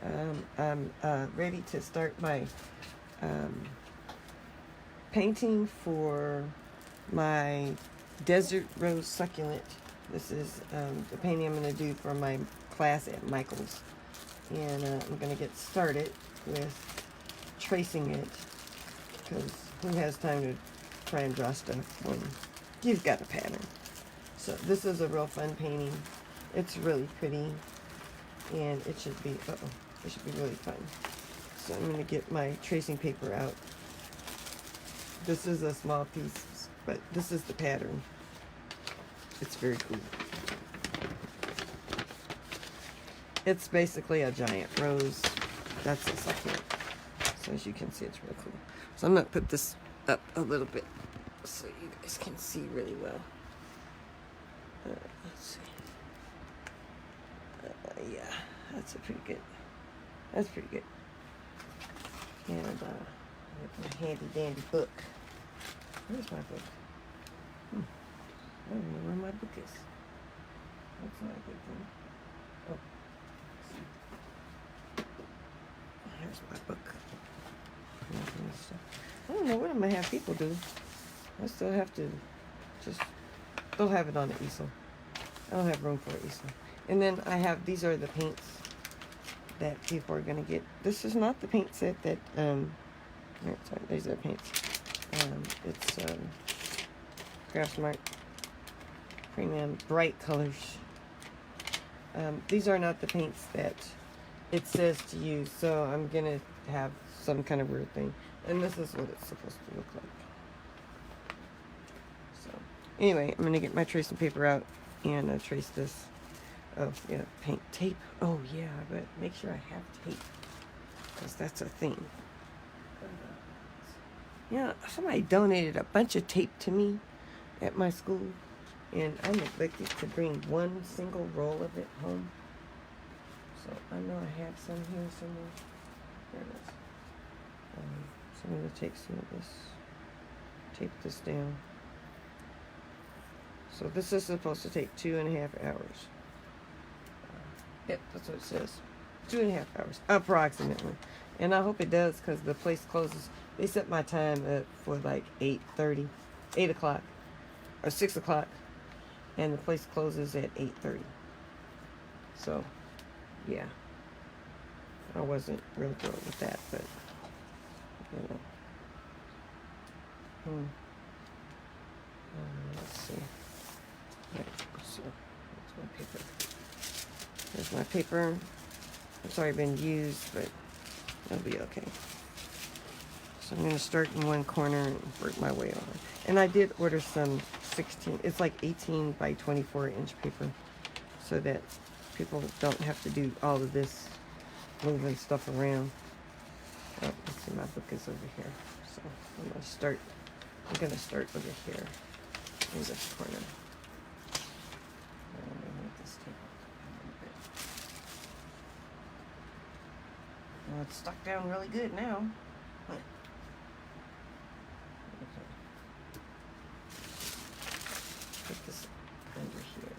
I'm ready to start my painting for my desert rose succulent. This is the painting I'm going to do for my class at Michael's. And I'm going to get started with tracing it, because who has time to try and draw stuff when you've got a pattern? So this is a real fun painting. It's really pretty, and it should be, it should be really fun. So I'm going to get my tracing paper out. This is a small piece, but this is the pattern. It's very cool. It's basically a giant rose. That's a succulent. So as you can see, it's really cool. So I'm going to put this up a little bit so you guys can see really well. Let's see. Yeah, that's a pretty good. That's pretty good. And my handy dandy book. Where's my book? I don't know where my book is. That's not a good thing. Oh. Here's my book. I don't know what I'm going to have people do. I still have to just, they'll have it on the easel. I don't have room for an easel. And then I have, these are the paints that people are going to get. This is not the paint set that, sorry, these are paints. It's Craftsmart Premium Bright Colors. These are not the paints that it says to use, so I'm going to have some kind of weird thing. And this is what it's supposed to look like. So, anyway, I'm going to get my tracing paper out and trace this. Oh, yeah, paint tape. Oh, yeah, but make sure I have tape, because that's a thing. Yeah, somebody donated a bunch of tape to me at my school, and I neglected to bring one single roll of it home. So I know I have some here somewhere. There it is. So I'm going to take some of this, tape this down. So this is supposed to take 2.5 hours. Yep, that's what it says. 2.5 hours, approximately. And I hope it does, because the place closes. They set my time up for like 8:30, 8 o'clock, or 6 o'clock. And the place closes at 8:30. So, yeah. I wasn't real thrilled with that, but, you know. Let's see. Right, so, that's my paper. There's my paper. It's already been used, but it'll be okay. So I'm going to start in one corner and work my way over. And I did order some 16, it's like 18 by 24 inch paper, so that people don't have to do all of this moving stuff around. Oh, let's see, my book is over here. So I'm going to start over here in this corner. Well, it's stuck down really good now. Okay. Put this under here.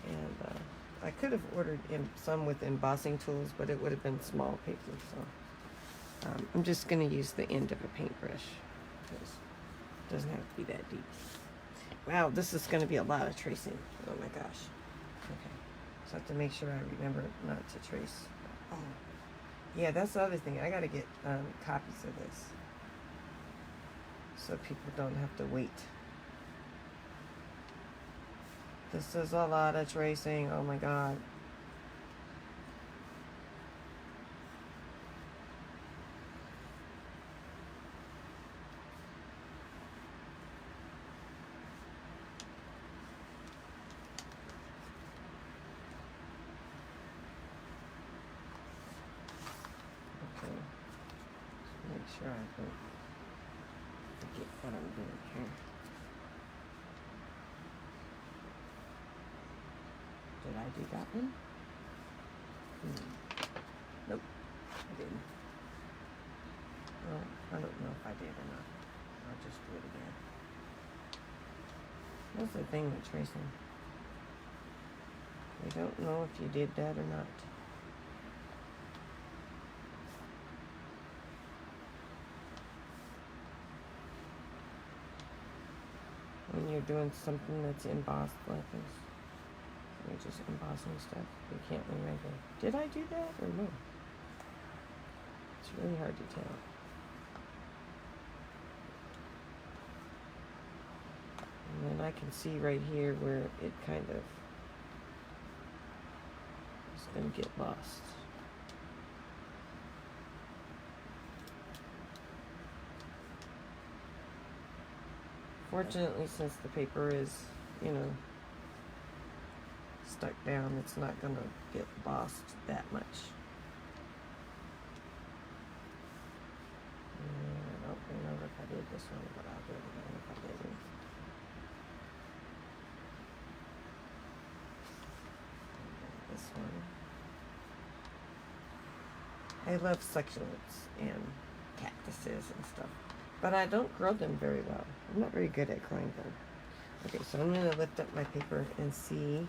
And I could have ordered some with embossing tools, but it would have been small paper. So I'm just going to use the end of a paintbrush, because it doesn't have to be that deep. Wow, this is going to be a lot of tracing. Oh my gosh. Okay. So I have to make sure I remember not to trace. Oh. Yeah, that's the other thing. I got to get copies of this, so people don't have to wait. This is a lot of tracing. Oh my God. Sure, I don't forget what I'm doing here. Did I do that one? Nope, I didn't. Well, I don't know if I did or not. I'll just do it again. That's the thing with tracing. You don't know if you did that or not. you're doing something that's embossed like this, you're just embossing stuff. You can't remember. Did I do that or no? It's really hard to tell. And then I can see right here where it kind of is going to get lost. Fortunately, since the paper is, you know, stuck down, it's not going to get lost that much. And I don't remember if I did this one, but I'll do it again if I didn't. This one. I love succulents and cactuses and stuff, but I don't grow them very well. I'm not very good at growing them. Okay, so I'm going to lift up my paper and see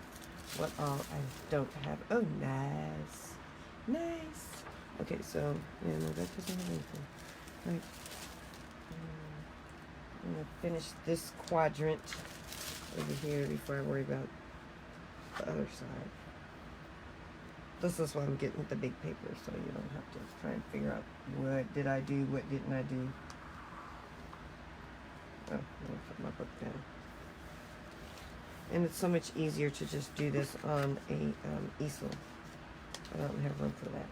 what all I don't have. Oh, nice. Nice. Okay, so, yeah, no, that doesn't have anything. Right. I'm going to finish this quadrant over here before I worry about the other side. This is why I'm getting the big paper, so you don't have to try and figure out what did I do, what didn't I do. Oh, I'm going to put my book down. And it's so much easier to just do this on a easel. I don't have room for that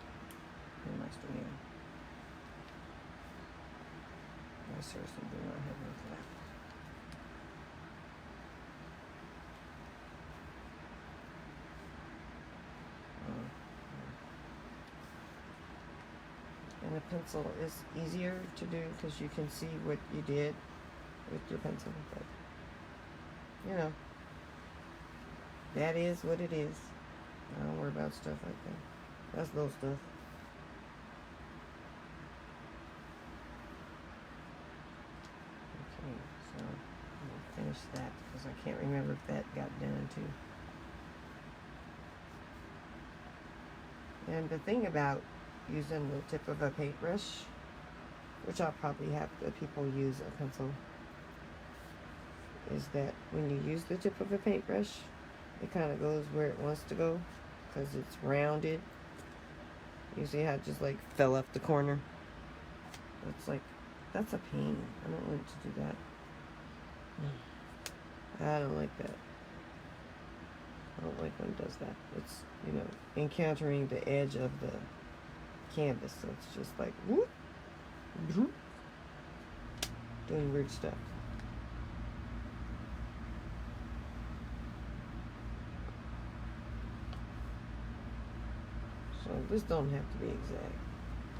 in my studio. I seriously do not have room for that. And a pencil is easier to do because you can see what you did with your pencil. But, you know, that is what it is. I don't worry about stuff like that. That's little stuff. Okay, so I'm going to finish that because I can't remember if that got done too. And the thing about using the tip of a paintbrush, which I'll probably have the people use a pencil, is that when you use the tip of a paintbrush, it kind of goes where it wants to go because it's rounded. You see how it just like fell off the corner? It's like, that's a pain. I don't like to do that. I don't like that. I don't like when it does that. It's, you know, encountering the edge of the canvas, so it's just like whoop, whoop, doing weird stuff. So this don't have to be exact.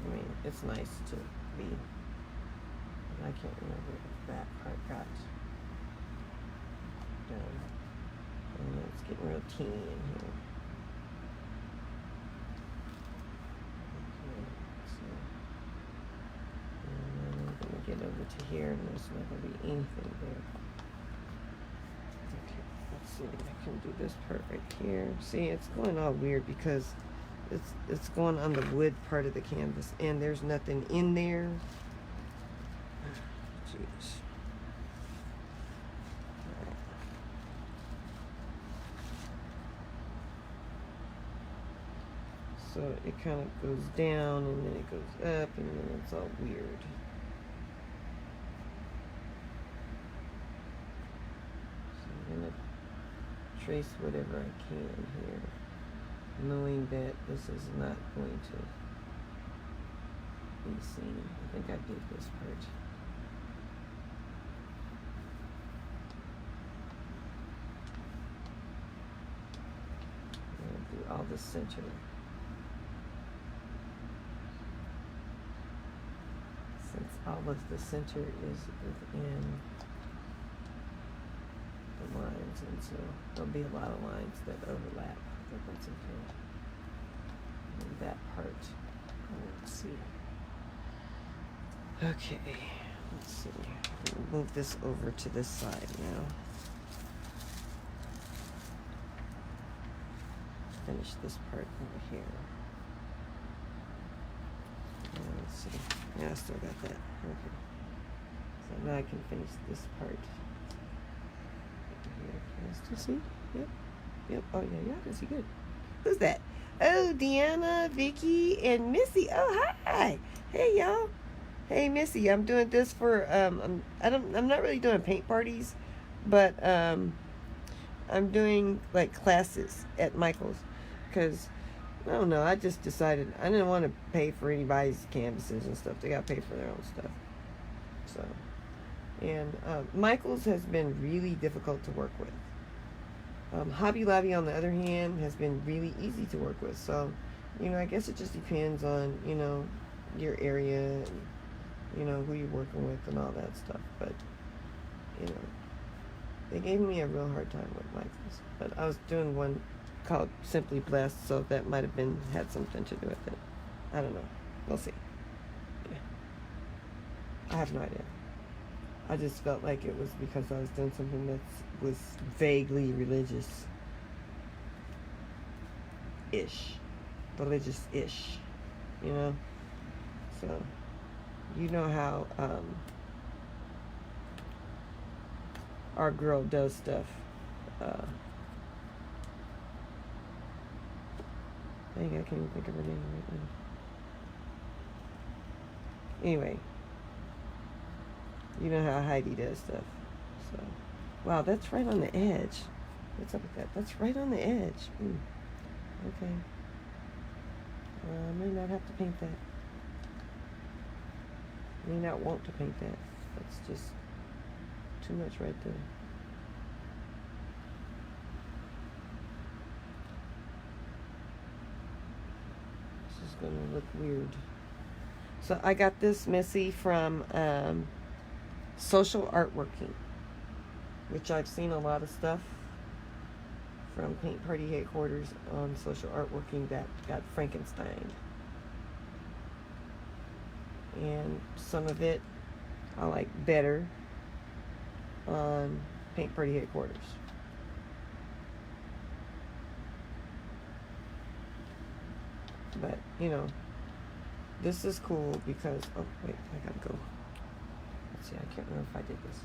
I mean, it's nice to be. I can't remember if that part got done. And it's getting real teeny in here. Get over to here and there's not going to be anything there. Okay, let's see. I can do this part right here. See, it's going all weird because it's going on the wood part of the canvas and there's nothing in there. Jeez. Right. So it kind of goes down and then it goes up and then it's all weird. I'm going to trace whatever I can here, knowing that this is not going to be seen. I think I did this part. I'm going to do all the center. Since all of the center is within the lines, and so there'll be a lot of lines that overlap. But that's okay. And that part, let's see. Okay, let's see. We'll move this over to this side now. Finish this part over here. Let's see. Yeah, I still got that. Okay. So now I can finish this part. Still see? Yep. Yep. Oh, yeah, yeah, I can see good. Who's that? Oh, Deanna, Vicky, and Missy. Oh, hi. Hey, y'all. Hey, Missy. I'm doing this for, I'm not really doing paint parties, but, I'm doing, like, classes at Michael's, because, I don't know, I just decided I didn't want to pay for anybody's canvases and stuff. They got to pay for their own stuff. So, and Michael's has been really difficult to work with. Hobby Lobby, on the other hand, has been really easy to work with. So, I guess it just depends on, your area and, who you're working with and all that stuff. But, they gave me a real hard time with Michael's. But I was doing one called Simply Blessed, so that might have had something to do with it. I don't know. We'll see. Yeah. I have no idea. I just felt like it was because I was doing something that was vaguely religious-ish. Religious-ish. So, how our girl does stuff. Dang, I can't even think of her name right now. Anyway, you know how Heidi does stuff. So, wow, that's right on the edge. What's up with that? That's right on the edge. Okay. I may not have to paint that. I may not want to paint that. That's just too much right there. This is going to look weird. So I got this Missy from Social Artworking, which I've seen a lot of stuff from Paint Party Headquarters on Social Artworking that got Frankenstein. And some of it I like better on Paint Party Headquarters. But, this is cool because, oh, wait, I gotta go. Let's see, I can't remember if I did this.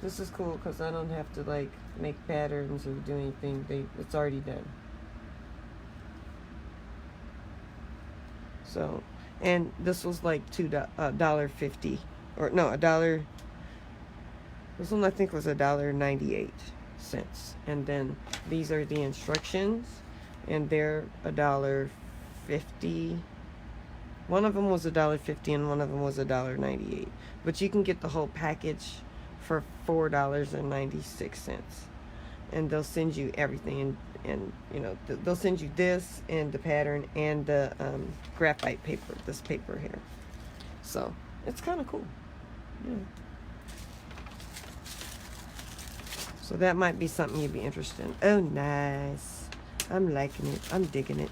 This is cool because I don't have to, like, make patterns or do anything. It's already done. So, and this was like $1.50, or no, $1. This one I think was $1.98, and then these are the instructions, and they're $1.50. One of them was $1.50, and one of them was $1.98. But you can get the whole package for $4.96, and they'll send you everything, and they'll send you this and the pattern and the graphite paper, this paper here. So it's kind of cool. Yeah. So that might be something you'd be interested in. Oh, nice. I'm liking it. I'm digging it.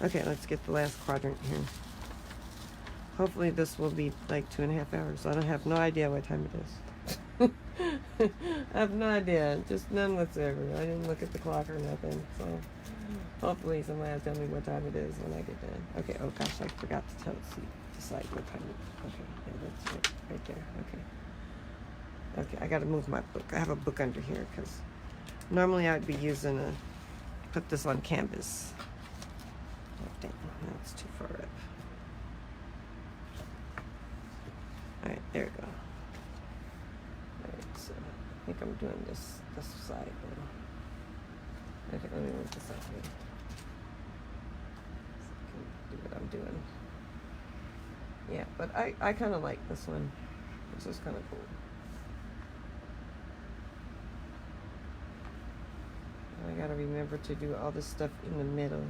Okay, let's get the last quadrant here. Hopefully this will be like 2.5 hours. I don't have no idea what time it is. I have no idea. Just none whatsoever. I didn't look at the clock or nothing. So hopefully somebody will tell me what time it is when I get done. Okay, oh gosh, I forgot to decide what time it is. Okay, yeah, that's right there. Okay. Okay, I gotta move my book. I have a book under here because normally I'd be using put this on canvas. Oh, dang, that's too far up. Alright, there we go. Alright, so I think I'm doing this side now. Okay, let me move this out here. So I can do what I'm doing. Yeah, but I kind of like this one. This is kind of cool. I gotta remember to do all this stuff in the middle.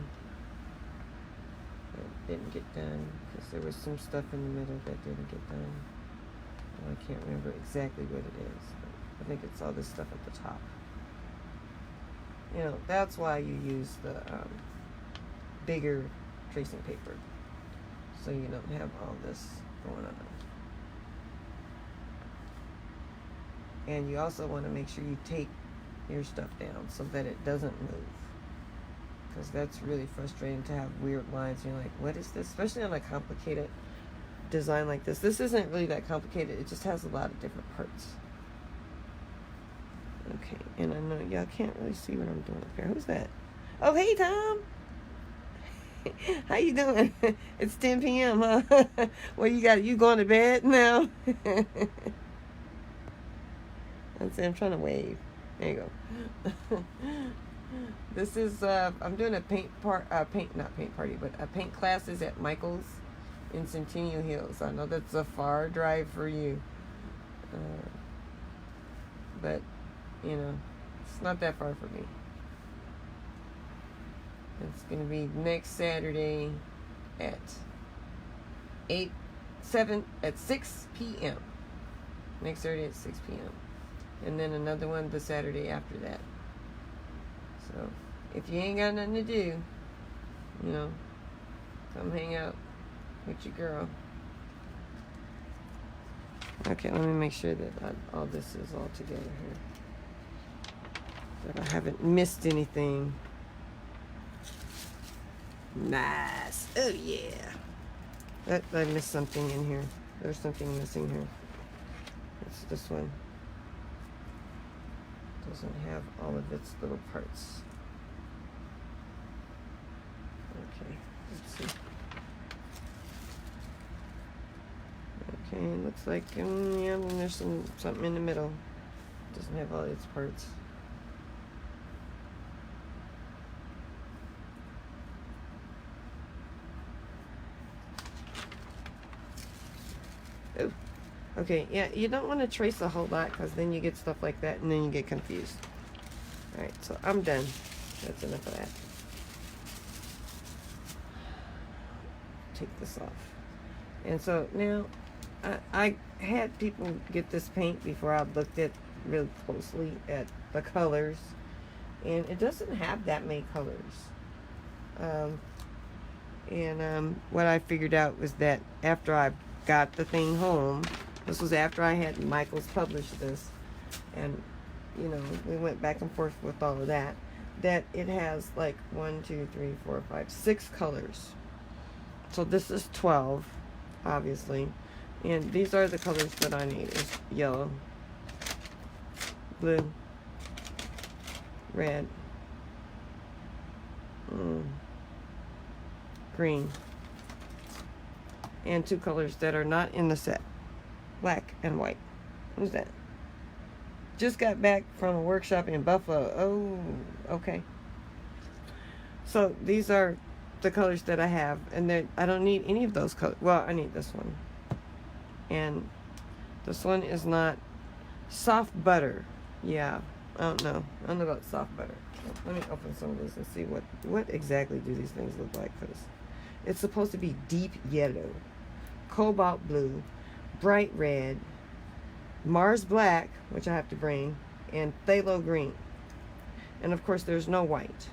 That didn't get done because there was some stuff in the middle that didn't get done. I can't remember exactly what it is, but I think it's all this stuff at the top. That's why you use the bigger tracing paper, so you don't have all this going on. And you also want to make sure you take your stuff down so that it doesn't move, because that's really frustrating to have weird lines and you're like, what is this? Especially on a complicated design like this. This isn't really that complicated. It just has a lot of different parts. Okay, and I know y'all can't really see what I'm doing up here. Who's that? Oh, hey, Tom. How you doing? It's 10 p.m., huh? Well, you going to bed now? I'm trying to wave. There you go. This is, I'm doing a not paint party, but a paint classes at Michael's in Centennial Hills. I know that's a far drive for you. But, you know, it's not that far for me. It's going to be next Saturday at 6 p.m. Next Saturday at 6 p.m. And then another one the Saturday after that. So, if you ain't got nothing to do, you know, come hang out with your girl. Okay, let me make sure that all this is all together here. That I haven't missed anything. Nice. Oh, yeah. I missed something in here. There's something missing here. It's this one. Doesn't have all of its little parts. Okay, let's see. Okay, looks like, yeah, and there's something in the middle. Doesn't have all its parts. Oh, okay, yeah, you don't want to trace a whole lot because then you get stuff like that and then you get confused. Alright, so I'm done. That's enough of that. Take this off. And so now, I had people get this paint before I looked at really closely at the colors. And it doesn't have that many colors. What I figured out was that after I got the thing home, this was after I had Michael's publish this, and you know, we went back and forth with all of that, that it has like 1, 2, 3, 4, 5, 6 colors. So this is 12, obviously, and these are the colors that I need. Is yellow, blue, red, green, and 2 colors that are not in the set, black and white. Who's that? Just got back from a workshop in Buffalo. Oh, okay. So these are the colors that I have, and I don't need any of those colors. Well, I need this one, and this one is not soft butter. Yeah, I don't know about soft butter. Let me open some of this and see what exactly do these things look like, because it's supposed to be deep yellow, cobalt blue, bright red, Mars black, which I have to bring, and phthalo green. And of course there's no white.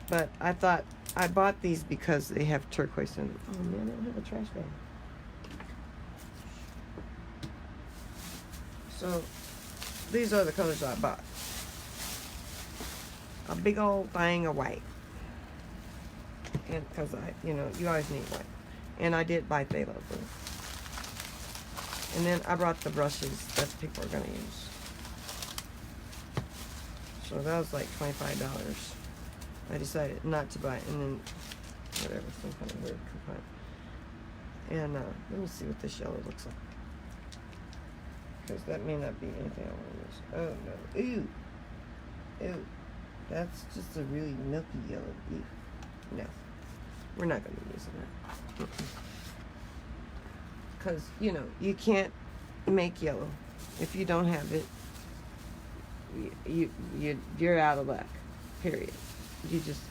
But I thought I bought these because they have turquoise in them. Oh man, I don't have a trash bag. So these are the colors I bought. A big old thing of white. And because you always need white. And I did buy phthalo blue. And then I brought the brushes that people are going to use. So that was like $25. I decided not to buy it, and then whatever, some kind of weird coupon. And let me see what this yellow looks like, because that may not be anything I want to use. Oh no, ew, that's just a really milky yellow. Ew. No, we're not going to be using that. Because you can't make yellow if you don't have it. You're out of luck. Period. You just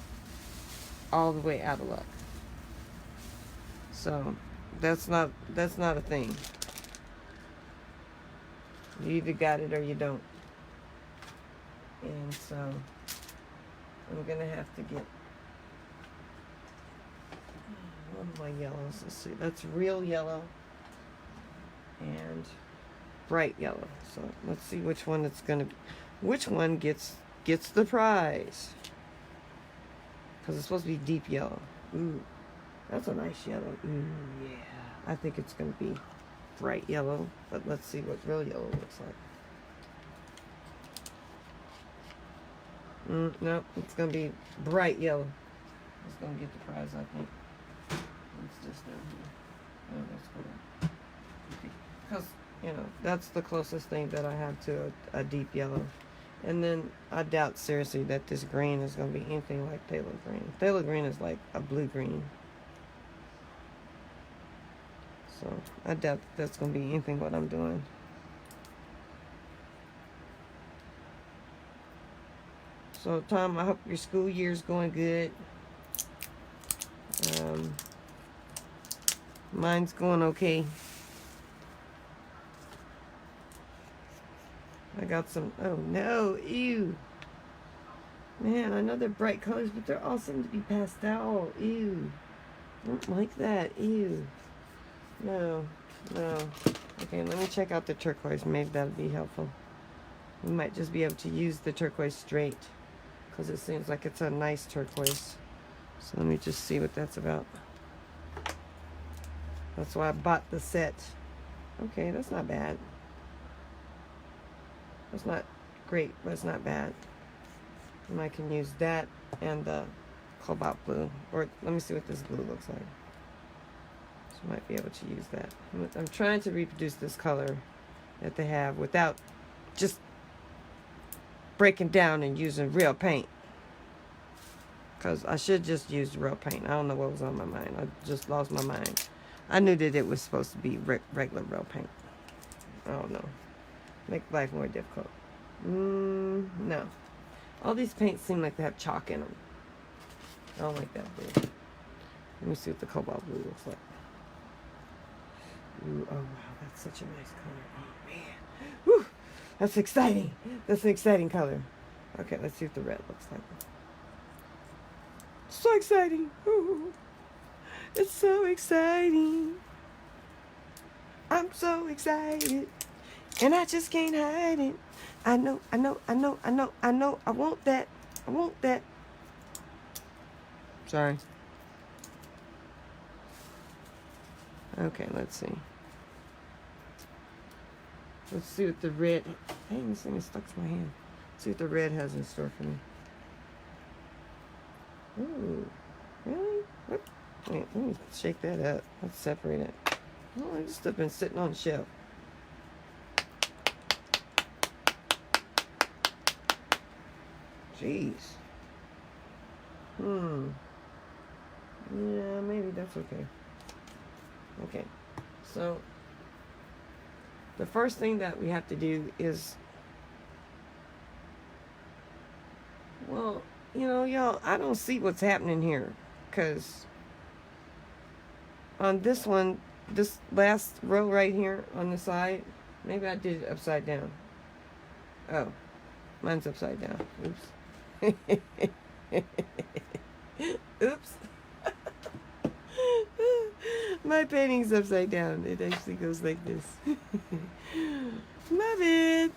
all the way out of luck. So that's not a thing. You either got it or you don't. And so I'm gonna have to get one of my yellows. Let's see. That's real yellow and bright yellow. So let's see which one it's gonna be. Which one gets the prize? Because it's supposed to be deep yellow. Ooh, that's a nice yellow. Ooh, yeah. I think it's going to be bright yellow, but let's see what real yellow looks like. No, it's going to be bright yellow. It's going to get the prize, I think. What's this down here? Oh, that's cool. Because, you know, that's the closest thing that I have to a deep yellow. And then I doubt seriously that this green is going to be anything like phthalo green. Phthalo green is like a blue green. So I doubt that's going to be anything what I'm doing. So Tom, I hope your school year's going good. Mine's going okay. I got some, oh no, ew. Man, I know they're bright colors, but they're all seem to be pastel. Ew. I don't like that. Ew. No. Okay, let me check out the turquoise. Maybe that'll be helpful. We might just be able to use the turquoise straight, because it seems like it's a nice turquoise. So let me just see what that's about. That's why I bought the set. Okay, that's not bad. It's not great, but it's not bad. And I can use that and the cobalt blue. Or let me see what this blue looks like. So I might be able to use that. I'm trying to reproduce this color that they have without just breaking down and using real paint. Because I should just use real paint. I don't know what was on my mind. I just lost my mind. I knew that it was supposed to be regular real paint. I don't know. Make life more difficult. No. All these paints seem like they have chalk in them. I don't like that blue. Let me see what the cobalt blue looks like. Ooh, oh wow, that's such a nice color. Oh man. Whew, that's exciting. That's an exciting color. Okay, let's see what the red looks like. So exciting. Ooh. It's so exciting. I'm so excited. And I just can't hide it. I know. I want that. I want that. Sorry. Okay, let's see. Let's see what the red... Dang, this thing is stuck to my hand. Let's see what the red has in store for me. Ooh, really? What? Wait, let me shake that up. Let's separate it. Oh, it's just been sitting on the shelf. Jeez. Yeah, maybe that's okay. Okay. So, the first thing that we have to do is... Well, you know, y'all, I don't see what's happening here. Because on this one, this last row right here on the side, maybe I did it upside down. Oh, mine's upside down. Oops. Oops. My painting's upside down. It actually goes like this. My bad.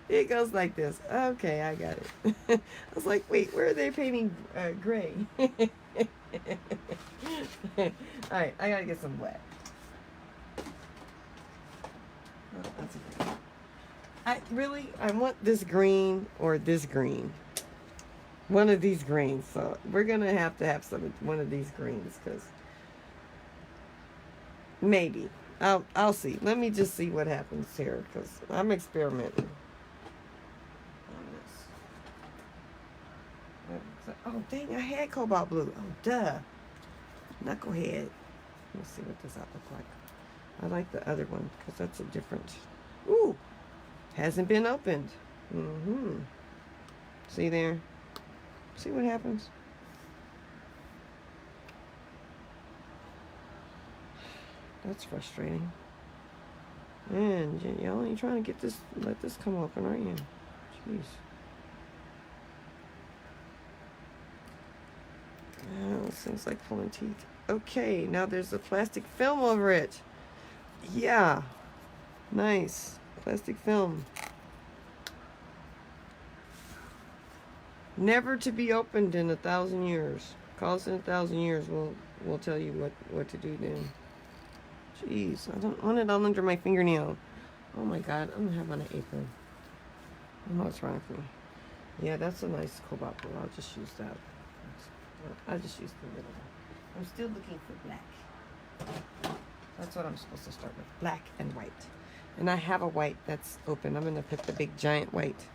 It goes like this. Okay, I got it. I was like, wait, where are they painting gray? Alright, I gotta get some wet. Oh, that's okay. I want this green or this green. One of these greens. So we're gonna have one of these greens, because maybe. I'll see. Let me just see what happens here, because I'm experimenting on this. Oh, dang, I had cobalt blue. Oh, duh. Knucklehead. Let's see what this looks like. I like the other one, because that's a different... Ooh! Hasn't been opened. See there? See what happens? That's frustrating. Man, y'all ain't trying to let this come open, aren't you? Jeez. Oh, this thing's like pulling teeth. Okay, now there's a plastic film over it. Yeah. Nice. Plastic film. Never to be opened in 1,000 years. Call us in 1,000 years. We'll tell you what to do then. Jeez, I don't want it all under my fingernail. Oh my God, I'm gonna have on an apron. I know what's wrong with me. Yeah, that's a nice cobalt blue. I'll just use that. I'll just use the middle one. I'm still looking for black. That's what I'm supposed to start with. Black and white. And I have a white that's open. I'm going to put the big giant white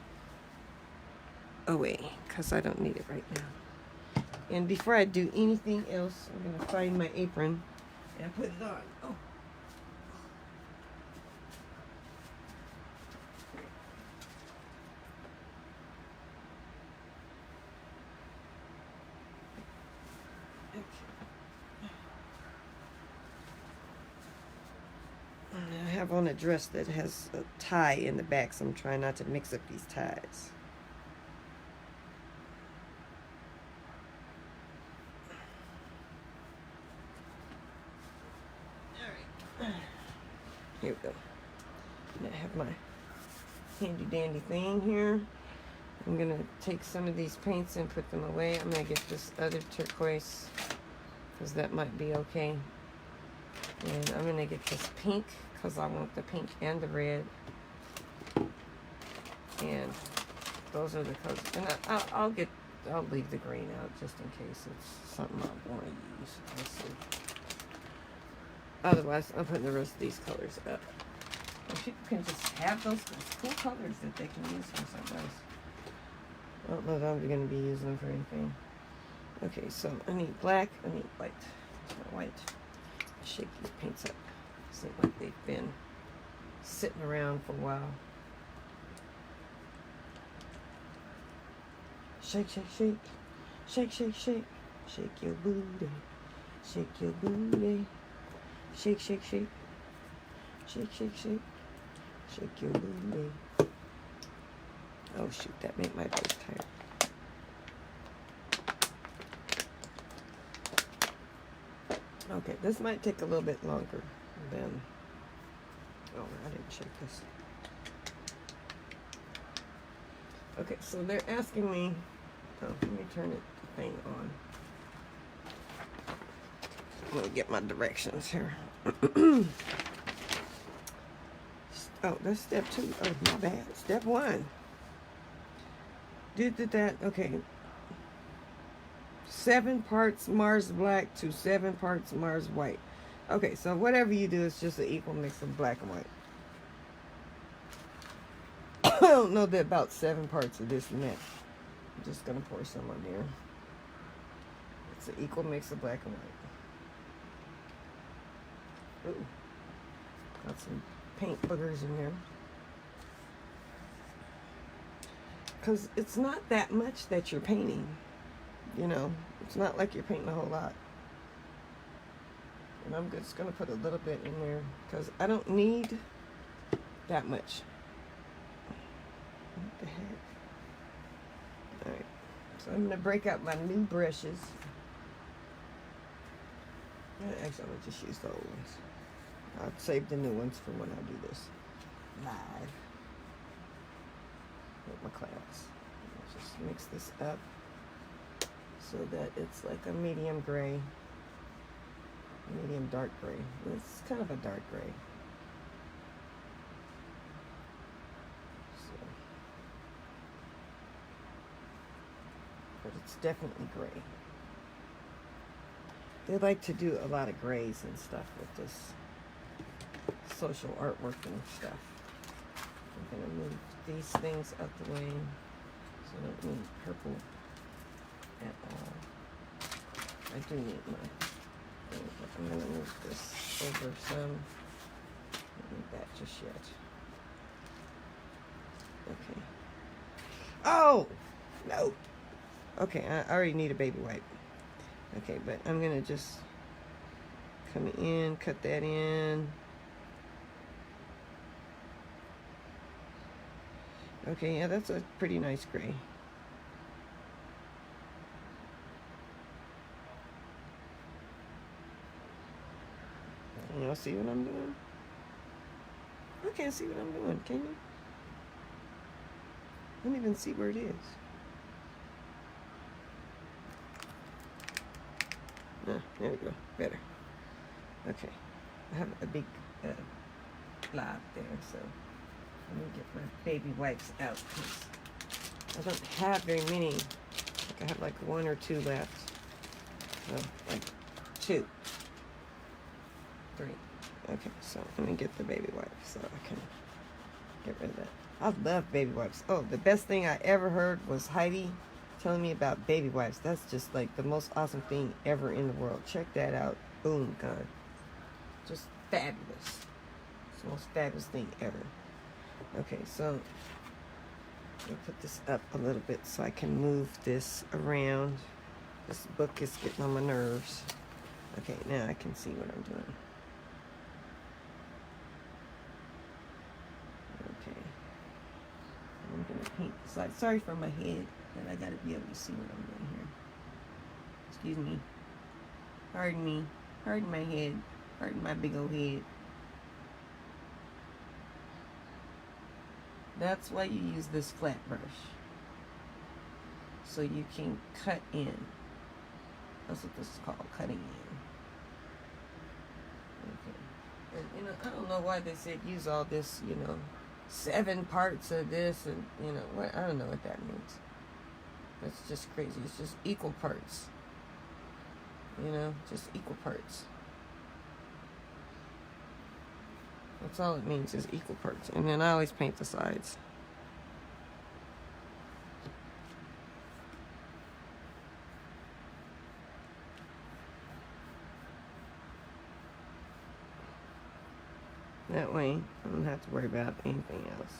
away because I don't need it right now. And before I do anything else, I'm going to find my apron and put it on. Oh. I have on a dress that has a tie in the back, so I'm trying not to mix up these ties. Alright. Here we go. I have my handy dandy thing here. I'm going to take some of these paints and put them away. I'm going to get this other turquoise because that might be okay. And I'm going to get this pink because I want the pink and the red. And those are the colors. And I'll leave the green out just in case it's something I want to use. Let's see. Otherwise, I'm putting the rest of these colors up. And people can just have those cool colors that they can use for something else. I don't know that I'm going to be using them for anything. Okay, so I need black, I need white. It's not white. Shake these paints up. Seems like they've been sitting around for a while. Shake, shake, shake. Shake, shake, shake. Shake your booty. Shake your booty. Shake, shake, shake. Shake, shake, shake. Shake your booty. Oh shoot, that made my face tired. Okay, this might take a little bit longer than... Oh, I didn't shake this. Okay, so they're asking me... Oh, let me turn the thing on. I'm going to get my directions here. Oh, that's step 2. Oh, my bad. Step 1. Did that. Okay. 7 parts Mars black to 7 parts Mars white. Okay, so whatever you do, it's just an equal mix of black and white. I don't know that about 7 parts of this and that. I'm just going to pour some on there. It's an equal mix of black and white. Ooh. Got some paint boogers in there. Because it's not that much that you're painting. You know, it's not like you're painting a whole lot. And I'm just going to put a little bit in there because I don't need that much. What the heck? Alright, so I'm going to break out my new brushes. Actually, I'm going to just use the old ones. I'll save the new ones for when I do this live with my class. I'll just mix this up so that it's like a medium gray, medium dark gray. It's kind of a dark gray. So, but it's definitely gray. They like to do a lot of grays and stuff with this social artwork and stuff. I'm going to move these things out the way so I don't need purple at all. I do need my thing, but I'm going to move this over some. I don't need that just yet. Okay. Oh! No! Okay, I already need a baby wipe. Okay, but I'm going to just come in, cut that in. Okay, yeah, that's a pretty nice gray. Can y'all see what I'm doing? I can't see what I'm doing, can you? I don't even see where it is. Ah, there we go. Better. Okay. I have a big blob there, so let me get my baby wipes out because I don't have very many. I have like 1 or 2 left. So, like 2. 3. Okay, so let me get the baby wipes so I can get rid of that. I love baby wipes. Oh, the best thing I ever heard was Heidi telling me about baby wipes. That's just like the most awesome thing ever in the world. Check that out. Boom, gone. Just fabulous. It's the most fabulous thing ever. Okay, so I'll put this up a little bit so I can move this around. This book is getting on my nerves. Okay, now I can see what I'm doing. Okay. I'm going to paint the side. Sorry for my head, but I got to be able to see what I'm doing here. Excuse me. Pardon me. Pardon my head. Pardon my big old head. That's why you use this flat brush. So you can cut in. That's what this is called, cutting in. Okay. And, you know, I don't know why they said use all this, you know, 7 parts of this and, you know, what, I don't know what that means. That's just crazy. It's just equal parts. You know, just equal parts. That's all it means is equal parts. And then I always paint the sides. That way, I don't have to worry about anything else.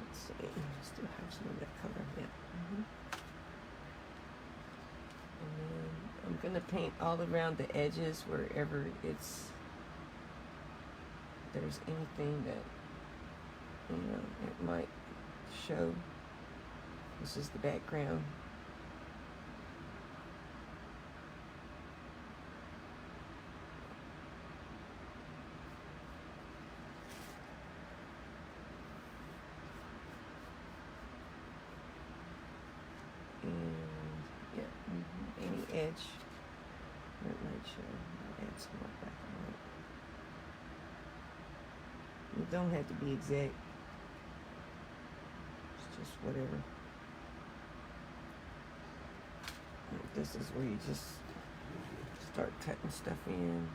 Let's see. I still have some of that color. Yeah. And then I'm going to paint all around the edges wherever there's anything that, you know, it might show. This is the background. Any edge that might show. I'll add some more black on it. You don't have to be exact. It's just whatever. This is where you just start cutting stuff in.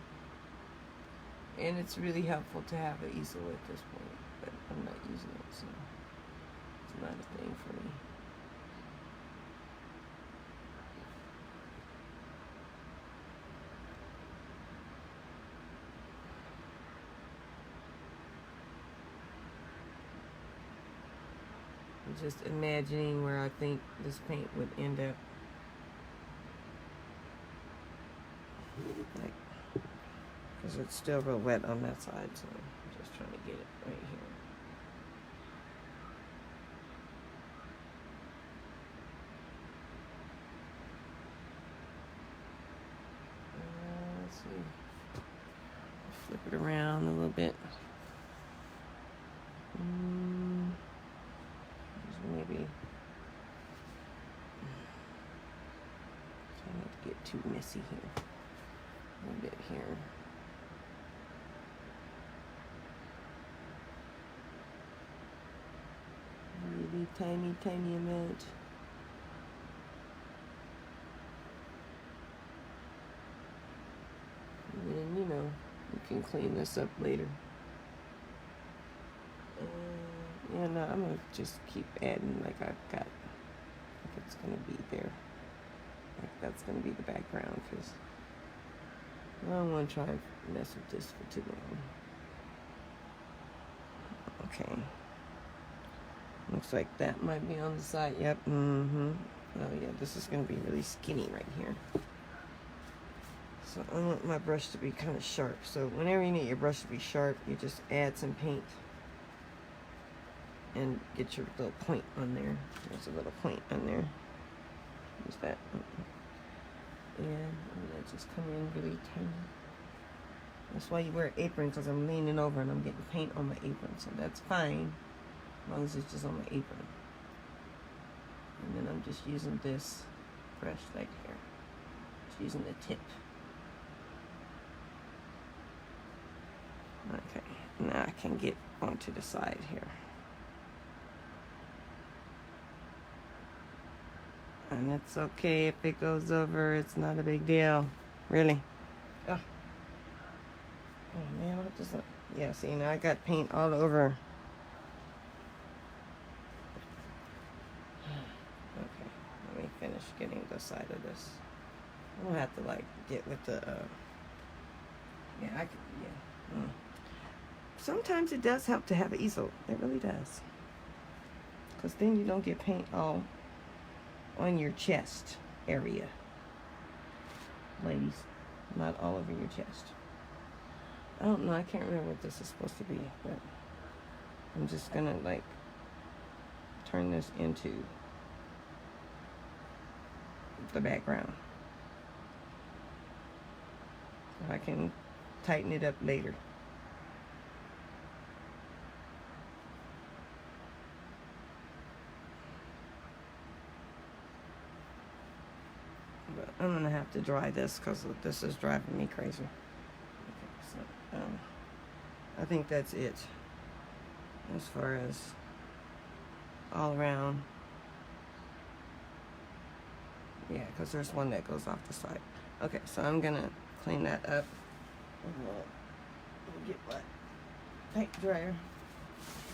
And it's really helpful to have an easel at this point, but I'm not using it, so it's not a thing for me. I'm just imagining where I think this paint would end up. Like, because it's still real wet on that side, so I'm just trying to get it right here. Let's see. Flip it around a little bit. Maybe try not to get too messy here. A little bit here. Really tiny amount. And then, you know, you can clean this up later. Yeah, no, I'm gonna just keep adding like I've got. Like it's gonna be there. Like that's gonna be the background because I don't want to try and mess with this for too long. Okay. Looks like that might be on the side. Yep. Oh yeah, this is gonna be really skinny right here. So I want my brush to be kind of sharp. So whenever you need your brush to be sharp, you just add some paint. And get your little point on there. There's a little point on there. Use that. And I'm gonna just come in really tiny. That's why you wear an apron, because I'm leaning over and I'm getting paint on my apron. So that's fine, as long as it's just on my apron. And then I'm just using this brush right here. Just using the tip. Okay, now I can get onto the side here. And it's okay if it goes over, it's not a big deal. Really. Oh, man, what does that? Yeah, see, now I got paint all over. Okay, let me finish getting the side of this. I'm gonna have to like get with the, yeah, I could, yeah. Sometimes it does help to have an easel. It really does. Because then you don't get paint all on your chest area. Ladies, not all over your chest. I don't know, I can't remember what this is supposed to be, but I'm just gonna like turn this into the background. I can tighten it up later. But I'm gonna have to dry this because this is driving me crazy. Okay, so I think that's it as far as all around. Yeah, because there's one that goes off the side. Okay, so I'm gonna clean that up. I'll get my paint dryer,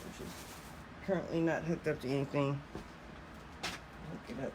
which is currently not hooked up to anything. Hook it up.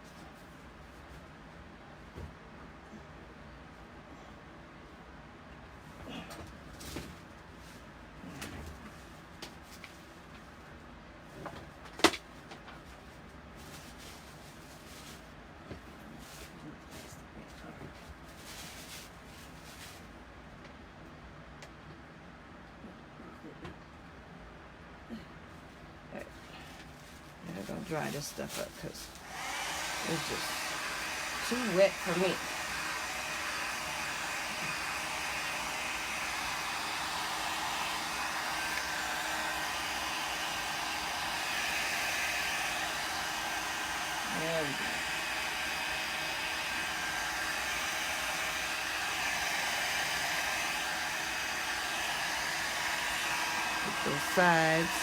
I'm gonna dry this stuff up because it's just too wet for me. There we go. Get those sides.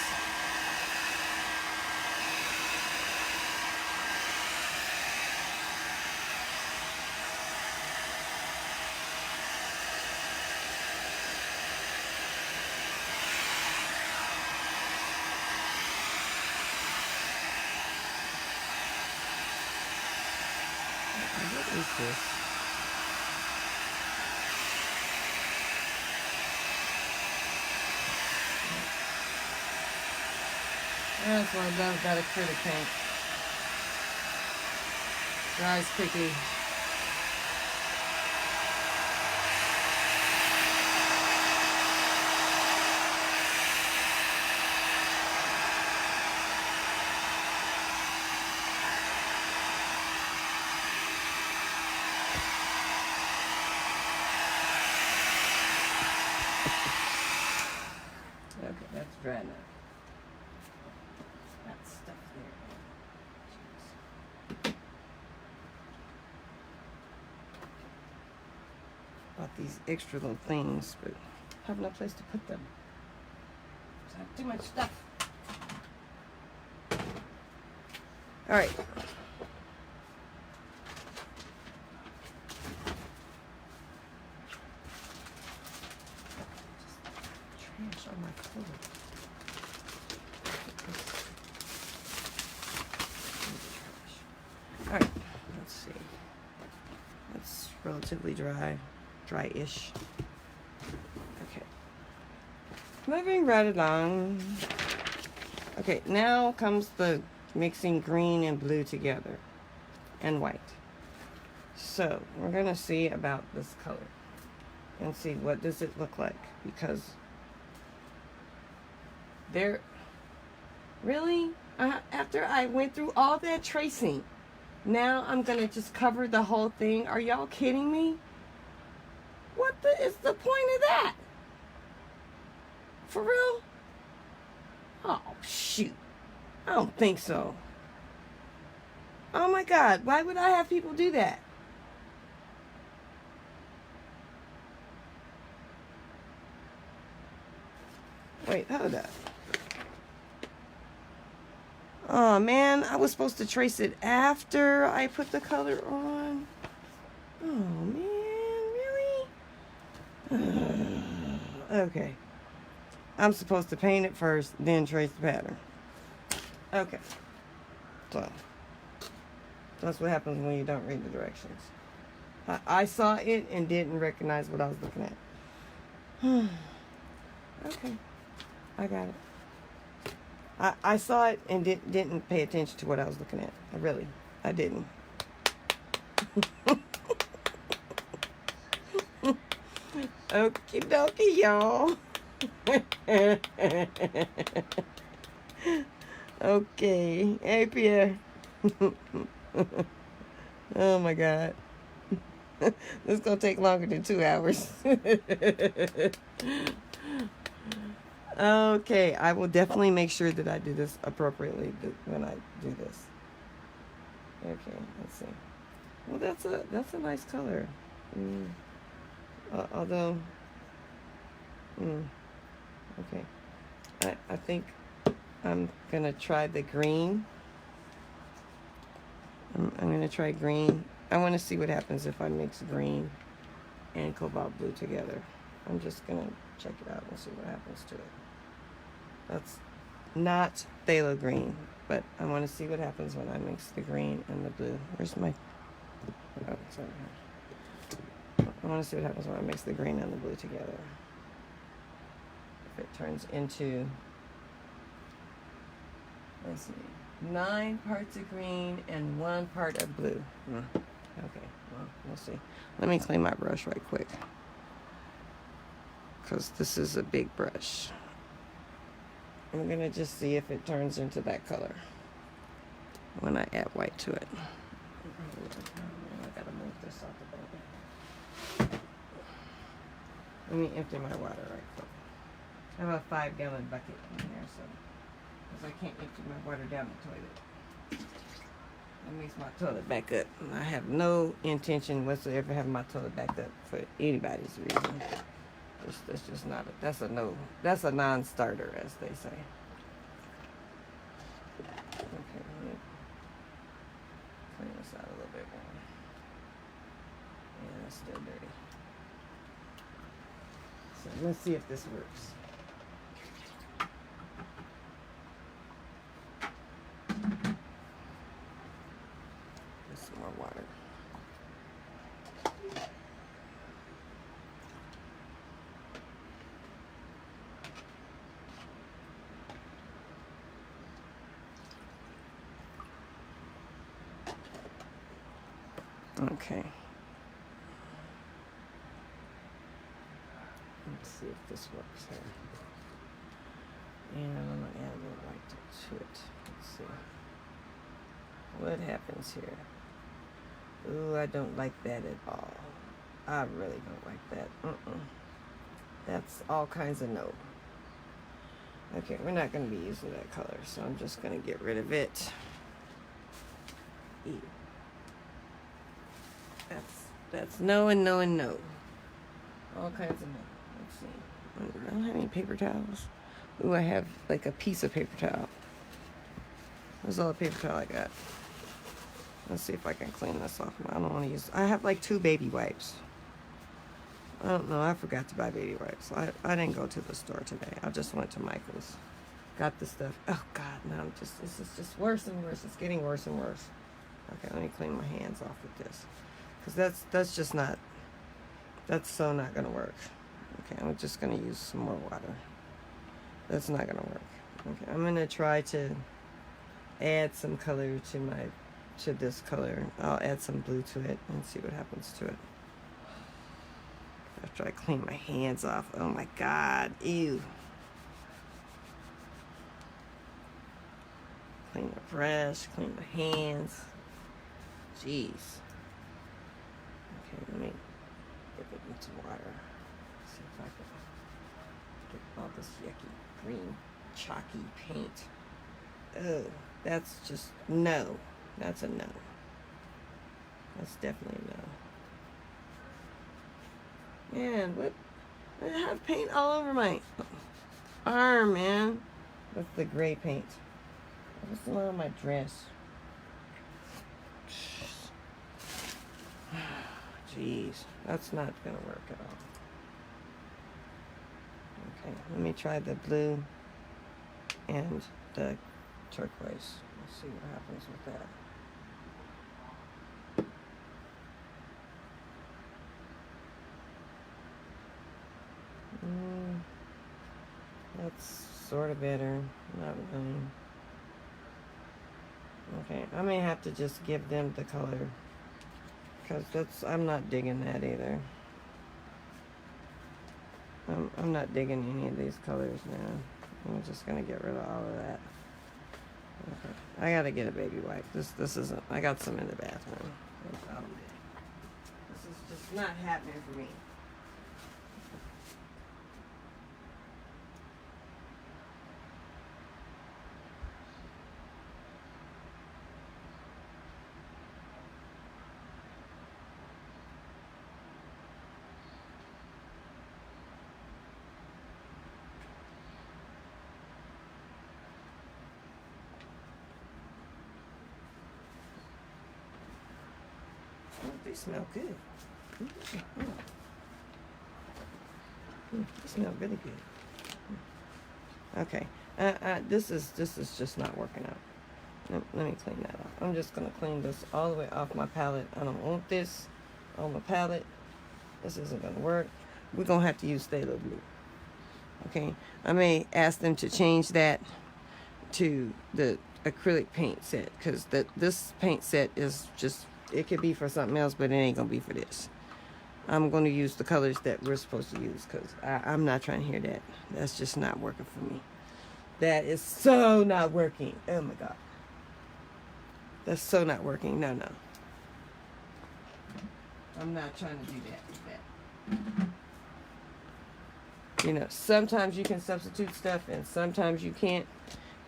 What is this? That's why I've got a critter paint. Dries quickly. Okay, that's dry now. That stuff there. Jeez. Bought these extra little things, but I have no place to put them. I have too much stuff. All right. Trash on my clothes. All right, let's see. That's relatively dry-ish. Okay. Moving right along. Okay, now comes the mixing green and blue together and white. So we're gonna see about this color and see what does it look like, because there really after I went through all that tracing, now I'm gonna just cover the whole thing. Are y'all kidding me? What is the point of that? For real? Oh shoot, I don't think so. Oh my God, why would I have people do that? Wait, hold up. Oh man, I was supposed to trace it after I put the color on. Oh man, really? Okay. I'm supposed to paint it first, then trace the pattern. Okay. So, that's what happens when you don't read the directions. I saw it and didn't recognize what I was looking at. Okay. I got it. I saw it and didn't pay attention to what I was looking at. I didn't. Okie dokie, y'all. Okay. Hey, Pierre. Oh, my God. This is going to take longer than 2 hours. Okay, I will definitely make sure that I do this appropriately when I do this. Okay, let's see. Well, that's a nice color. Although, okay. I think I'm gonna try the green. I'm gonna try green. I want to see what happens if I mix green and cobalt blue together. I'm just gonna check it out and see what happens to it. That's not phthalo green, but I want to see what happens when I mix the green and the blue. Where's my... Oh, sorry. I want to see what happens when I mix the green and the blue together. If it turns into... Let's see. 9 parts of green and 1 part of blue. Okay, well, we'll see. Let me clean my brush right quick, because this is a big brush. I'm going to just see if it turns into that color when I add white to it. I got to move this off the bottom. Let me empty my water right quick. I have a 5-gallon bucket in there, so because I can't empty my water down the toilet. That makes my toilet back up. I have no intention whatsoever of having my toilet backed up for anybody's reason. That's just not that's a no. That's a non-starter, as they say. Okay, let me clean this out a little bit more. Yeah, it's still dirty. So let's see if this works. Just some more water. Okay. Let's see if this works here. And I'm going to add a little white to it. Let's see. What happens here? Ooh, I don't like that at all. I really don't like that. That's all kinds of no. Okay, we're not going to be using that color, so I'm just going to get rid of it. Ew. That's no and no and no. All kinds of no. Let's see. I don't have any paper towels. Ooh, I have like a piece of paper towel. That's all the paper towel I got. Let's see if I can clean this off. I don't want to use... I have like 2 baby wipes. I don't know. I forgot to buy baby wipes. I didn't go to the store today. I just went to Michael's. Got the stuff. Oh, God. No, this is just worse and worse. It's getting worse and worse. Okay, let me clean my hands off with this. Because that's just not... That's so not going to work. Okay, I'm just going to use some more water. That's not going to work. Okay, I'm going to try to add some color to this color. I'll add some blue to it and see what happens to it. After I clean my hands off. Oh my God, ew. Clean the brush, clean my hands. Jeez. Okay, let me dip it in some water. See if I can get all this yucky green chalky paint. Oh, that's just no. That's a no. That's definitely a no. Man, what? I have paint all over my... arm, man. That's the gray paint. What's the one on my dress? Jeez, that's not gonna work at all. Okay, let me try the blue and the turquoise. Let's see what happens with that. That's sort of better. Not really. Okay, I may have to just give them the color, because I'm not digging that either. I'm not digging any of these colors now. I'm just gonna get rid of all of that. Okay, I gotta get a baby wipe. This isn't. I got some in the bathroom. This is just not happening for me. Oh, they smell good. They smell really good. Okay, this is just not working out. Let me clean that off. I'm just gonna clean this all the way off my palette. I don't want this on my palette. This isn't gonna work. We're gonna have to use Phthalo Blue. Okay, I may ask them to change that to the acrylic paint set, because this paint set is just, it could be for something else, but it ain't gonna be for this. I'm going to use the colors that we're supposed to use, because I'm not trying to hear that. That's just not working for me. That is so not working. Oh my God. That's so not working. No. I'm not trying to do that. You know, sometimes you can substitute stuff and sometimes you can't.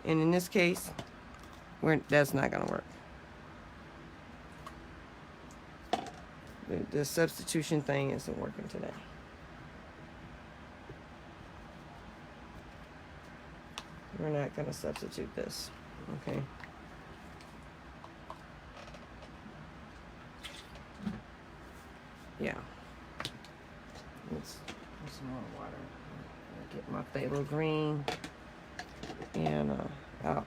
And in this case, that's not going to work. The substitution thing isn't working today. We're not going to substitute this, okay? Yeah. Let's put some more water. Get my phthalo green, and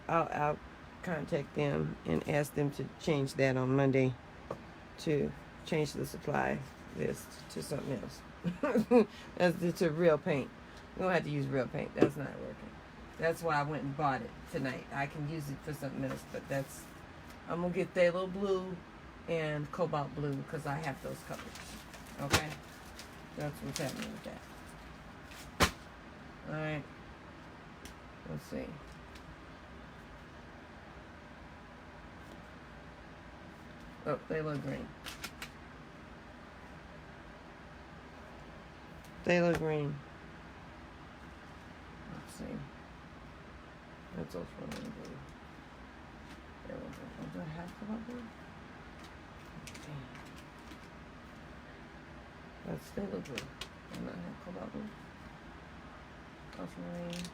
I'll contact them and ask them to change that on Monday to change the supply list to something else. That's to real paint. We don't have to use real paint. That's not working. That's why I went and bought it tonight. I can use it for something else, but I'm gonna get phthalo blue and cobalt blue because I have those colors. Okay, that's what's happening with that. All right. Let's see. Oh, phthalo green. Phthalo green. Let's see. That's also blue. Phthalo green. Oh, do I have cobalt blue? Okay. That's phthalo blue. I not have cobalt blue. Ultramarine.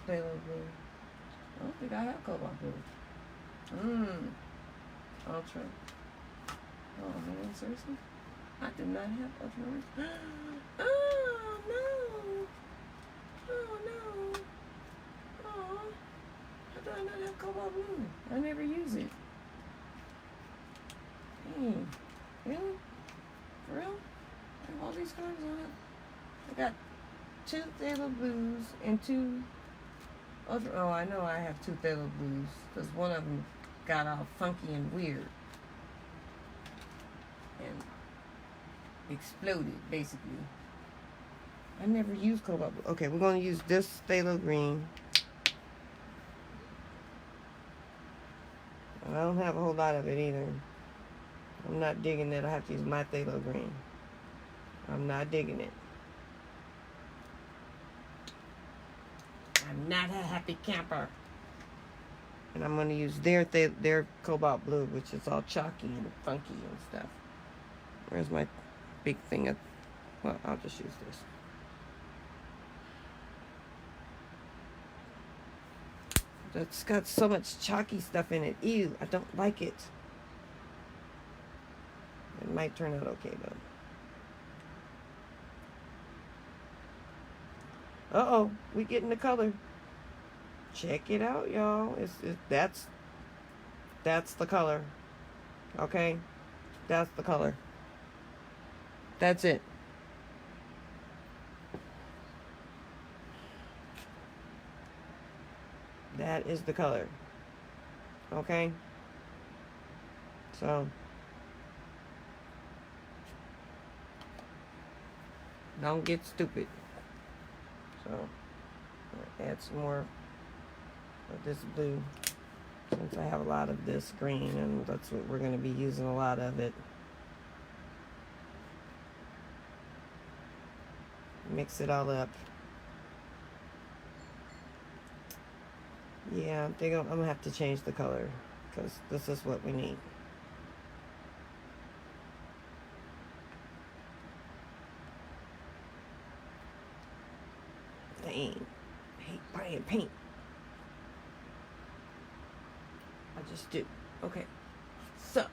Phthalo blue. I don't think I have cobalt blue. Ultra. Oh man, seriously? I do not have ultramarine. Oh no! Oh no! Oh, how do I not have cobalt blue? I never use it. Dang. Really? For real? I have all these colors on it. I got 2 phthalo blues and 2 ultra. Oh, I know I have 2 phthalo blues because one of them got all funky and weird and exploded, basically. I never used cobalt blue. Okay, we're going to use this phthalo green. I don't have a whole lot of it either. I'm not digging it. I have to use my phthalo green. I'm not digging it. I'm not a happy camper. And I'm going to use their cobalt blue, which is all chalky and funky and stuff. Where's my big thing of... Well, I'll just use this. That's got so much chalky stuff in it. Ew, I don't like it. It might turn out okay though. Uh-oh, we getting the color. Check it out, y'all. That's the color. Okay? That's the color. That's it. That is the color. Okay? So, don't get stupid. So, I'll add some more of this blue, since I have a lot of this green, and that's what we're going to be using, a lot of it. Mix it all up. Yeah, I'm going to have to change the color, because this is what we need. Dang, I hate buying paint. I just do. Okay, so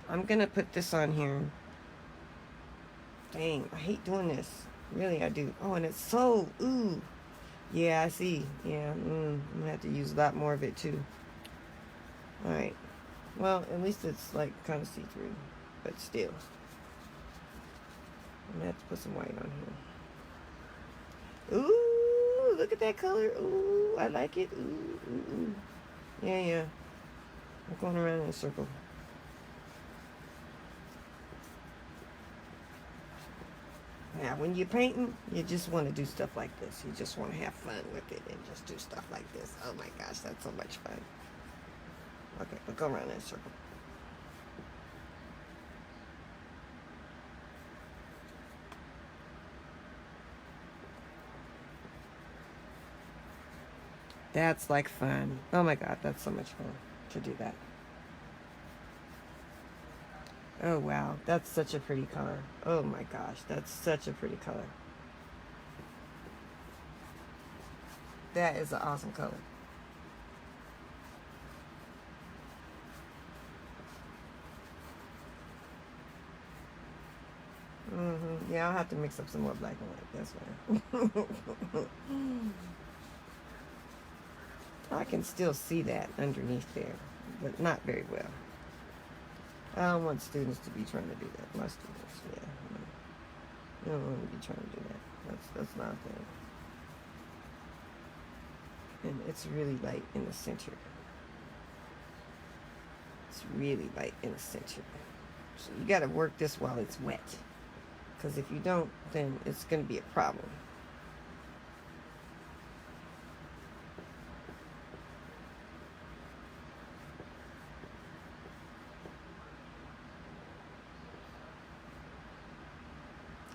I'm gonna put this on here. Dang, I hate doing this. Really, I do. Oh, and it's so, ooh. Yeah, I see. Yeah, I'm gonna have to use a lot more of it too. Alright. Well, at least it's like kind of see-through, but still. I'm gonna have to put some white on here. Ooh, look at that color. Ooh, I like it. Ooh, ooh, ooh. Yeah. I'm going around in a circle. Now, when you're painting, you just want to do stuff like this. You just want to have fun with it and just do stuff like this. Oh my gosh, that's so much fun. Okay, we'll go around in a circle. That's like fun. Oh my god, that's so much fun to do that. Oh wow, that's such a pretty color. Oh my gosh, that's such a pretty color. That is an awesome color. Yeah, I'll have to mix up some more black and white. That's why. I can still see that underneath there, but not very well. I don't want students to be trying to do that. My students, yeah. You don't want to be trying to do that. That's not a thing. And it's really light in the center. It's really light in the center. So you got to work this while it's wet. Because if you don't, then it's going to be a problem.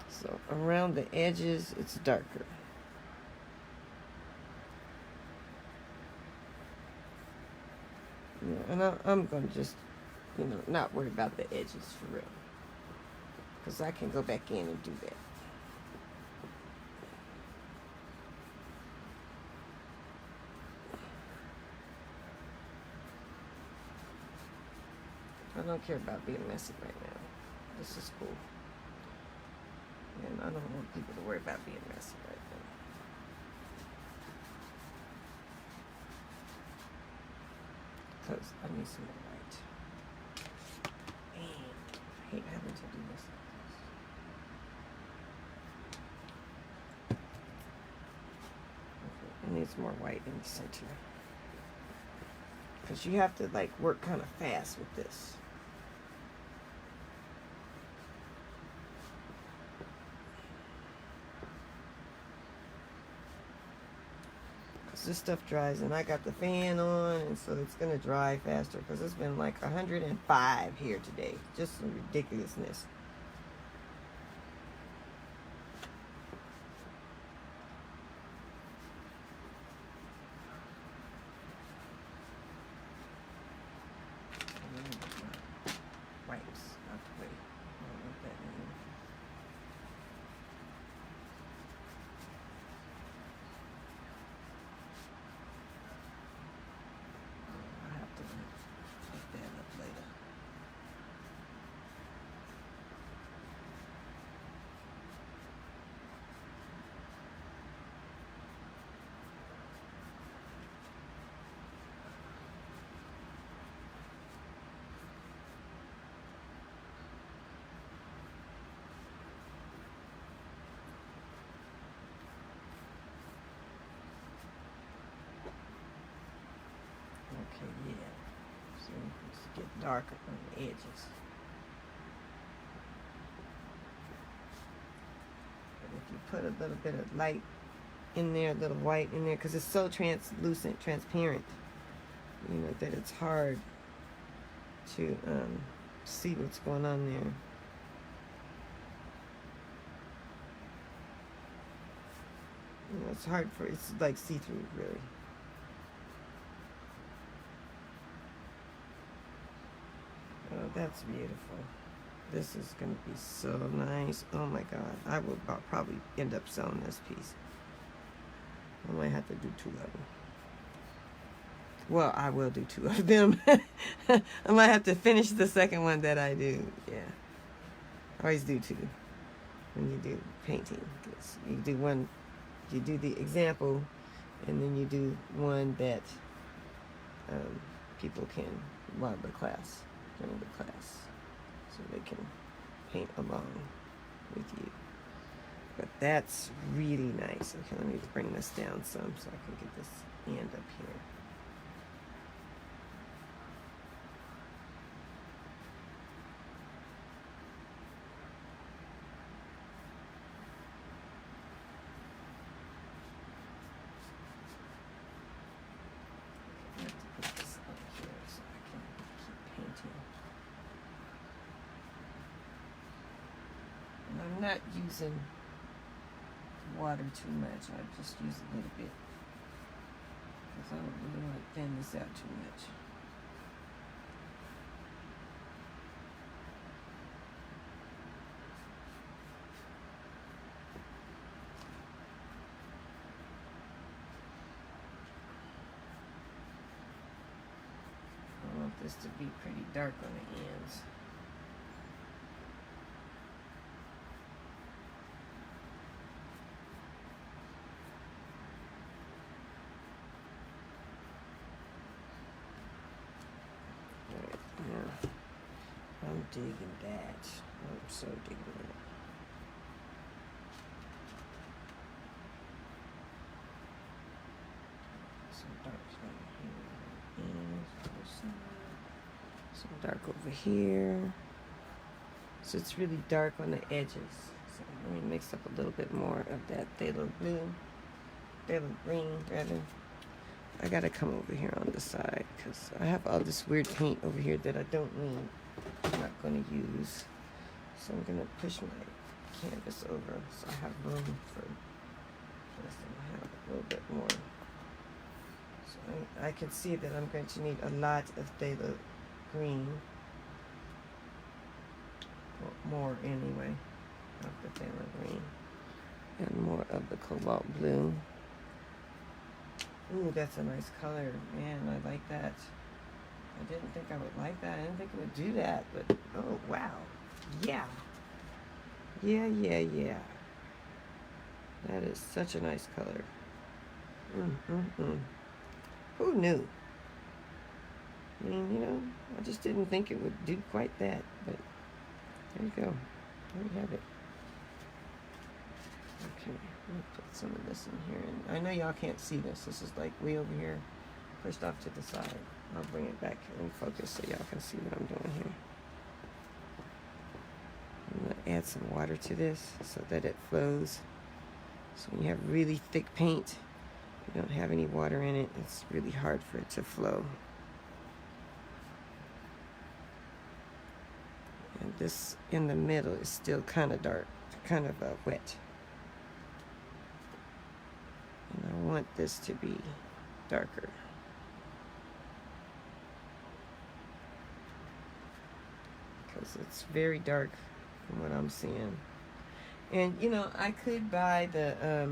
So around the edges, it's darker. Yeah, and I'm going to just, not worry about the edges for real. Because I can go back in and do that. I don't care about being messy right now. This is cool. And I don't want people to worry about being messy right now. Because I need some more white. Dang, I hate having to do this. Okay, it needs more white in the center. Because you have to like work kind of fast with this. This stuff dries, and I got the fan on, and so it's gonna dry faster because it's been like 105 here today. Just some ridiculousness. Wipes out the way. I don't want that anymore. get darker on the edges. But if you put a little bit of light in there, a little white in there, because it's so translucent, transparent, you know, that it's hard to see what's going on there. You know, it's hard for, it's like see-through, really. Oh, that's beautiful. This is going to be so nice. Oh my God. I will probably end up selling this piece. I might have to do 2 of them. Well, I will do 2 of them. I might have to finish the second one that I do. Yeah. I always do 2 when you do painting. You do one, you do the example, and then you do one that people can, while the class, during the class, so they can paint along with you. But that's really nice. Okay, let me bring this down some so I can get this end up here. I have to put this up here so I can keep painting. And I'm not using water too much. I just use a little bit because I don't really want to thin this out too much. I want this to be pretty dark on the ends. I'm digging that. I'm so digging it. Some dark over here. And some dark over here. So it's really dark on the edges. So let me mix up a little bit more of that phthalo blue. Phthalo green, rather. I gotta come over here on the side because I have all this weird paint over here that I don't need. I'm not going to use. So I'm going to push my canvas over so I have room for this and have a little bit more. So I can see that I'm going to need a lot of phthalo green. Well, more anyway of the phthalo green. And more of the cobalt blue. Ooh, that's a nice color. Man, I like that. I didn't think I would like that. I didn't think it would do that, but oh, wow. Yeah. Yeah. That is such a nice color. Who knew? I mean, you know, I just didn't think it would do quite that, but there you go. There you have it. Okay, let me put some of this in here. And I know y'all can't see this. This is like way over here, pushed off to the side. I'll bring it back in focus so y'all can see what I'm doing here. I'm going to add some water to this so that it flows. So when you have really thick paint, you don't have any water in it, it's really hard for it to flow. And this in the middle is still kind of dark, kind of wet. And I want this to be darker. Because it's very dark from what I'm seeing. And you know, I could buy the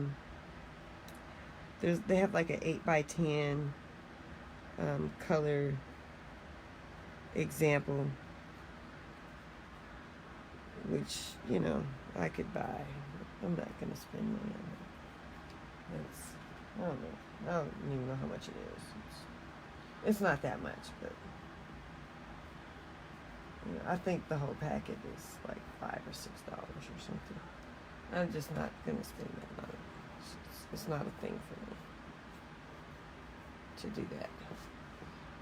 they have like an 8x10 color example, which, you know, I could buy. I'm not gonna spend money on it. I don't know. I don't even know how much it is. It's not that much, but you know, I think the whole packet is like $5 or $6 or something. I'm just not gonna spend that money. It's not a thing for me to do that.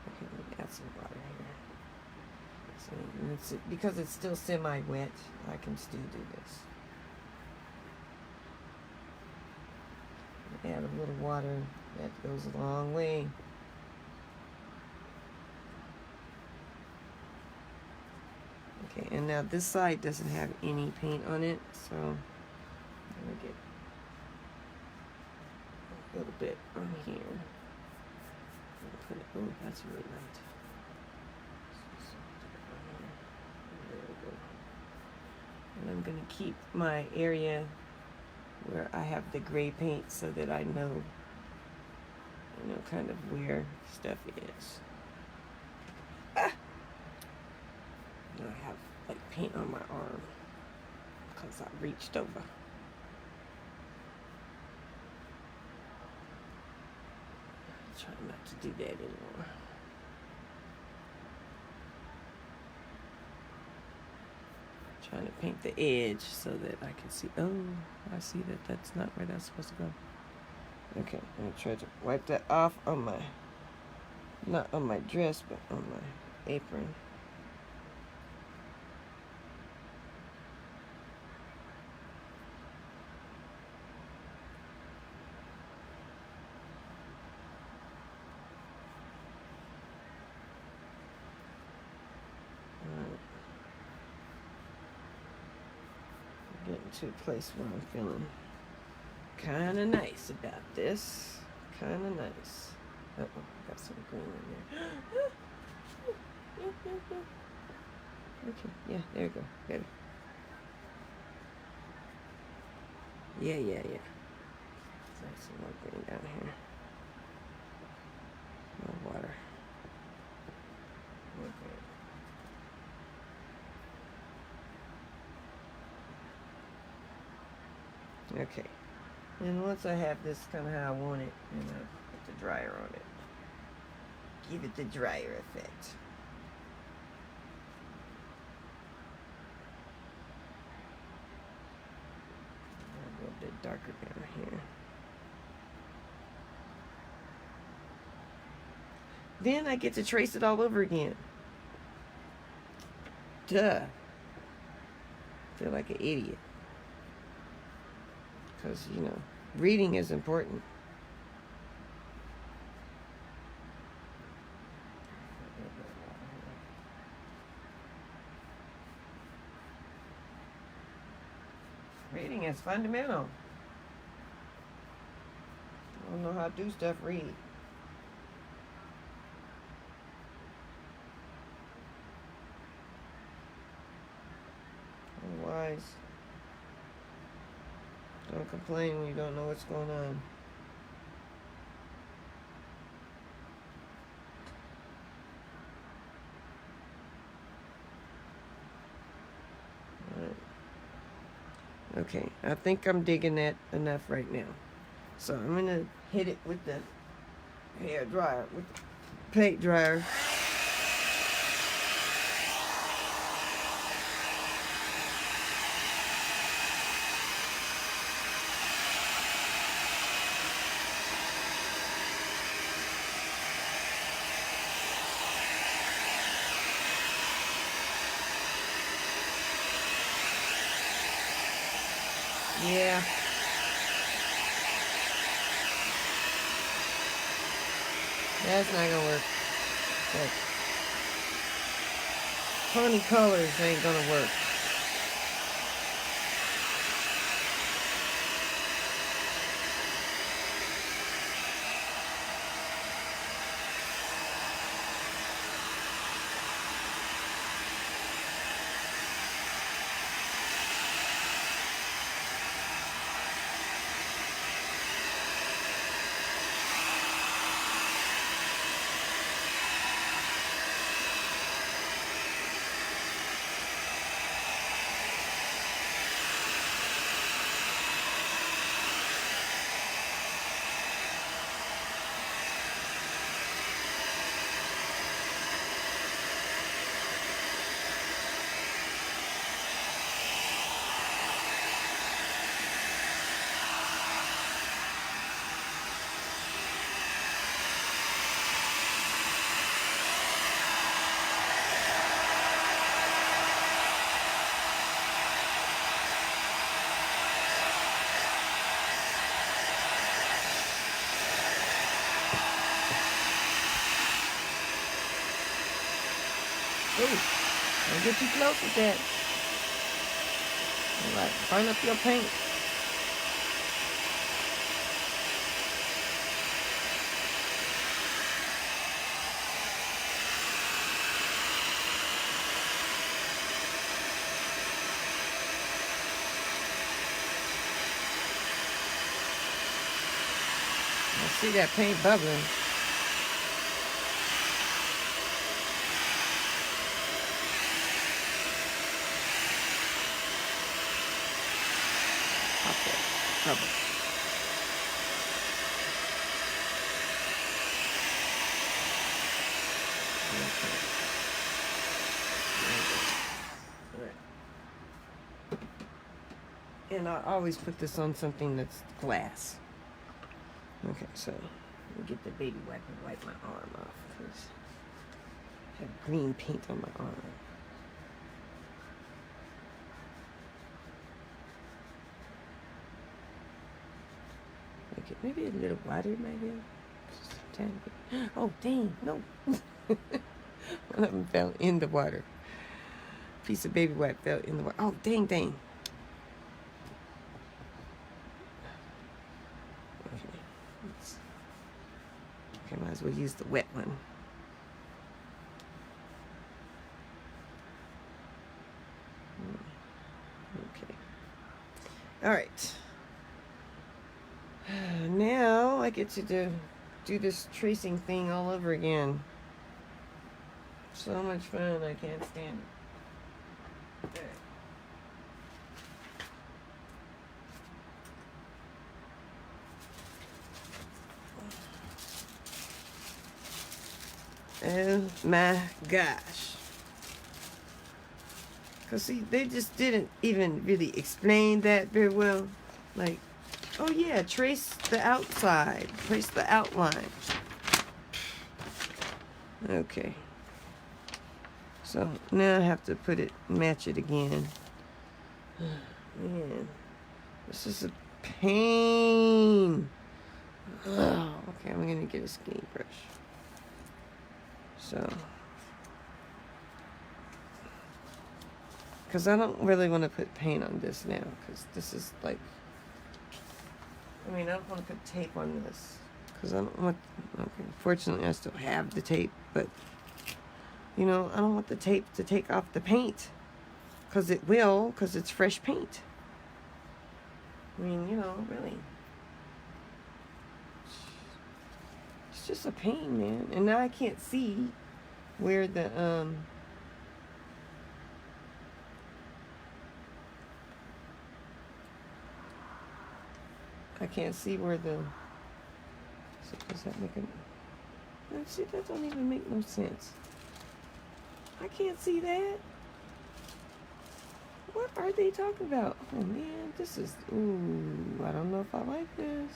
Okay, let me add some water here. So because it's still semi-wet, I can still do this. Add a little water. That goes a long way. Okay, and now this side doesn't have any paint on it, so I'm gonna get a little bit on here. Put it, oh, that's really light. There we go. And I'm gonna keep my area where I have the gray paint so that I know, kind of where stuff is. Ah! I have like paint on my arm because I reached over. Try not to do that anymore. Trying to paint the edge so that I can see. Oh, I see that that's not where that's supposed to go. Okay, I'm gonna try to wipe that off on my, not on my dress, but on my apron. Getting to a place where I'm feeling kind of nice about this. Kind of nice. Uh oh, got some green in there. Okay, yeah, there you go. Better. Yeah. Let's add some more green down here. More water. More green. Okay, and once I have this kind of how I want it, and I put the dryer on it. Give it the dryer effect. A little bit darker down here. Then I get to trace it all over again. Duh. Feel like an idiot. Because, reading is important. Reading is fundamental. I don't know how to do stuff, read. Otherwise, don't complain when you don't know what's going on. All right. Okay, I think I'm digging that enough right now. So I'm gonna hit it with the hair dryer, with the paint dryer. Yeah. That's not gonna work. Like, funny colors ain't gonna work. Ooh, don't get too close with that. Like, burn up your paint. I see that paint bubbling. Pop that bubble. And I always put this on something that's glass. Okay, so let me get the baby wipe and wipe my arm off because I have green paint on my arm. Okay, maybe a little water maybe. Just a tiny bit. Oh dang, no. One of them fell in the water. Piece of baby wipe fell in the water. Oh dang. Okay, might as well use the wet one. Okay. All right. Now I get to do this tracing thing all over again. So much fun, I can't stand it. Oh my gosh. Because see, they just didn't even really explain that very well. Like, oh yeah, trace the outside, trace the outline. Okay. So now I have to match it again. Man, this is a pain. Oh, okay, I'm gonna get a skinny brush. So, because I don't really want to put paint on this now, because this is like, I mean, I don't want to put tape on this, because I don't want, okay, fortunately I still have the tape, but, you know, I don't want the tape to take off the paint, because it will, because it's fresh paint. I mean, you know, really. It's just a pain, man. And now I can't see where the, I can't see where the, so does that make a, see, that don't even make no sense. I can't see that. What are they talking about? Oh man, this is, ooh, I don't know if I like this.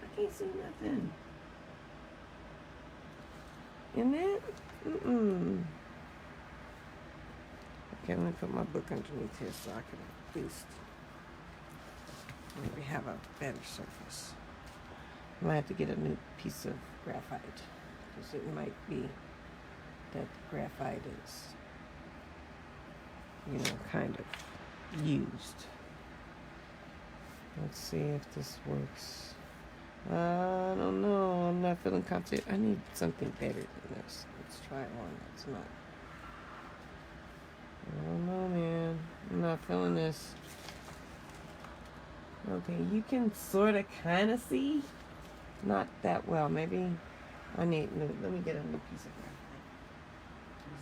I can't see nothing. In that? Okay, let me put my book underneath here so I can at least maybe have a better surface. I might have to get a new piece of graphite because it might be that the graphite is, you know, kind of used. Let's see if this works. I don't know. I'm not feeling confident. I need something better than this. Let's try one that's not. I don't know, man. I'm not feeling this. Okay, you can sort of kind of see. Not that well. Maybe I need, let me get a new piece of graphite.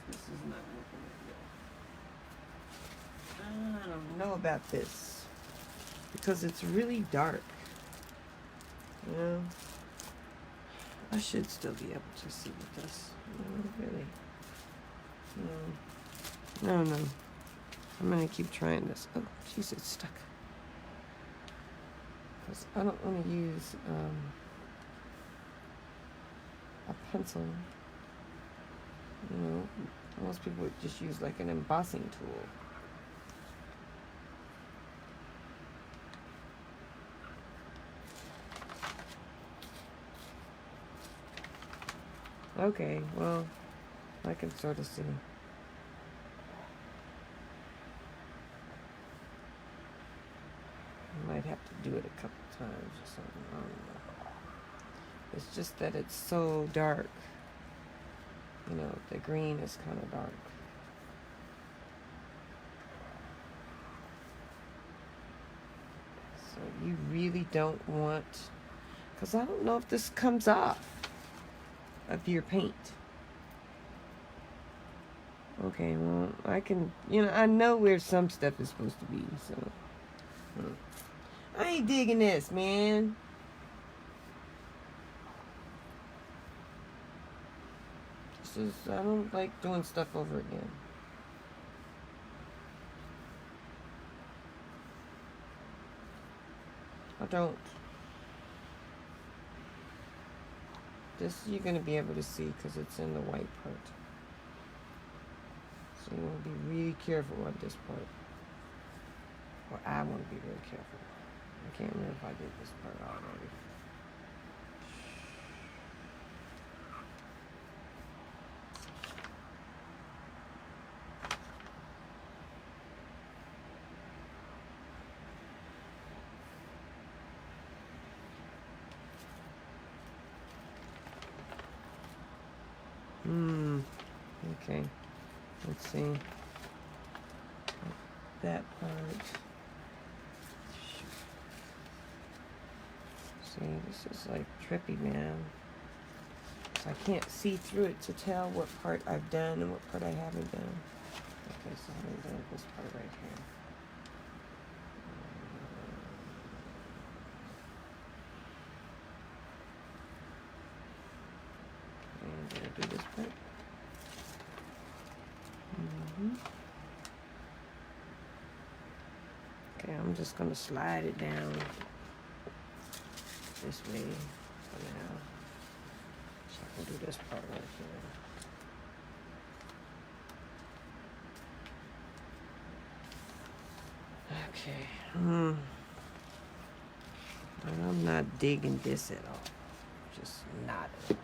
This is not working that well. I don't know about this. Because it's really dark. You know? I should still be able to see with this. No, really. No. I'm going to keep trying this. Oh, jeez, it's stuck. Because I don't want to use a pencil. You know, most people would just use like an embossing tool. Okay, well, I can sort of see. I might have to do it a couple times or something. I don't know. It's just that it's so dark. You know, the green is kind of dark. So you really don't want, because I don't know if this comes off of your paint. Okay, well, I can, I know where some stuff is supposed to be, so. I ain't digging this, man. I don't like doing stuff over again. I don't. This you're going to be able to see because it's in the white part. So you want to be really careful on this part. Or I want to be really careful. I can't remember if I did this part already. Okay. Let's see. That part. See, this is like trippy, man. So I can't see through it to tell what part I've done and what part I haven't done. Okay, so I haven't done this part right here. And did I do this part? Okay, I'm just going to slide it down this way for now. So I can do this part right here. Okay. But I'm not digging this at all. Just not at all.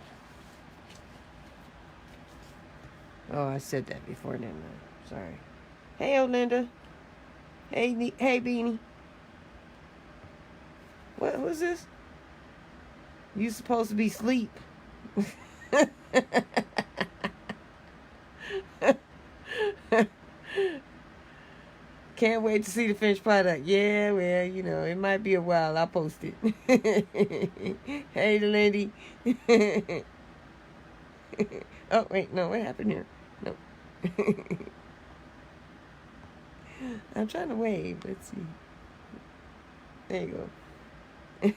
Oh, I said that before, didn't I? Sorry. Hey, Olinda. Hey, Beanie. What was this? You supposed to be asleep. Can't wait to see the finished product. Yeah, well, it might be a while. I'll post it. Hey, Lindy. Oh, wait, no, what happened here? No. I'm trying to wave. Let's see. There you go.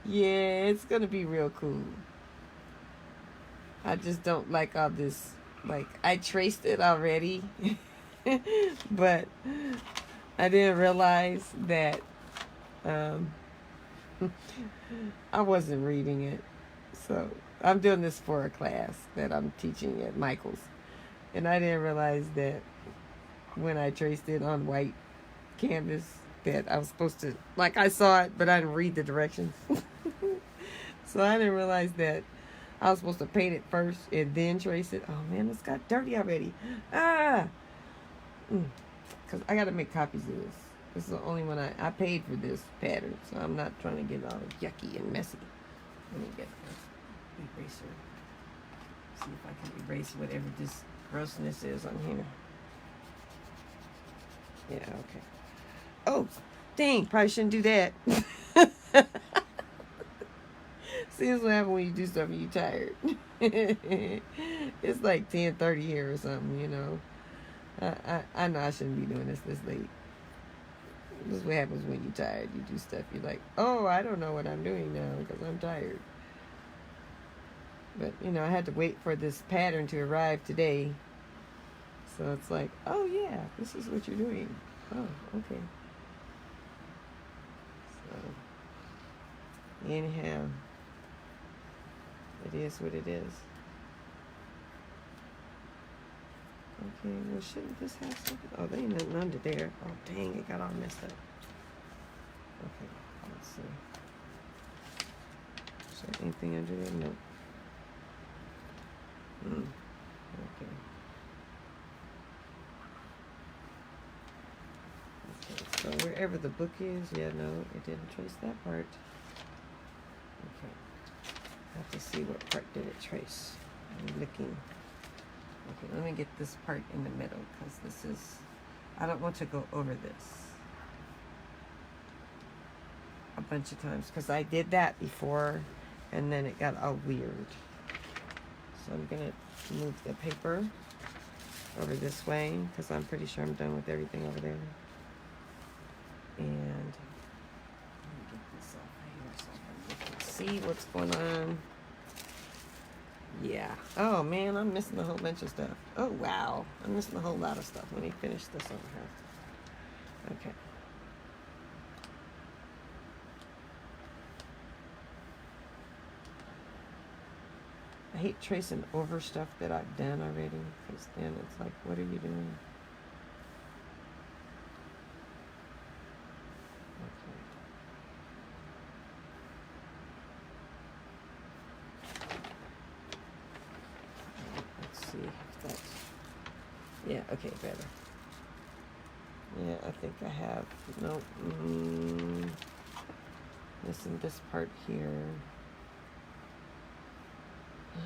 Yeah, it's going to be real cool. I just don't like all this. Like, I traced it already, but I didn't realize that I wasn't reading it. So I'm doing this for a class that I'm teaching at Michael's. And I didn't realize that when I traced it on white canvas that I was supposed to, like, I saw it, but I didn't read the directions. So I didn't realize that I was supposed to paint it first and then trace it. Oh, man, it's got dirty already. Because I got to make copies of this. This is the only one I paid for this pattern, so I'm not trying to get it all yucky and messy. Let me get an eraser. See if I can erase whatever this grossness is on here. Yeah, okay. Oh, dang, probably shouldn't do that. See, this is what happens when you do stuff and you're tired. It's like 10:30 here or something, I know I shouldn't be doing this late. This is what happens when you're tired. You do stuff, you're like, oh, I don't know what I'm doing now because I'm tired. But, I had to wait for this pattern to arrive today. So it's like, oh, yeah, this is what you're doing. Oh, okay. So, anyhow, it is what it is. Okay, well, shouldn't this have something? Oh, there ain't nothing under there. Oh, dang, it got all messed up. Okay, let's see. there anything under there? Nope. Okay. Okay, so wherever the book is, yeah, no, it didn't trace that part. Okay. I have to see what part did it trace. I'm looking. Okay, let me get this part in the middle because this is, I don't want to go over this a bunch of times because I did that before and then it got all weird. So I'm going to move the paper over this way because I'm pretty sure I'm done with everything over there. And let me get this off here so I can see what's going on. Yeah. Oh man, I'm missing a whole bunch of stuff. Oh wow, I'm missing a whole lot of stuff. Let me finish this over here. Okay. I hate tracing over stuff that I've done already because then it's like, what are you doing? Yeah, okay, better. Yeah, I think I have, nope, missing this part here. Oh,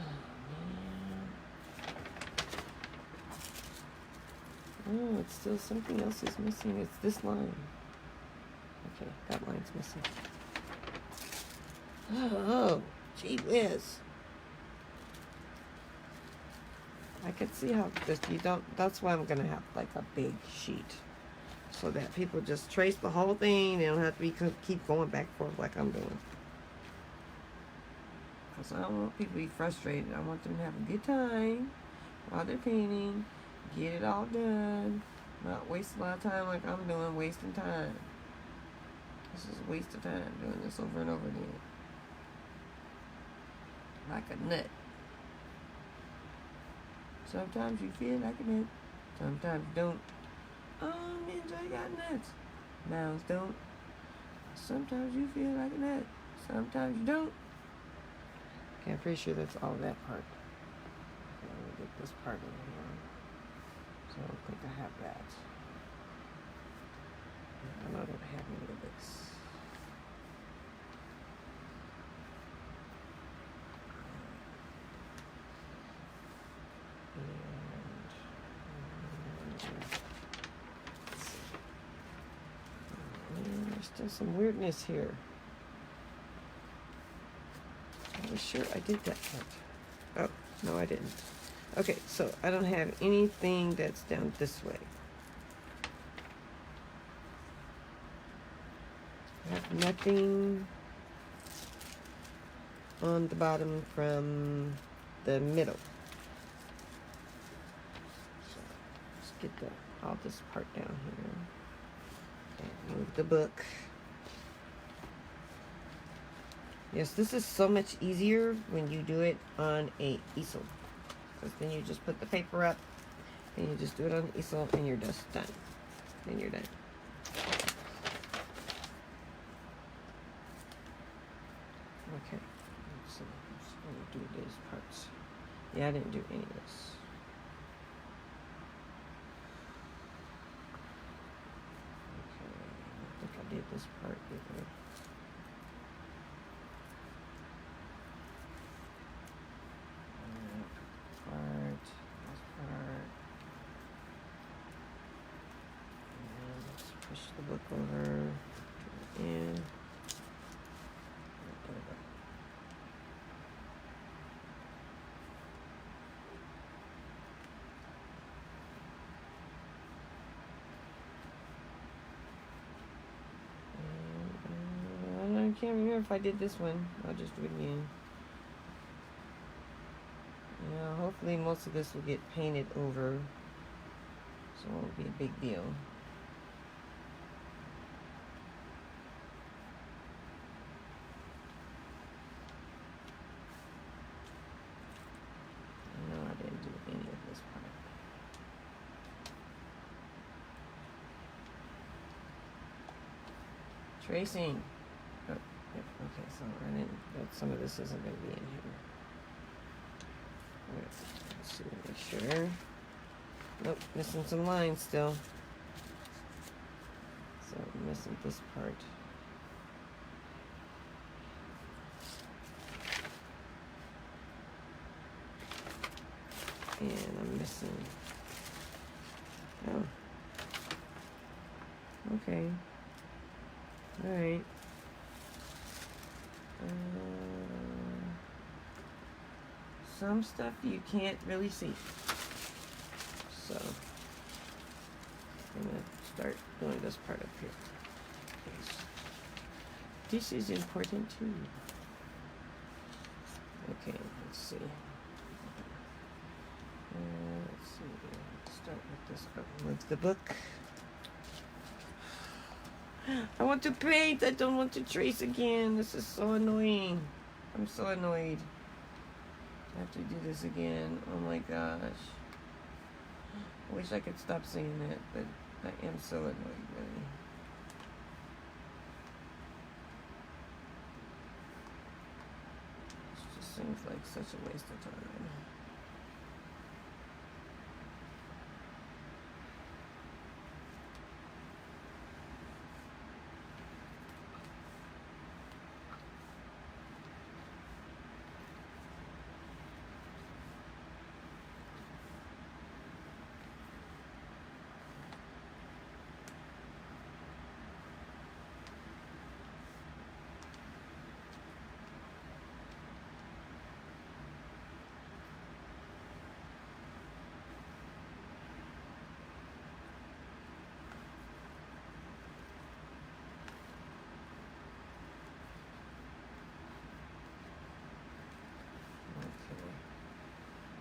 man. Oh, it's still, something else is missing. It's this line. Okay, that line's missing. Oh, gee whiz. I can see how this, you don't, that's why I'm going to have like a big sheet so that people just trace the whole thing. They don't have to be, keep going back and forth like I'm doing. Because I don't want people to be frustrated. I want them to have a good time while they're painting, get it all done, not waste a lot of time like I'm doing, wasting time. This is a waste of time doing this over and over again. Like a nut. Sometimes you feel like a nut, sometimes you don't. Oh, ninja, I got nuts. Mounds don't. Sometimes you feel like a nut, sometimes you don't. Okay, I'm pretty sure that's all that part. Okay, let me get this part in here. So I don't think I have that. I don't have any of this. There's still some weirdness here. I was sure I did that part. Oh, no I didn't. Okay, so I don't have anything that's down this way. I have nothing on the bottom from the middle. So let's get all this part down here. And move the book. Yes, this is so much easier when you do it on a easel. Because then you just put the paper up and you just do it on the easel and you're just done. Then you're done. Okay, so I'm just going to do these parts. Yeah, I didn't do any of this. Okay, I don't think I did this part either. Push the book over and I can't remember if I did this one. I'll just do it again. Yeah, hopefully most of this will get painted over, so it won't be a big deal. No, I didn't do any of this part. Tracing. Oh, Okay, so I didn't, but some of this isn't going to be in here. All right, let's see, make sure. Nope, missing some lines still. So I'm missing this part. And I'm missing. Oh. Okay. All right. Some stuff you can't really see. So I'm gonna start doing this part up here. This is important too. Okay, let's see. Let's see. Let's start with this. Oh, with the book. I want to paint. I don't want to trace again. This is so annoying. I'm so annoyed. I have to do this again. Oh my gosh. I wish I could stop saying that, but I am so annoyed, really. It just seems like such a waste of time.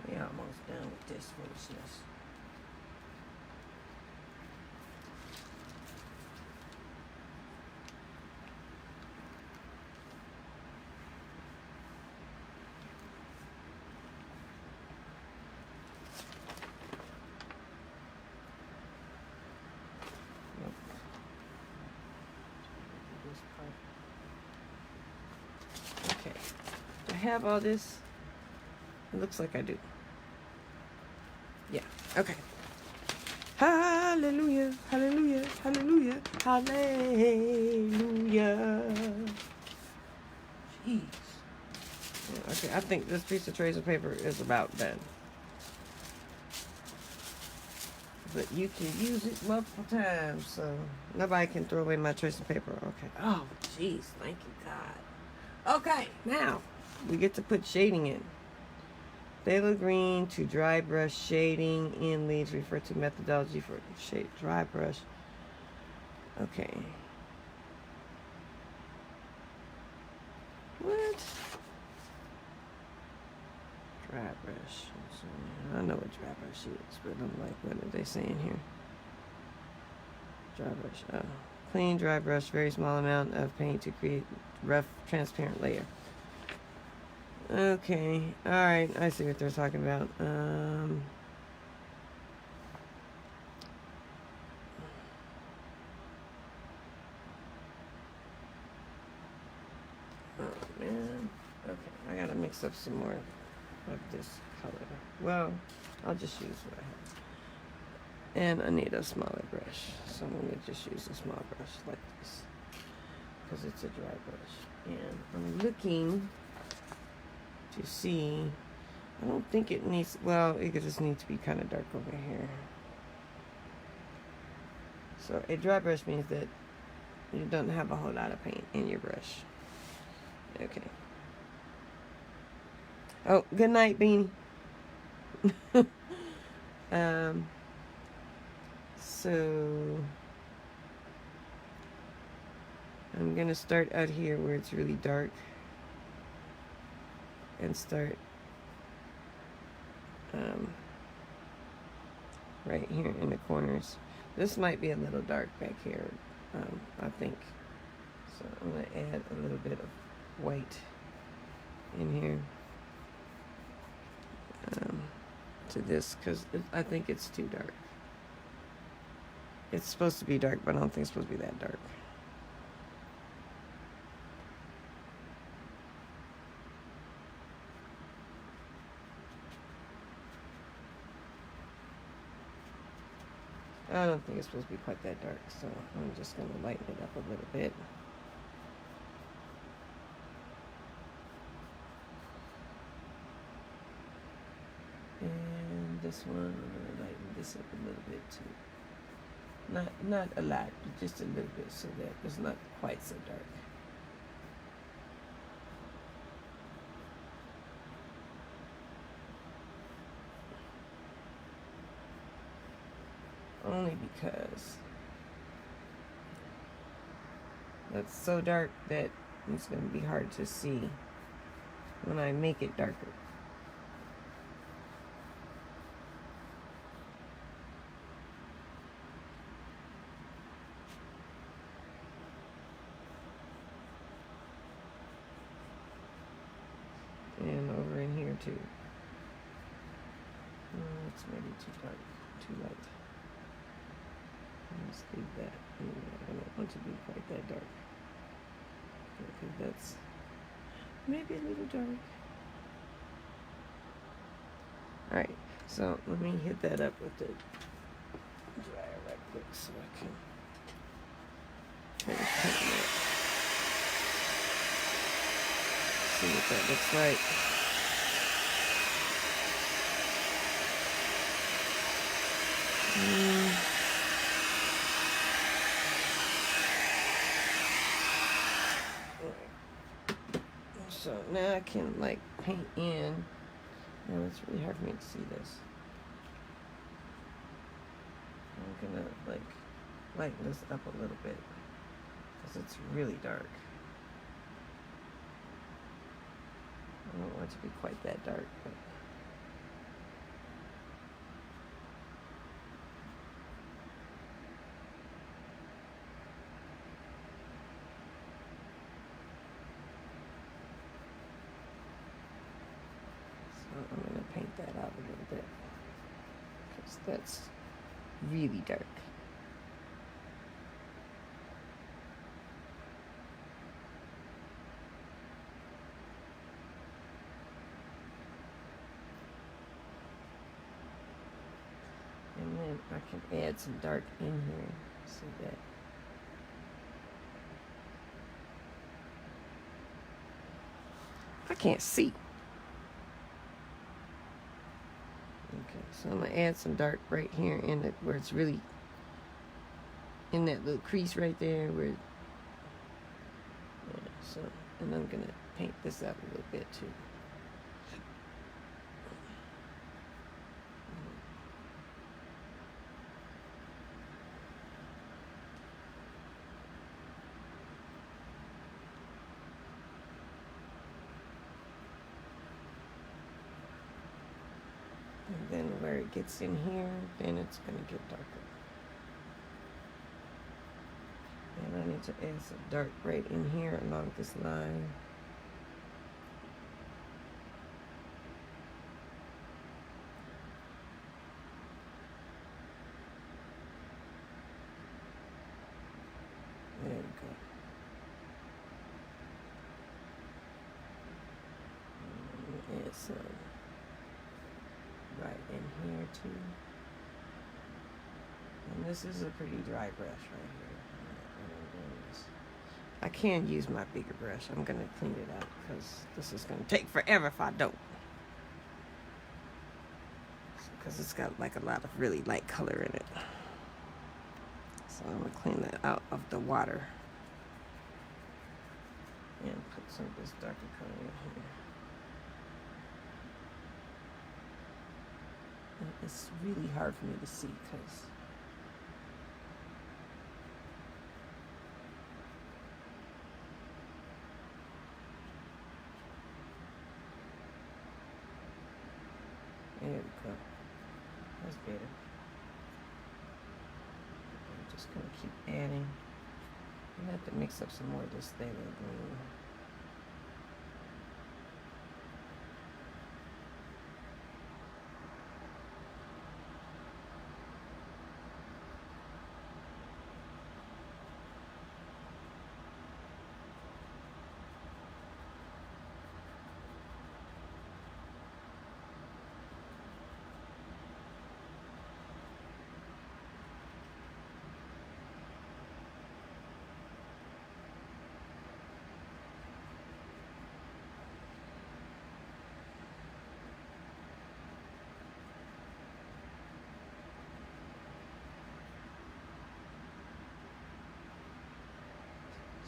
Yeah, almost done with this foolishness. Yep. This part. Okay. Do I have all this? It looks like I do. Yeah, okay. Hallelujah, hallelujah, hallelujah, hallelujah. Jeez. Okay, I think this piece of tracing paper is about done. But you can use it multiple times, so nobody can throw away my tracing paper. Okay. Oh, jeez, thank you, God. Okay, now we get to put shading in. Phthalo green to dry brush shading in leaves, refer to methodology for shade dry brush. Okay. What? Dry brush. I know what dry brush is, but I'm like, what are they saying here? Dry brush. Oh. Clean dry brush, very small amount of paint to create rough, transparent layer. Okay, alright, I see what they're talking about. Oh man, okay, I gotta mix up some more of this color. Well, I'll just use what I have. And I need a smaller brush, so I'm gonna just use a small brush like this, because it's a dry brush. And I'm looking to see, I don't think it needs, well, it just needs to be kind of dark over here. So a dry brush means that you don't have a whole lot of paint in your brush. Okay. Oh, good night, Beanie. So I'm gonna start out here where it's really dark and start right here in the corners. This might be a little dark back here, I think. So I'm going to add a little bit of white in here to this, because I think it's too dark. It's supposed to be dark, but I don't think it's supposed to be that dark. I don't think it's supposed to be quite that dark, so I'm just going to lighten it up a little bit. And this one, I'm going to lighten this up a little bit too. Not a lot, but just a little bit so that it's not quite so dark. Only because that's so dark that it's going to be hard to see when I make it darker. And over in here too. Oh, it's maybe too dark, too light. Let's leave that. I don't want to be quite that dark. Okay, that's maybe a little dark. Alright, so let me hit that up with the dryer right quick so I can finish cutting it. See what that looks like. So now I can like paint in. Now it's really hard for me to see this. I'm gonna like lighten this up a little bit because it's really dark. I don't want it to be quite that dark, but I'm going to paint that out a little bit because that's really dark. And then I can add some dark in here so that I can't see. Okay, so I'm going to add some dark right here in it where it's really in that little crease right there where, yeah, so, and I'm going to paint this out a little bit too. And then where it gets in here, then it's going to get darker. And I need to add some dark right in here along this line. There we go. And add some right in here too. And this is a pretty dry brush right here. I can use my bigger brush. I'm going to clean it out because this is going to take forever if I don't. Because it's got like a lot of really light color in it. So I'm going to clean that out of the water. And put some of this darker color in here. And it's really hard for me to see because there we go. That's better. I'm just going to keep adding. I have to mix up some more of this thing with green.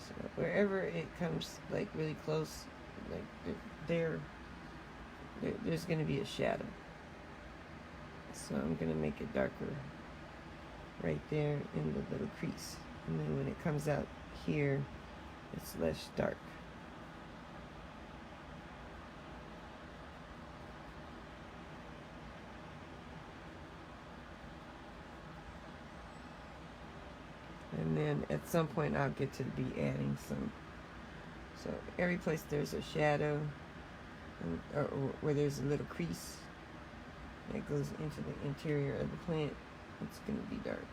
So wherever it comes like really close, like there's going to be a shadow. So I'm going to make it darker right there in the little crease. And then when it comes out here, it's less dark. And then at some point I'll get to be adding some. So every place there's a shadow, or where there's a little crease that goes into the interior of the plant, it's going to be dark.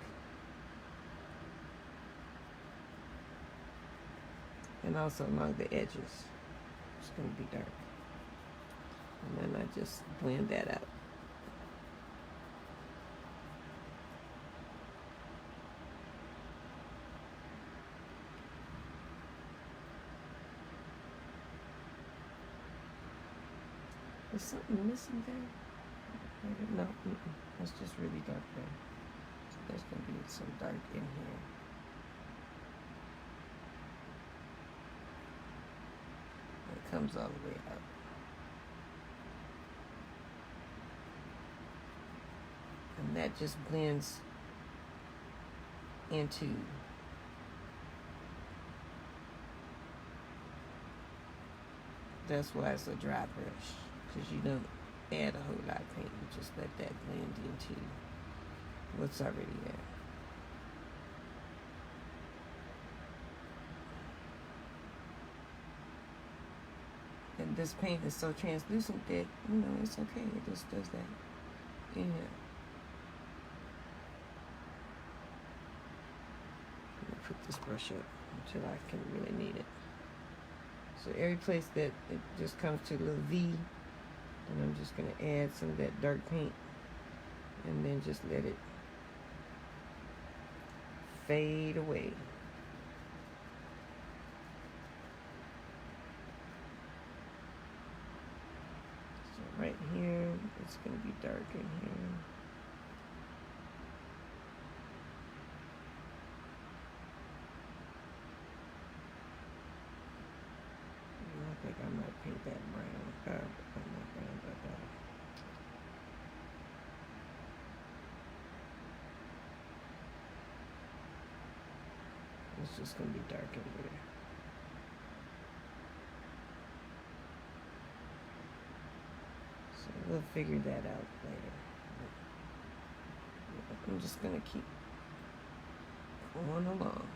And also along the edges, it's going to be dark. And then I just blend that out. Is something missing there? No, it's just really dark there. So there's going to be some dark in here. It comes all the way out. And that just blends into that's why it's a dry brush, because you don't add a whole lot of paint. You just let that blend into what's already there. And this paint is so translucent that, you know, it's okay. It just does that in here. I'm gonna put this brush up until I can really need it. So every place that it just comes to a little V, and I'm just going to add some of that dark paint and then just let it fade away. So right here, it's going to be dark in here. I think I might paint that brown. Not brown, but it's just going to be dark over there. So we'll figure that out later. I'm just going to keep going along.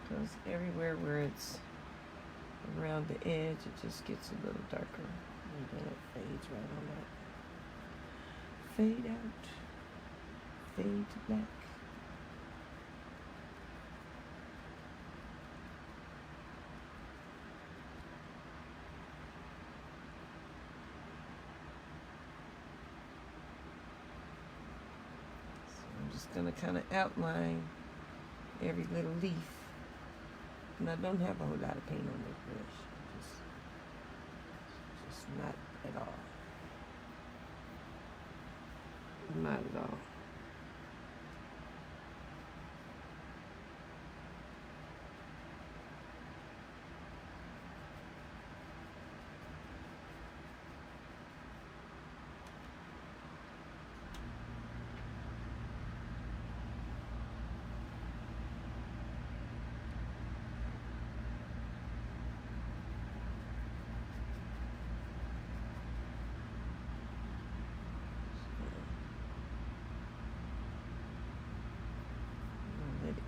Because everywhere where it's around the edge, it just gets a little darker. And then it fades right on that. Fade out. Fade to black. So I'm just going to kind of outline every little leaf. And I don't have a whole lot of paint on this brush. Just not at all. Not at all.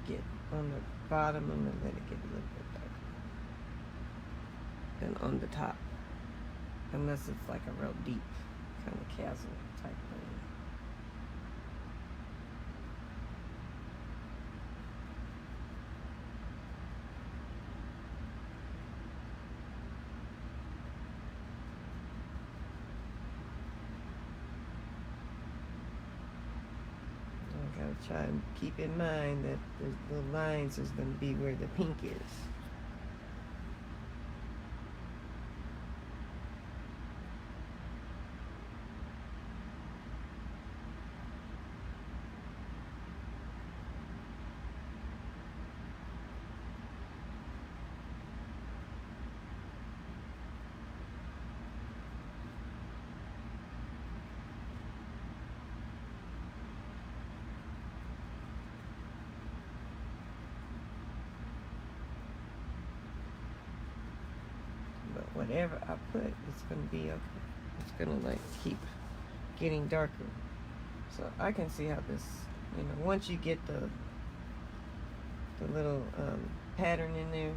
Get on the bottom, I'm going to let it get a little bit darker than on the top, unless it's like a real deep kind of chasm type thing. Gotta try and keep in mind that the lines is going to be where the pink is. Whatever I put, it's going to be okay. It's going to like keep getting darker. So I can see how this, you know, once you get the little pattern in there,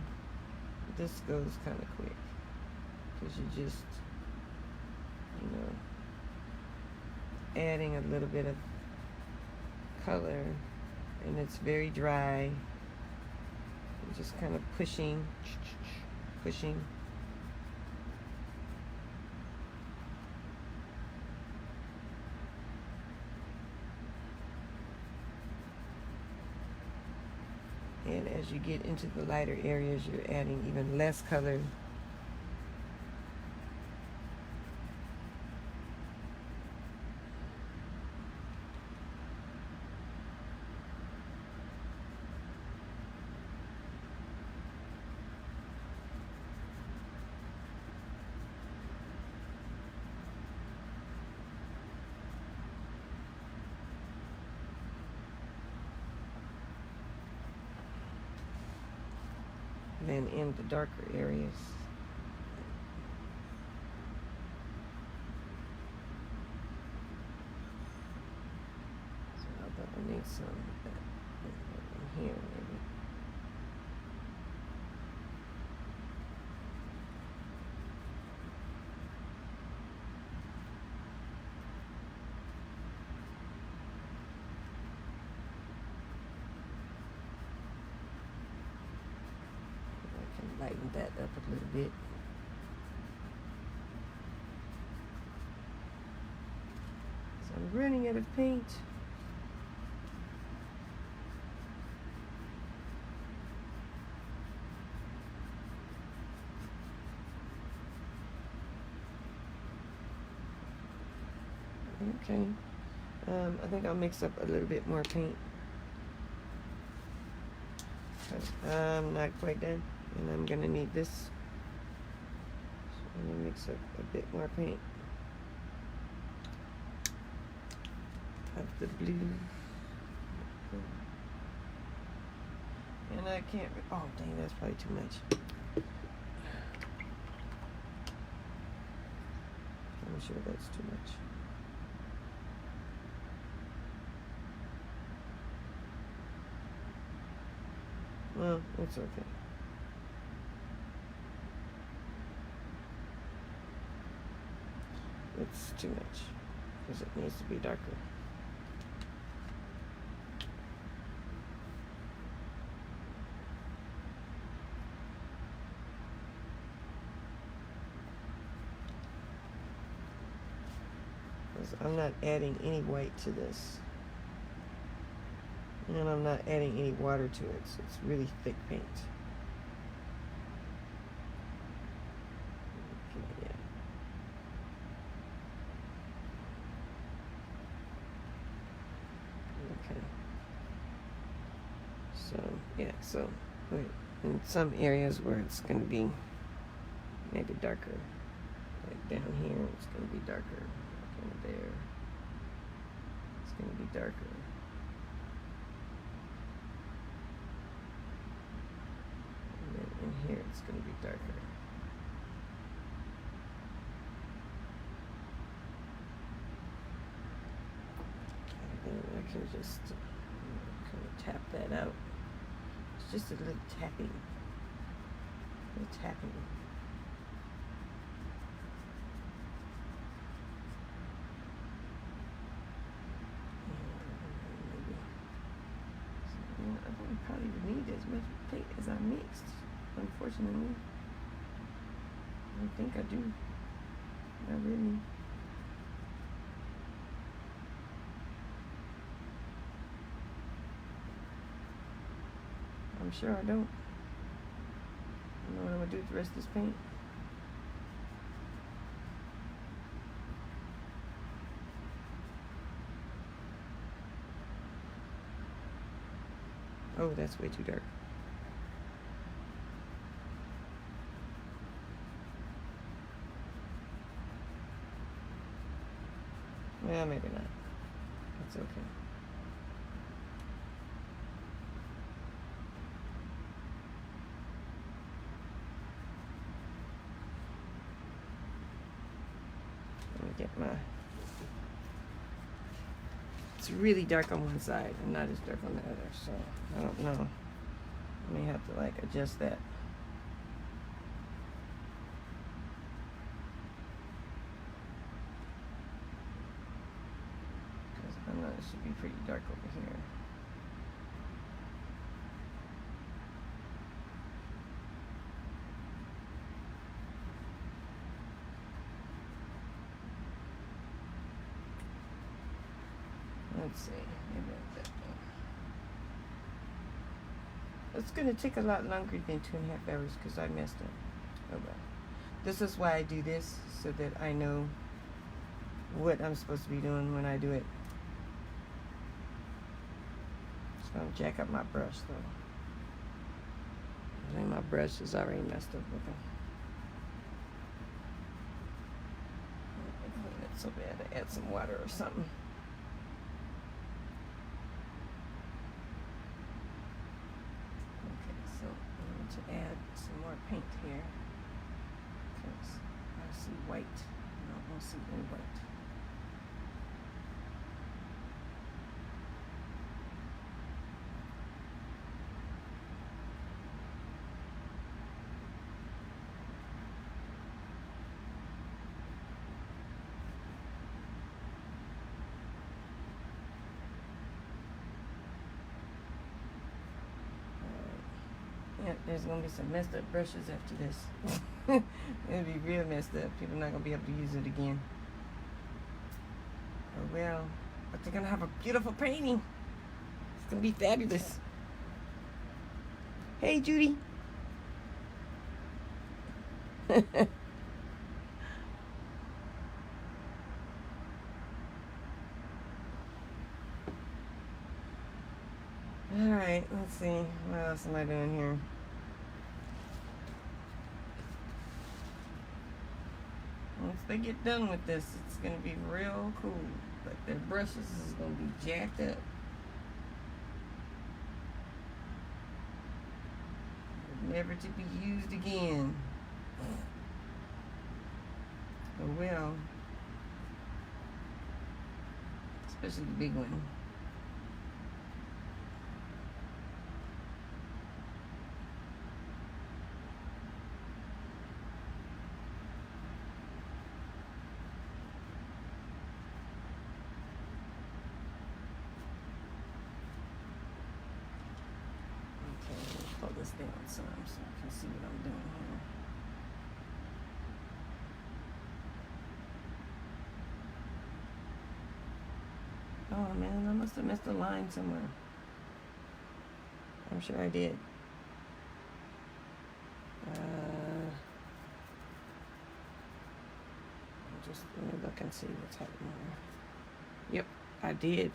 this goes kind of quick. Because you just, you know, adding a little bit of color, and it's very dry. You're just kind of pushing. And as you get into the lighter areas, you're adding even less color. Then in the darker areas, so I need some of that in here maybe. Lighten that up a little bit. So I'm running out of paint. Okay. I think I'll mix up a little bit more paint. I'm not quite done. And I'm going to need this. So I'm going to mix up a bit more paint of the blue. And I can't, oh dang, that's probably too much. I'm sure that's too much. Well, it's okay. It's too much because it needs to be darker. Because I'm not adding any white to this. And I'm not adding any water to it, so it's really thick paint. So in some areas where it's going to be maybe darker, like down here, it's going to be darker. Kind of there, it's going to be darker. And then in here, it's going to be darker. And then I can just kind of tap that out. Just a little tapping. A little tapping. Maybe. So, I don't probably need as much paint as I mixed, unfortunately. I don't think I do. Not really. I'm sure I don't. I know what I'm gonna do with the rest of this paint. Oh, that's way too dark. Well, maybe not. That's okay. Let me get my... It's really dark on one side and not as dark on the other, so I don't know. I may have to like adjust that. Because I know it should be pretty dark over here. Let's see. Maybe like that. It's going to take a lot longer than 2.5 hours because I messed up. Oh well. This is why I do this, so that I know what I'm supposed to be doing when I do it. Just going to jack up my brush though. I think my brush is already messed up looking. It's so bad to add some water or something. To add some more paint here because I see white. I don't want to see any white. Yeah, there's gonna be some messed up brushes after this. It'll be real messed up. People are not gonna be able to use it again. Oh well, but they're gonna have a beautiful painting. It's gonna be fabulous. Hey, Judy. Alright, let's see. What else am I doing here? Once they get done with this, it's going to be real cool. But their brushes is going to be jacked up. Never to be used again. Oh well. Especially the big one. Pull this down some so you can see what I'm doing here. Oh man, I must have missed a line somewhere. I'm sure I did. Just let me look and see what's happening here. Yep, I did.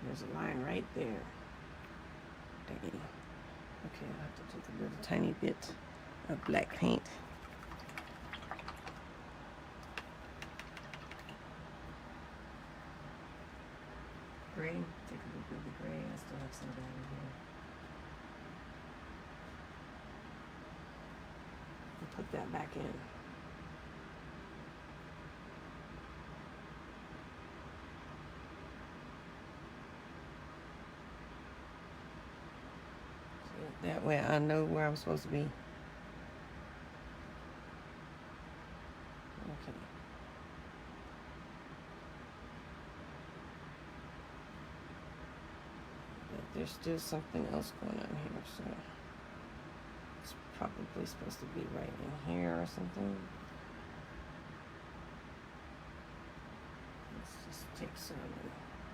There's a line right there. Dang. Okay, I'll have to take a little tiny bit of black paint. Gray, take a little bit of the gray. I still have some down here. And put that back in. That way I know where I'm supposed to be. Okay. But there's still something else going on here, so it's probably supposed to be right in here or something. Let's just take some and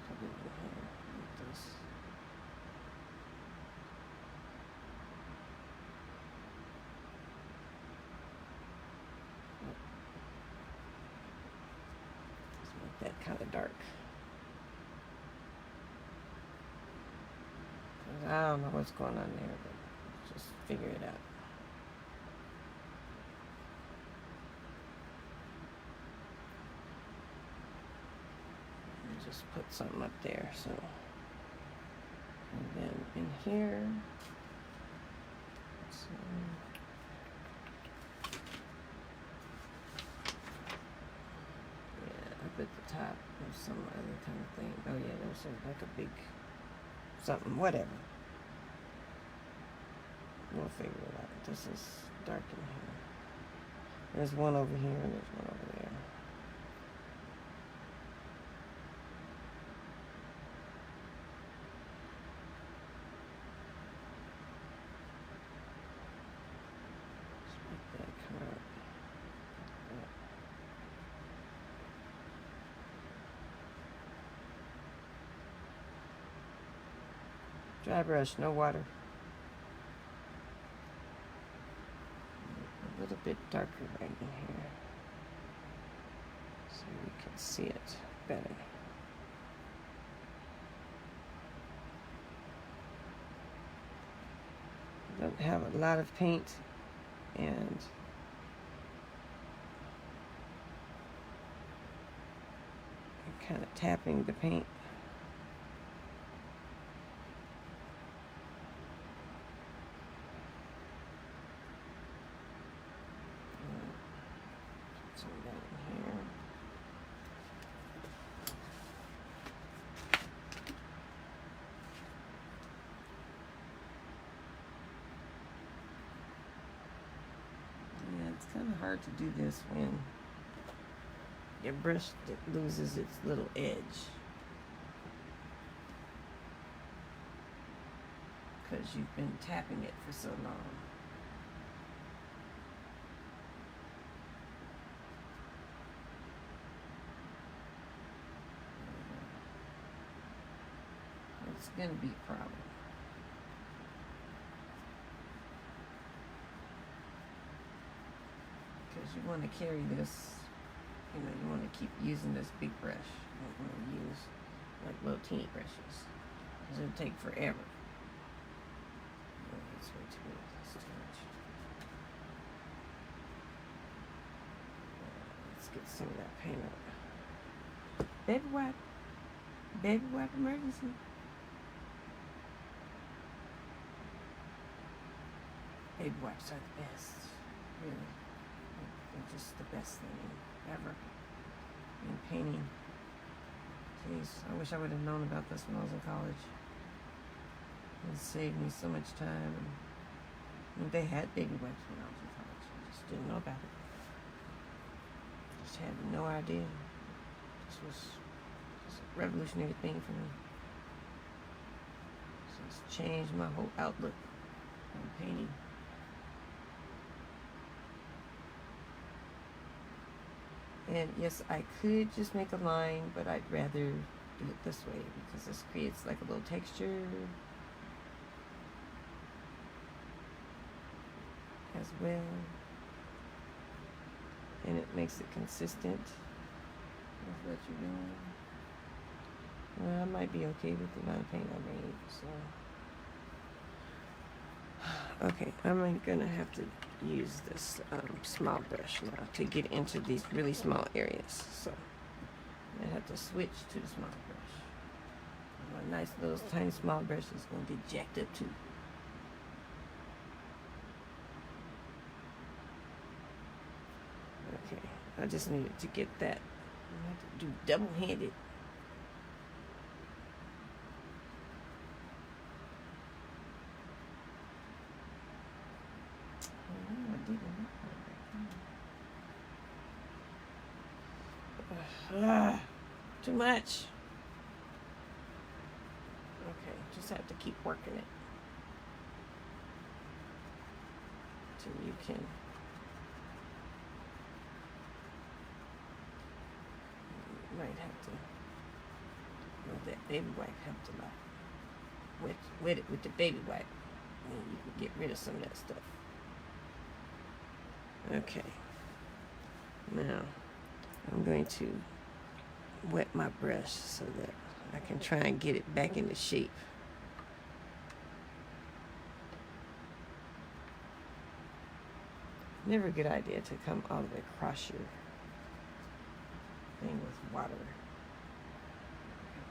put it in here like this. of dark. I don't know what's going on there, but just figure it out. And just put something up there, so. And then in here, so, yeah, up at the top, there's some other kind of thing. Oh yeah, there's like a big something, whatever. We'll figure it out. This is dark in here. There's one over here and there's one over there. Just make that come out. Dry brush, no water. A little bit darker right in here so you can see it better. Don't have a lot of paint, and I'm kind of tapping the paint. Some down here. Yeah, it's kind of hard to do this when your brush loses its little edge, because you've been tapping it for so long. It's going to be a problem. Because you want to carry this, you know, you want to keep using this big brush. You don't want to use like little teeny brushes, because it'll take forever. Oh, that's way too big. That's too much. Let's get some of that paint up. Baby wipe. Baby wipe emergency. Baby wipes are the best, really. They're just the best thing ever in painting. Jeez, I wish I would have known about this when I was in college. It saved me so much time. And they had baby wipes when I was in college. I just didn't know about it. Just had no idea. This was just a revolutionary thing for me. So it's changed my whole outlook on painting. And yes, I could just make a line, but I'd rather do it this way because this creates like a little texture as well. And it makes it consistent with what you're doing. Well, I might be okay with the amount of paint I made, so. Okay, I'm gonna have to use this small brush now to get into these really small areas. So I have to switch to the small brush. My nice little tiny small brush is gonna get jacked up too. Okay, I just needed to get that. I have to do double-handed. Too much. Okay, just have to keep working it till you can. You might have to. Well, that baby wipe helped a lot. Wet it with the baby wipe, and you can get rid of some of that stuff. Okay. Now I'm going to wet my brush so that I can try and get it back into shape. Never a good idea to come all the way across your thing with water.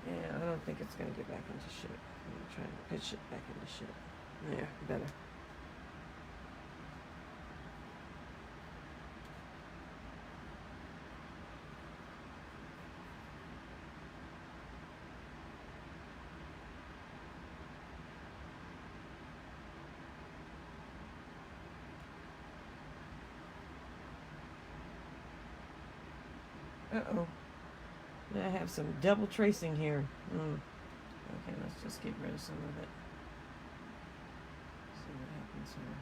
Yeah, I don't think it's going to get back into shape. I'm trying to pitch it back into shape. Yeah, better. Uh-oh. Now I have some double tracing here. Okay, let's just get rid of some of it. See what happens here.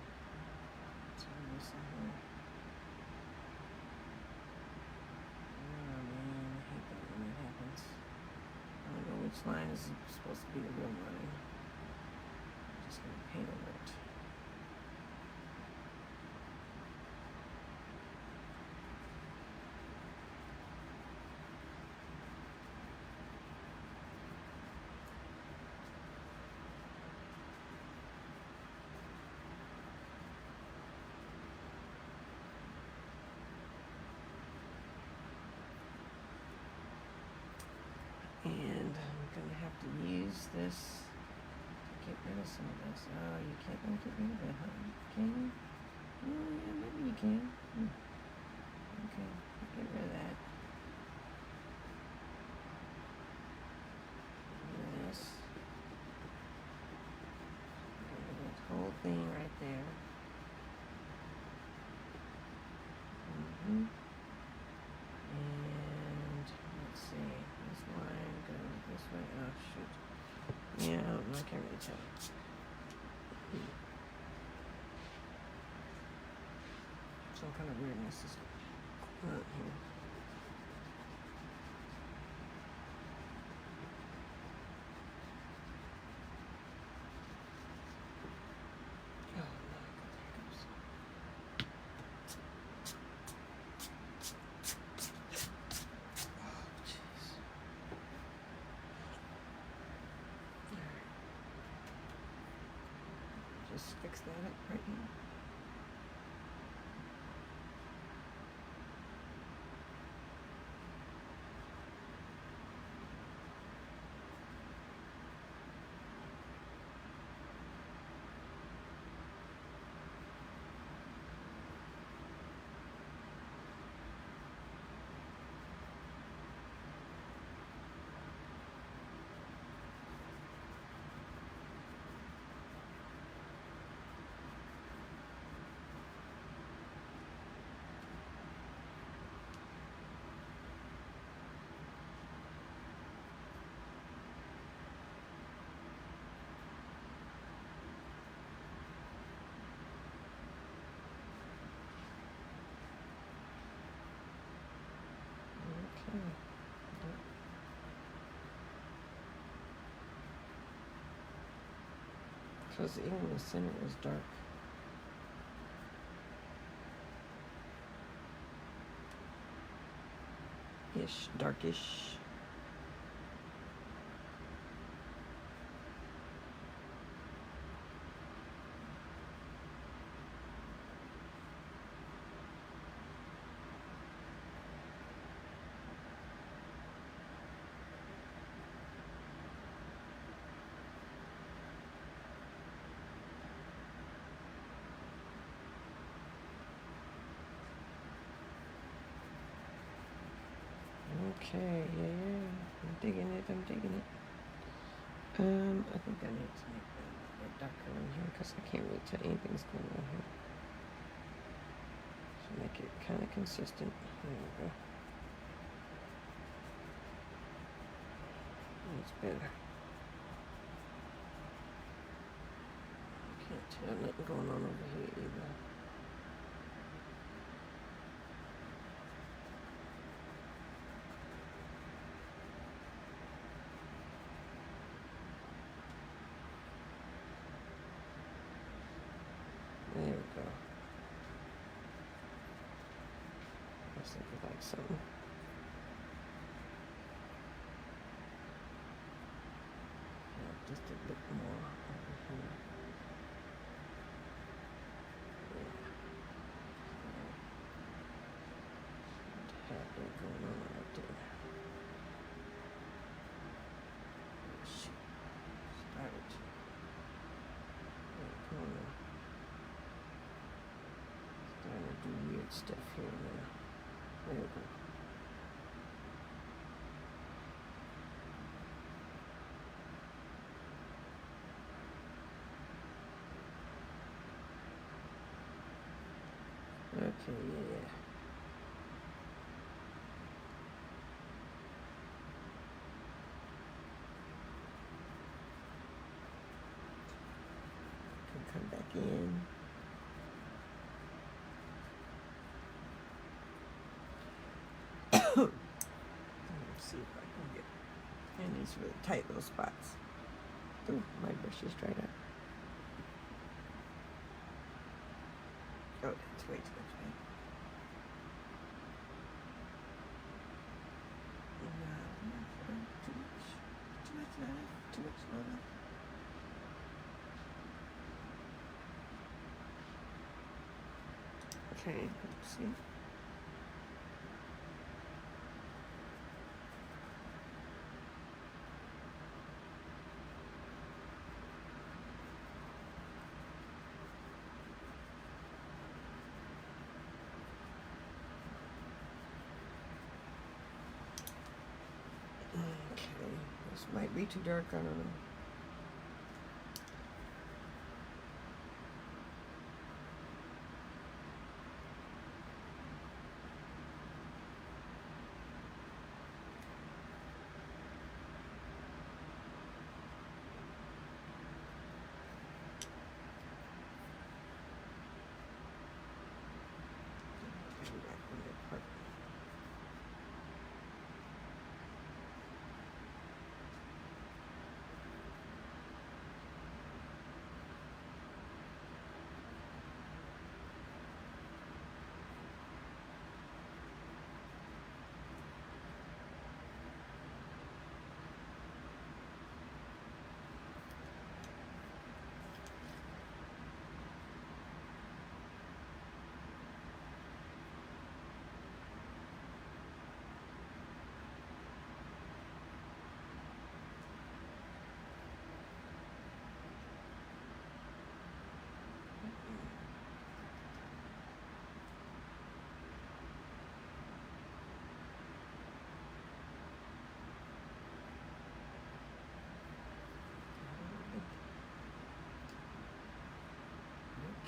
Oh man, I hate that when that happens. I don't know which line is supposed to be the real line. I'm just gonna paint over it. And I'm gonna have to use this to get rid of some of this. Oh, you can't really get rid of it, huh? Can you? Oh, yeah, maybe you can. Okay, get rid of that. Get rid of this. Get rid of that whole thing right there. And let's see, this line goes this way. Oh shoot. Yeah, I don't know, I can't really tell. Some kind of weirdness is not here. Oh no, there it goes. Oh jeez. Just fix that up right here. Because even the center is dark. Ish, darkish. Okay, yeah, I'm digging it, I'm digging it. I think I need to make that a bit darker in here because I can't really tell anything's going on here. So make it kind of consistent. There we go. That's better. Can't tell nothing going on over here either. There we go. Looks like something. Just a bit more over here. Yeah. Have that going on right there. Shoot. Started to. Starting to do weird stuff here now. There we go. Okay, yeah. Can come back in. Let's see if I can get in these really tight little spots. Ooh, my brush is dried up. Oh, that's way too much, man. Too much. Too much, not enough. Too much, not enough. Okay, let's see. Okay, this might be too dark, I don't know.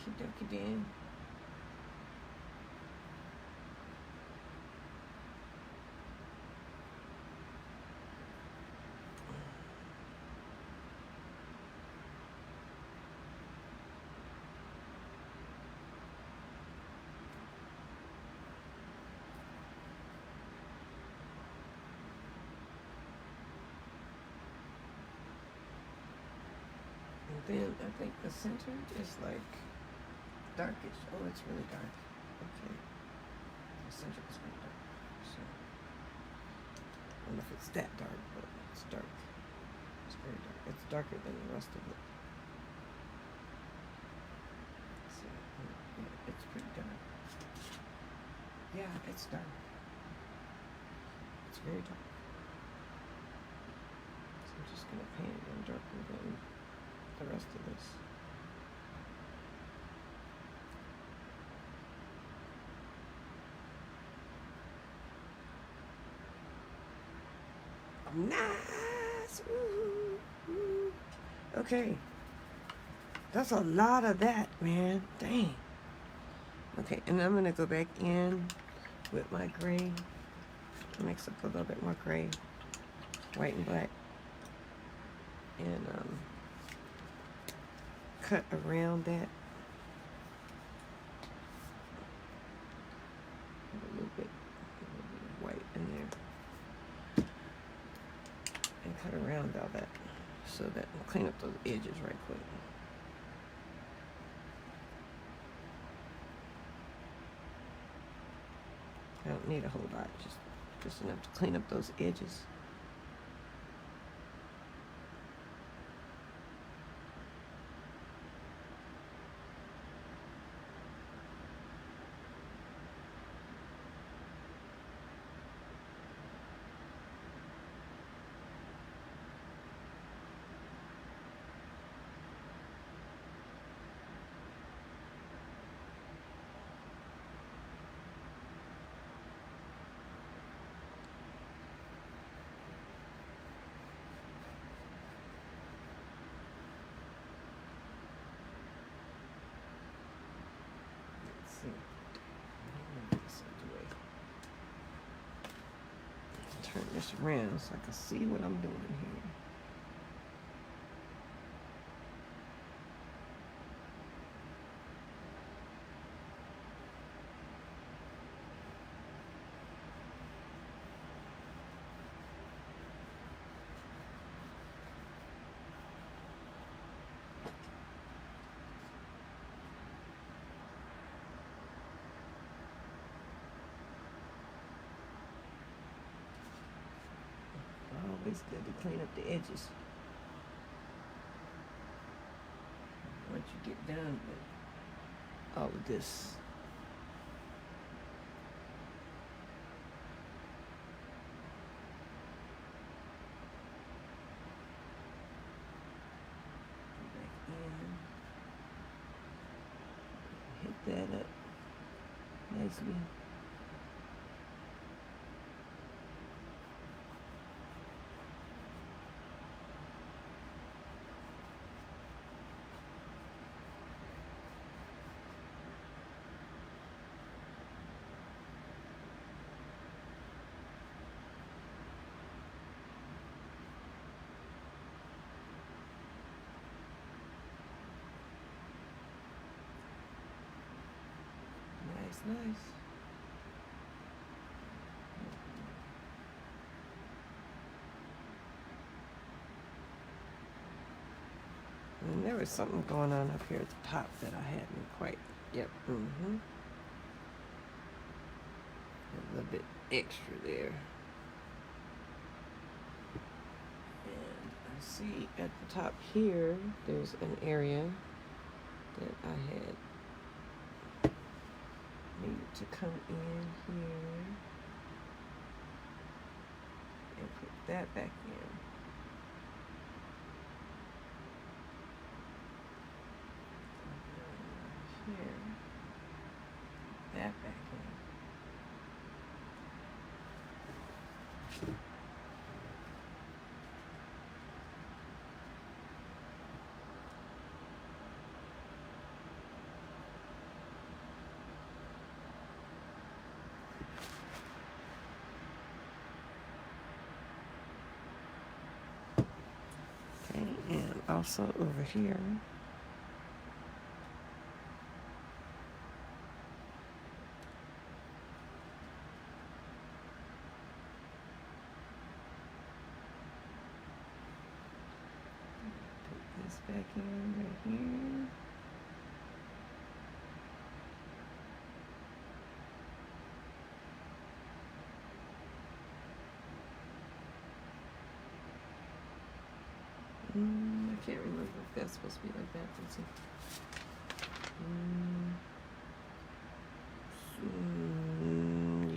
Okie dokie then. And then I think the center is like darkish. Oh, it's really dark. Okay. The center is really dark. So I don't know if it's that dark, but it's dark. It's very dark. It's darker than the rest of it. So yeah, it's pretty dark. Yeah, it's dark. It's very dark. So I'm just gonna paint it in darker than the rest of this. Nice. Ooh, ooh. Okay. That's a lot of that, man. Dang. Okay, and I'm gonna go back in with my gray. Mix up a little bit more gray, white and black, and cut around that. A little bit of white in there, and cut around all that so that we'll clean up those edges right quick. I don't need a whole lot, just enough to clean up those edges. turn this around so I can see what I'm doing here. Always good to clean up the edges once you get done with all of this. Go back in, hit that up nicely. Nice. And there was something going on up here at the top that I hadn't quite. Yep. A little bit extra there. And I see at the top here, there's an area that I had needed to come in here and put that back in. Here, that back in. Okay, and also over here. Back in right here. I can't remember if that's supposed to be like that. Let's see.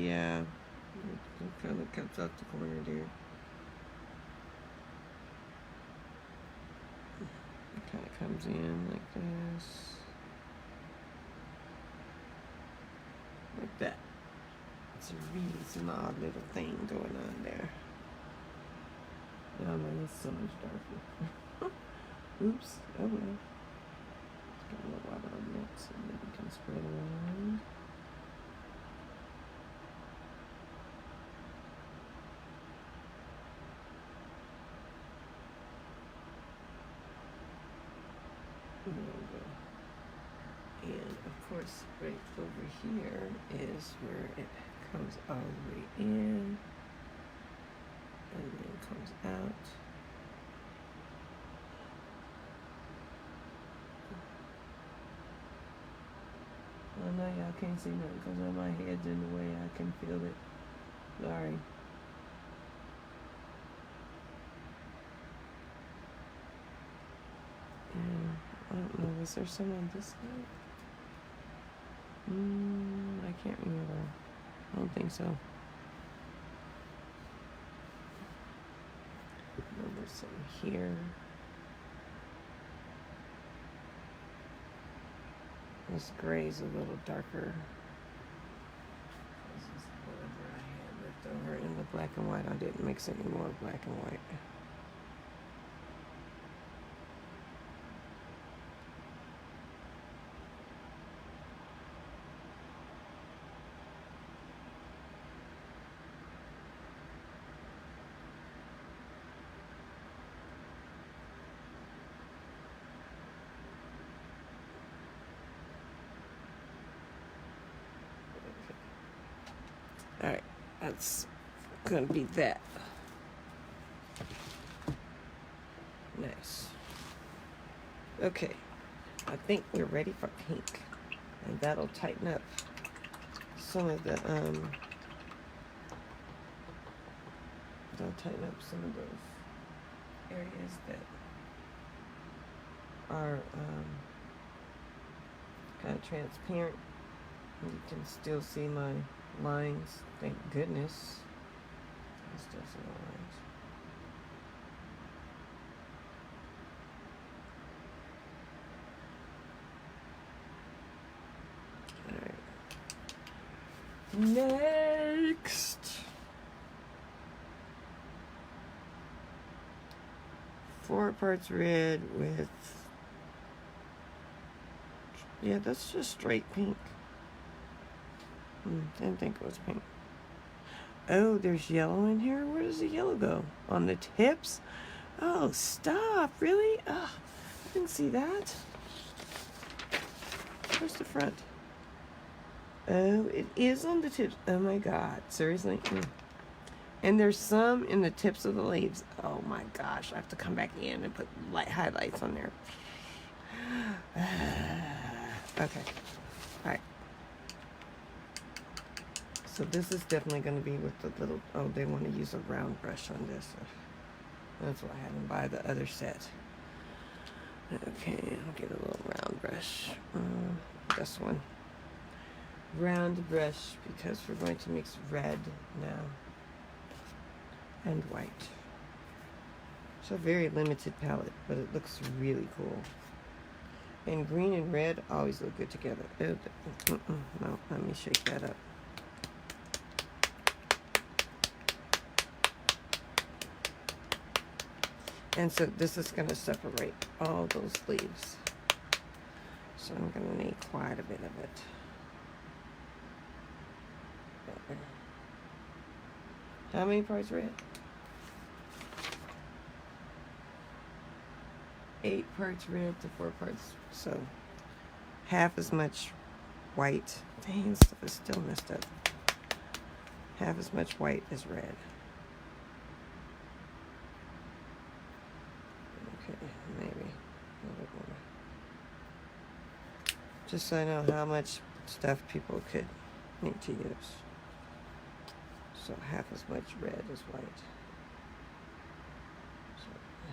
Yeah. It kind of comes out the corner there. It kind of comes in like this. Like that. It's a really small little thing going on there. Oh man, it's so much darker. Oops. Oh well. Got a little water on that so that we can spread around. There we go. And of course, right over here is where it comes all the way in and then comes out. Oh no, y'all can't see nothing because my head's in the way. I can feel it. Sorry. And I don't know, was there some on this side? I can't remember. I don't think so. There's some here. This gray's a little darker. This is whatever I had left over in the black and white. I didn't mix any more black and white. Alright, that's gonna be that. Nice. Okay, I think we're ready for pink. And that'll tighten up some of the, that'll tighten up some of those areas that are kind of transparent. You can still see my lines. Thank goodness. I still see my lines. Next, four parts red with, yeah, that's just straight pink. Didn't think it was pink. Oh, there's yellow in here. Where does the yellow go? On the tips? Oh, stop. Really? Oh, I didn't see that. Where's the front? Oh, it is on the tips. Oh my God. Seriously? And there's some in the tips of the leaves. Oh my gosh. I have to come back in and put light highlights on there. Okay. All right. So this is definitely going to be with the little, oh, they want to use a round brush on this. That's why I had them buy the other set. Okay, I'll get a little round brush. This one. Round brush, because we're going to mix red now and white. It's a very limited palette, but it looks really cool. And green and red always look good together. No, let me shake that up. And so this is going to separate all those leaves. So I'm going to need quite a bit of it. How many parts red? 8 parts red to 4 parts. So half as much white. Dang, stuff is still messed up. Half as much white as red. Okay, maybe a little bit more. Just so I know how much stuff people could need to use. So half as much red as white. So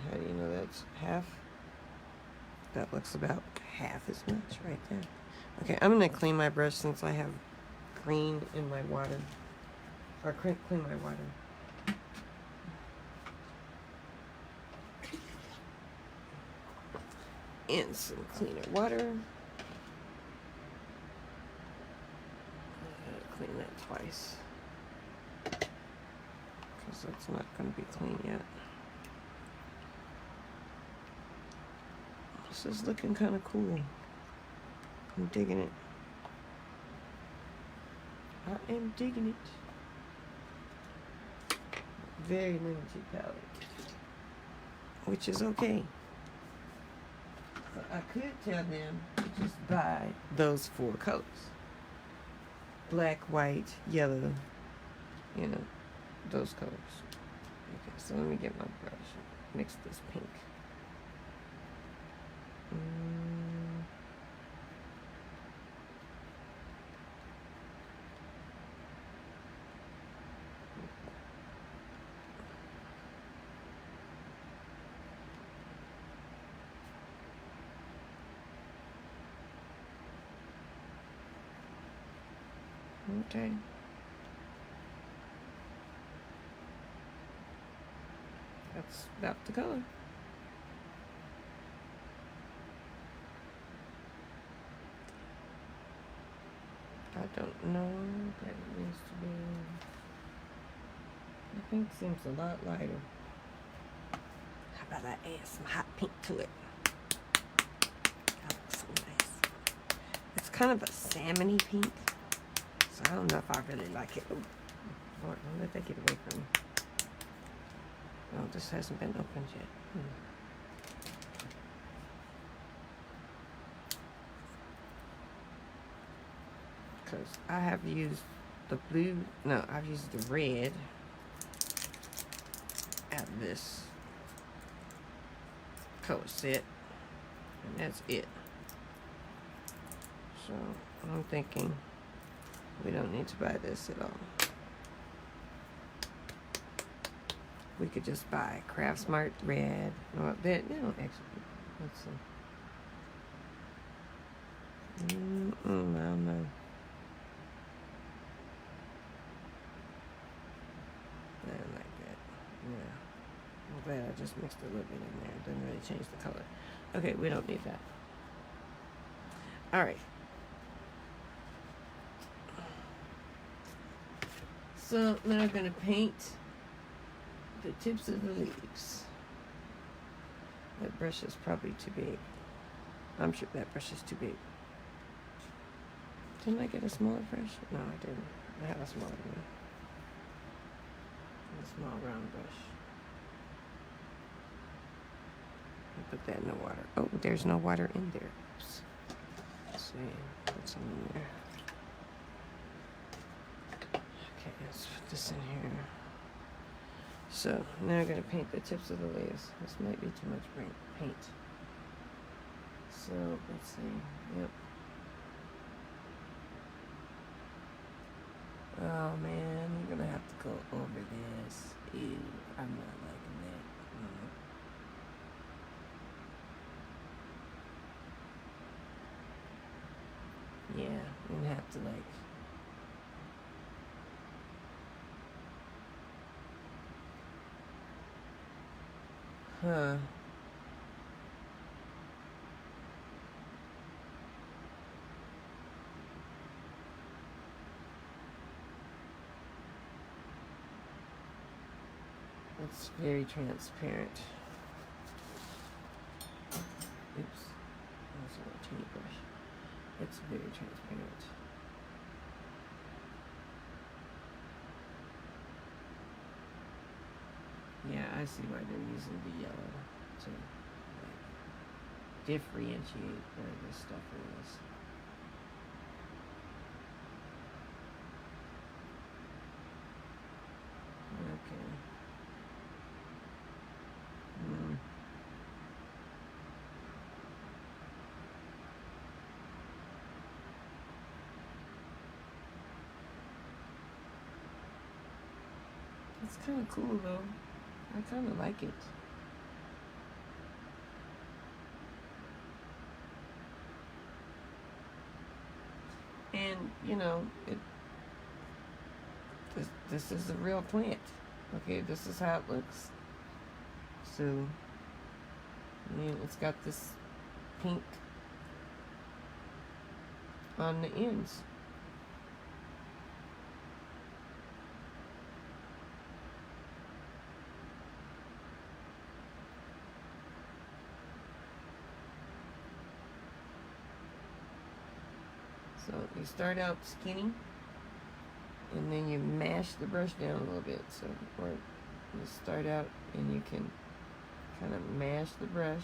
how do you know that's half? That looks about half as much right there. Okay, I'm going to clean my brush since I have green in my water. Or clean my water. And some cleaner water. I'm going to clean that twice. Because that's not going to be clean yet. This is looking kind of cool. I'm digging it. I am digging it. Very limited palette. Which is okay. So I could tell them to just buy those 4 colors. Black, white, yellow, you know, those colors. Okay, so let me get my brush. Mix this pink. Okay. That's about the color. I don't know that it needs to be. The pink seems a lot lighter. How about I add some hot pink to it? That looks so nice. It's kind of a salmon-y pink. So I don't know if I really like it. Oh, Lord, don't let that get away from me. Oh, this hasn't been opened yet. Because I have used the blue. No, I've used the red out of this color set, and that's it. So I'm thinking we don't need to buy this at all. We could just buy Craft Smart red. Well, that, you know, actually, let's see. I don't know. I don't like that. Yeah. I'm glad I just mixed a little bit in there. It doesn't really change the color. Okay, we don't need that. All right. So now I'm going to paint the tips of the leaves. That brush is probably too big. I'm sure that brush is too big. Didn't I get a smaller brush? No, I didn't. I have a smaller one. A small round brush. I'll put that in the water. Oh, there's no water in there. Oops. Let's see. Put some in there. Okay, let's put this in here. So now I'm going to paint the tips of the leaves. This might be too much paint. So let's see. Yep. Oh man, you're gonna have to go over this. Ew, I'm not liking that. Yeah, you're gonna have to like. Huh. It's very transparent. Oops. That's a little teeny brush. It's very transparent. Yeah, I see why they're using the yellow to like differentiate where this stuff is. Okay. It's kind of cool though. I kind of like it. And you know, this is a real plant. Okay, this is how it looks. So, it's got this pink on the ends. So you start out skinny, and then you mash the brush down a little bit. So, or you start out and you can kind of mash the brush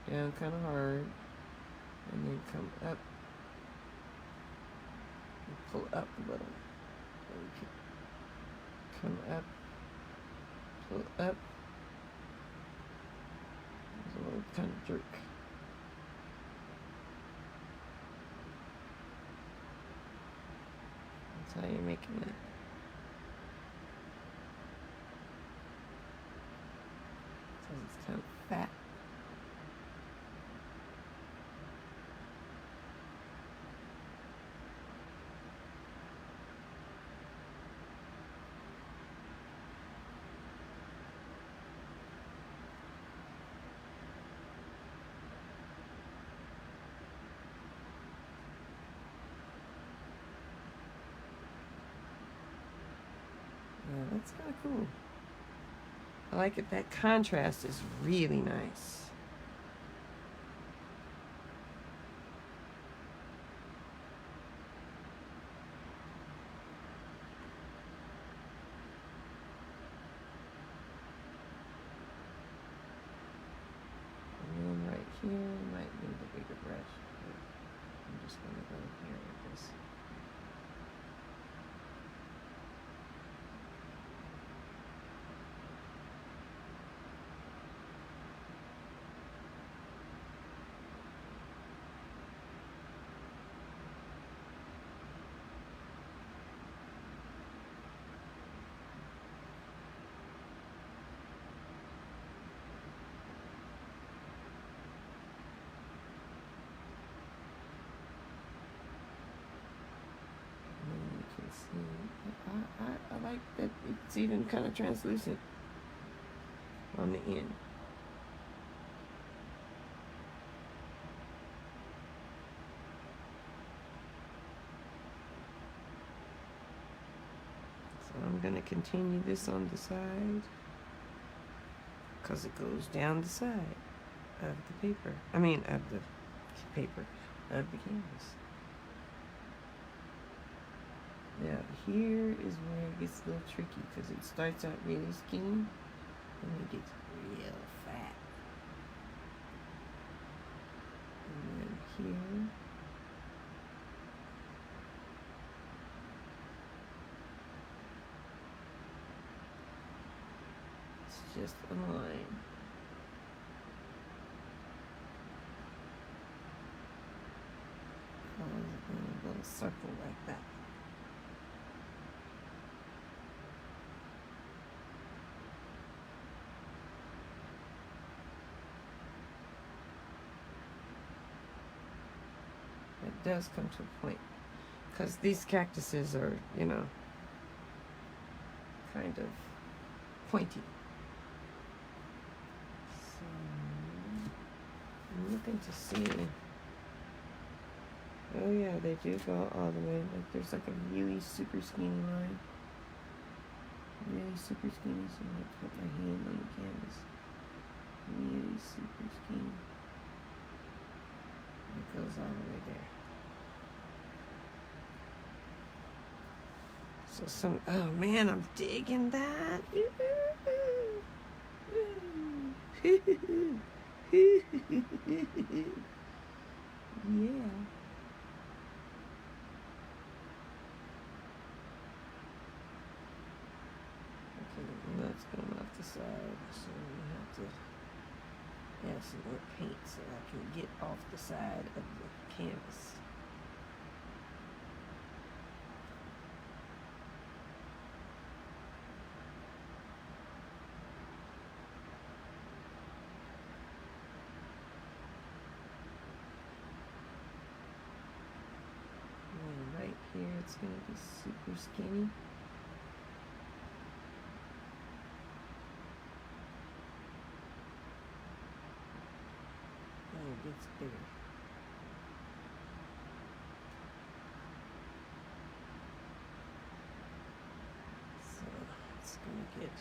down kind of hard, and then come up and pull up a little. So you can come up, pull up. There's a little kind of jerk. That's how you're making that. Because it's kind of fat. Yeah, that's kind of cool. I like it. That contrast is really nice. And then right here, might need a bigger brush. I'm just going to go here with this. like that it's even kind of translucent on the end. So I'm going to continue this on the side because it goes down the side of the paper. I mean, of the paper, of the canvas. Now here is where it gets a little tricky because it starts out really skinny and it gets real fat. And then here it's just a line. A little circle like that. It does come to a point because these cactuses are, you know, kind of pointy. So I'm looking to see. Oh yeah, they do go all the way. Like there's like a really super skinny line. Really super skinny, so I'm gonna put my hand on the canvas. Really super skinny. It goes all the way there. So oh man, I'm digging that. Yeah. That's going off the side, so we have to add some more paint so I can get off the side of the canvas. And right here it's going to be super skinny. It gets bigger. So it's going to get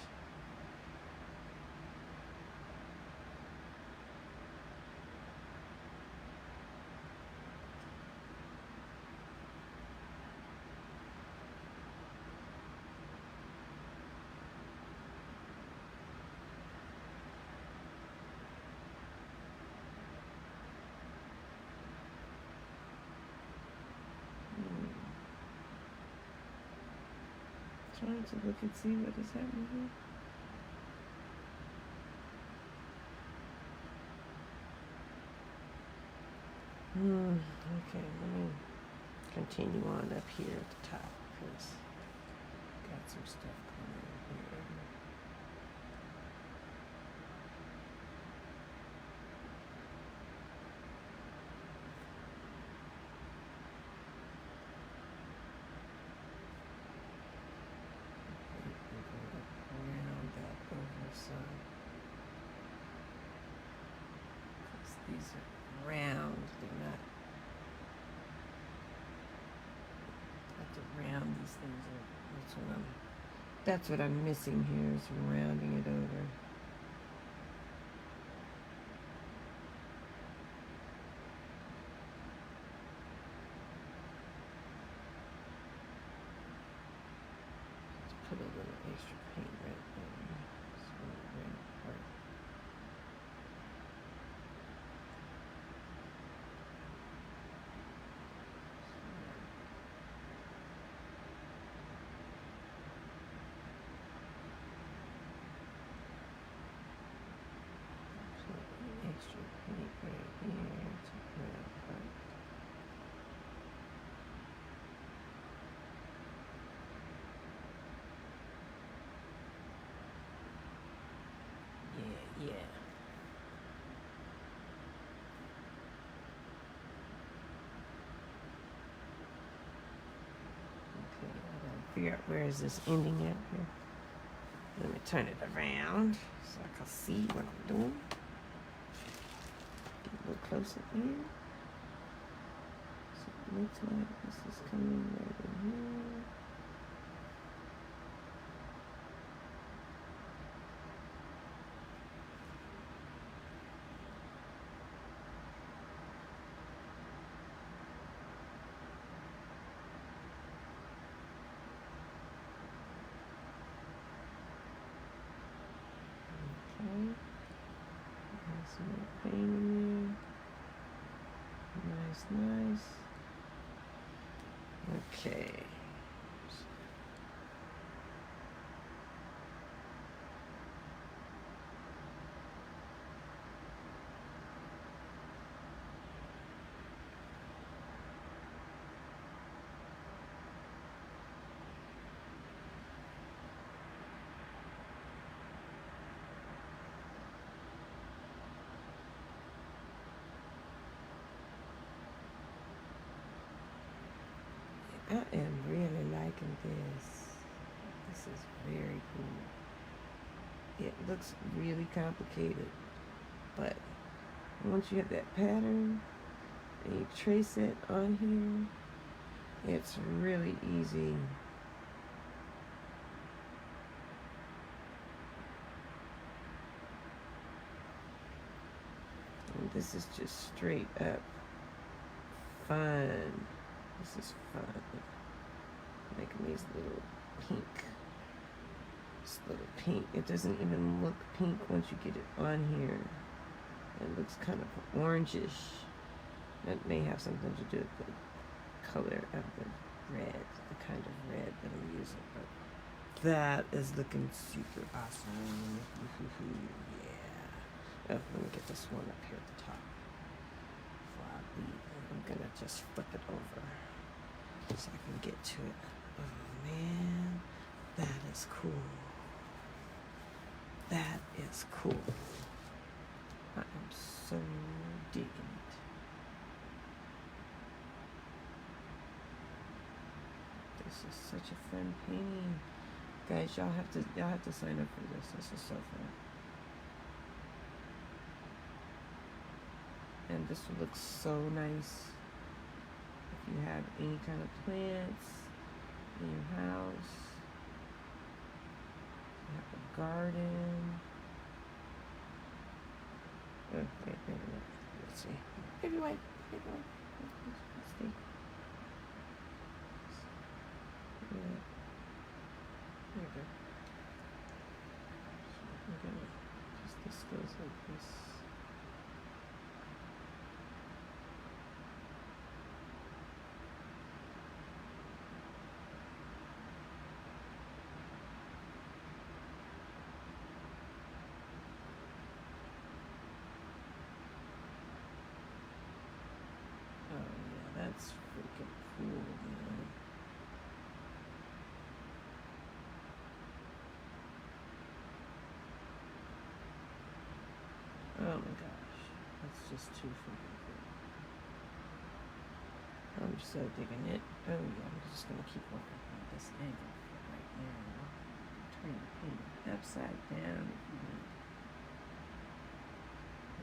trying to look and see what is happening here. Okay, let me continue on up here at the top because got some stuff coming in here. These are round, they're not. Have to round these things up. That's what I'm missing here is rounding it over. Just put a little extra paint right there. Just want to bring it apart. Extra paint right here to put it apart. figure out where is this ending at here. Let me turn it around so I can see what I'm doing. Get a little closer in. So it looks like this is coming right in here. Okay. There's some more paint in there. Nice, nice. Okay. I am really liking this. This is very cool. It looks really complicated, but once you have that pattern and you trace it on here, it's really easy. And this is just straight up fun. This is fun. Making these little pink. This little pink. It doesn't even look pink once you get it on here. It looks kind of orangish. That may have something to do with the color of the red, the kind of red that I'm using. But that is looking super awesome. Yeah. Oh, let me get this one up here at the top. I'm gonna just flip it over so I can get to it. Oh man, that is cool. That is cool. I am so digging it. This is such a fun painting. Guys, y'all have to sign up for this. This is so fun. And this looks so nice if you have any kind of plants in your house. You have a garden. Oh, wait. Let's see. Baby white. Let's see. Yeah. There we go. So we're gonna this goes like this. That's freaking cool, man. Oh my gosh. That's just too freaking cool. I'm so digging it. Oh yeah, I'm just gonna keep working on this angle right now. Turn the paint upside down if you need.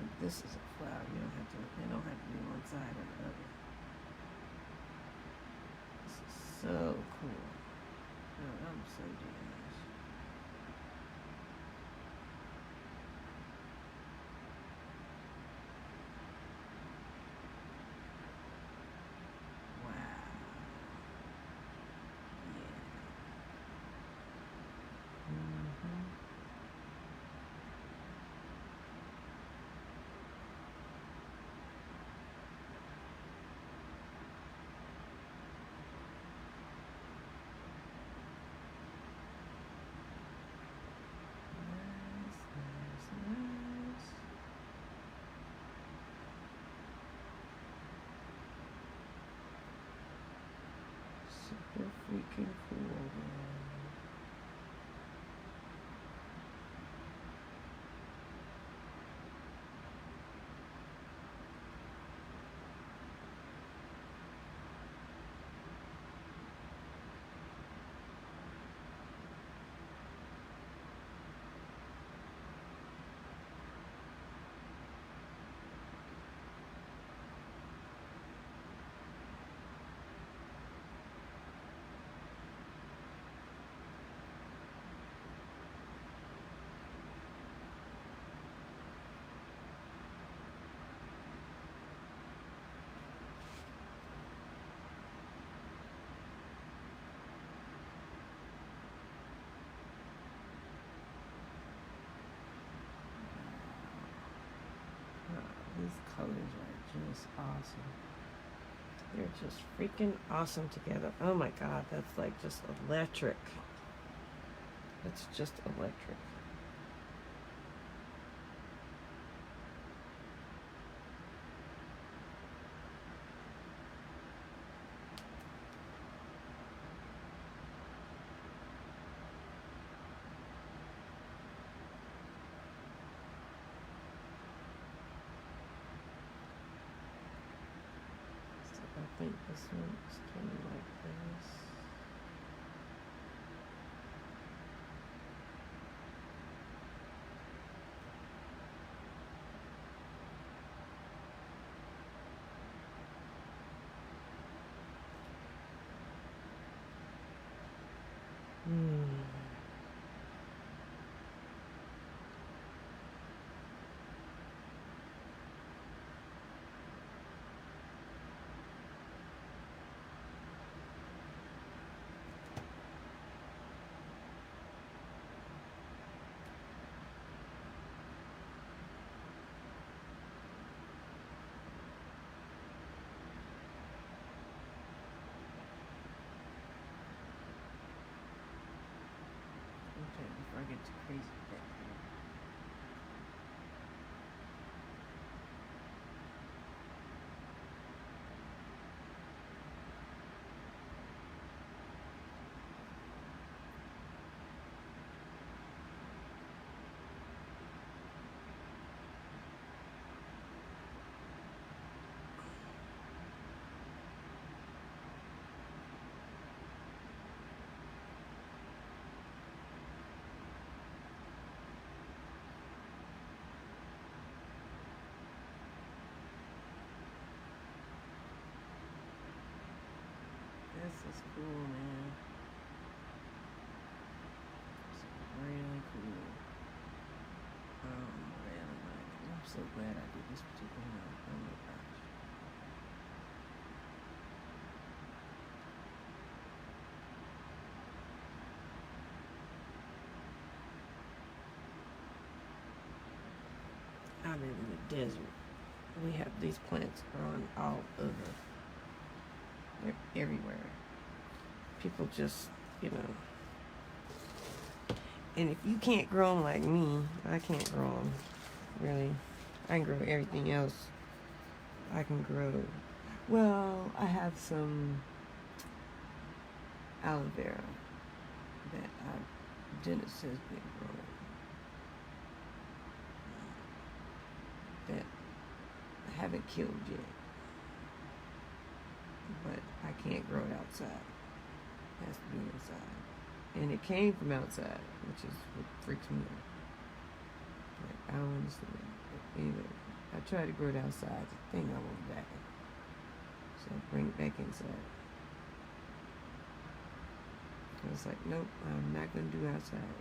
And this is a flower. They don't have to be one side or the other. So cool. Oh, I'm so digging this. Wow. Yeah. Nice. Super freaking cool, man. These colors are just awesome. They're just freaking awesome together. Oh my God, that's like just electric. It's just electric. I think this one is kind of like this. Okay, before I get too crazy with that. This is cool, man. It's really cool. Really like it. I'm so glad I did this particular one. Oh my gosh. I live in the desert. We have these plants growing all over. They're everywhere. People just, you know. And if you can't grow them like me, I can't grow them. Really. I can grow everything else. I can grow. Well, I have some aloe vera that Dennis has been growing. That I haven't killed yet. But I can't grow it outside. It has to be inside. And it came from outside, which is what freaks me out. Like, I don't understand. But anyway, I tried to grow it outside. The thing I won't back it. So I bring it back inside. I was like, nope, I'm not going to do outside.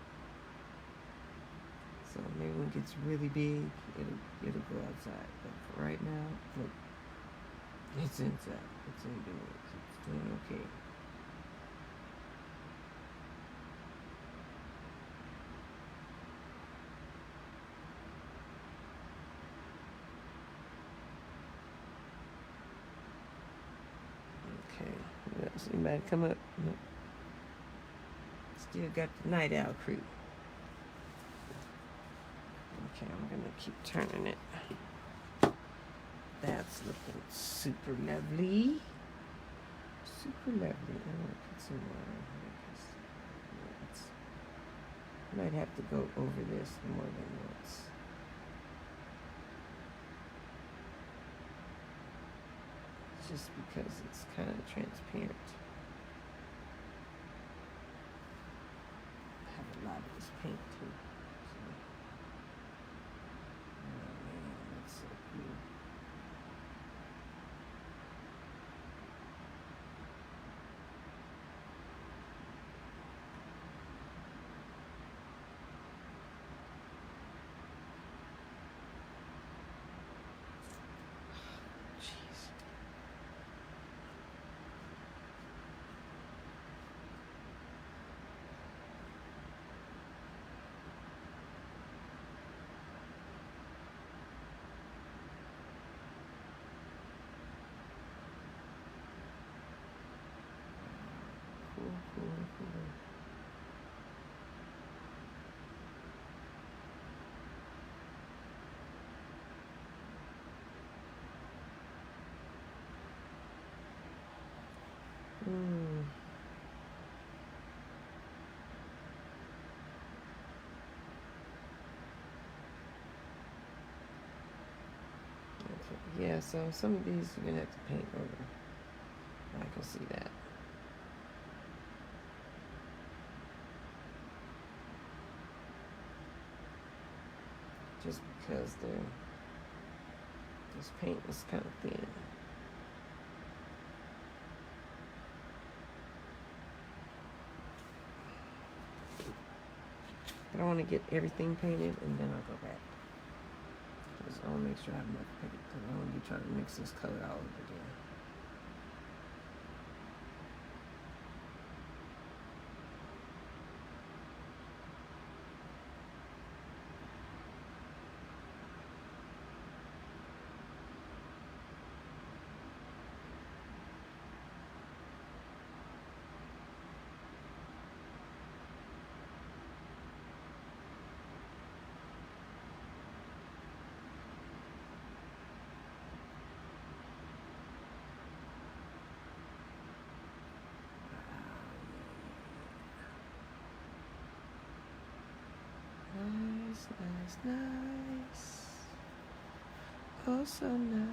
So maybe when it gets really big, it'll go outside. But for right now, look, it's inside. It's indoors. It's doing okay. Okay. What else? Anybody come up? No. Still got the night owl crew. Okay, I'm gonna keep turning it. That's looking super lovely. Super lovely. I'm gonna put some more in here because I might have to go over this more than once. Just because it's kind of transparent. I have a lot of this paint too. So. Oh man, that's so cool. Yeah, so some of these you're gonna have to paint over. I can see that. Just because this paint is kind of thin. I don't want to get everything painted and then I'll go back. Because I want to make sure I have enough paint. Because I don't want to be trying to mix this color all over again. Nice, nice, nice. Oh, so nice.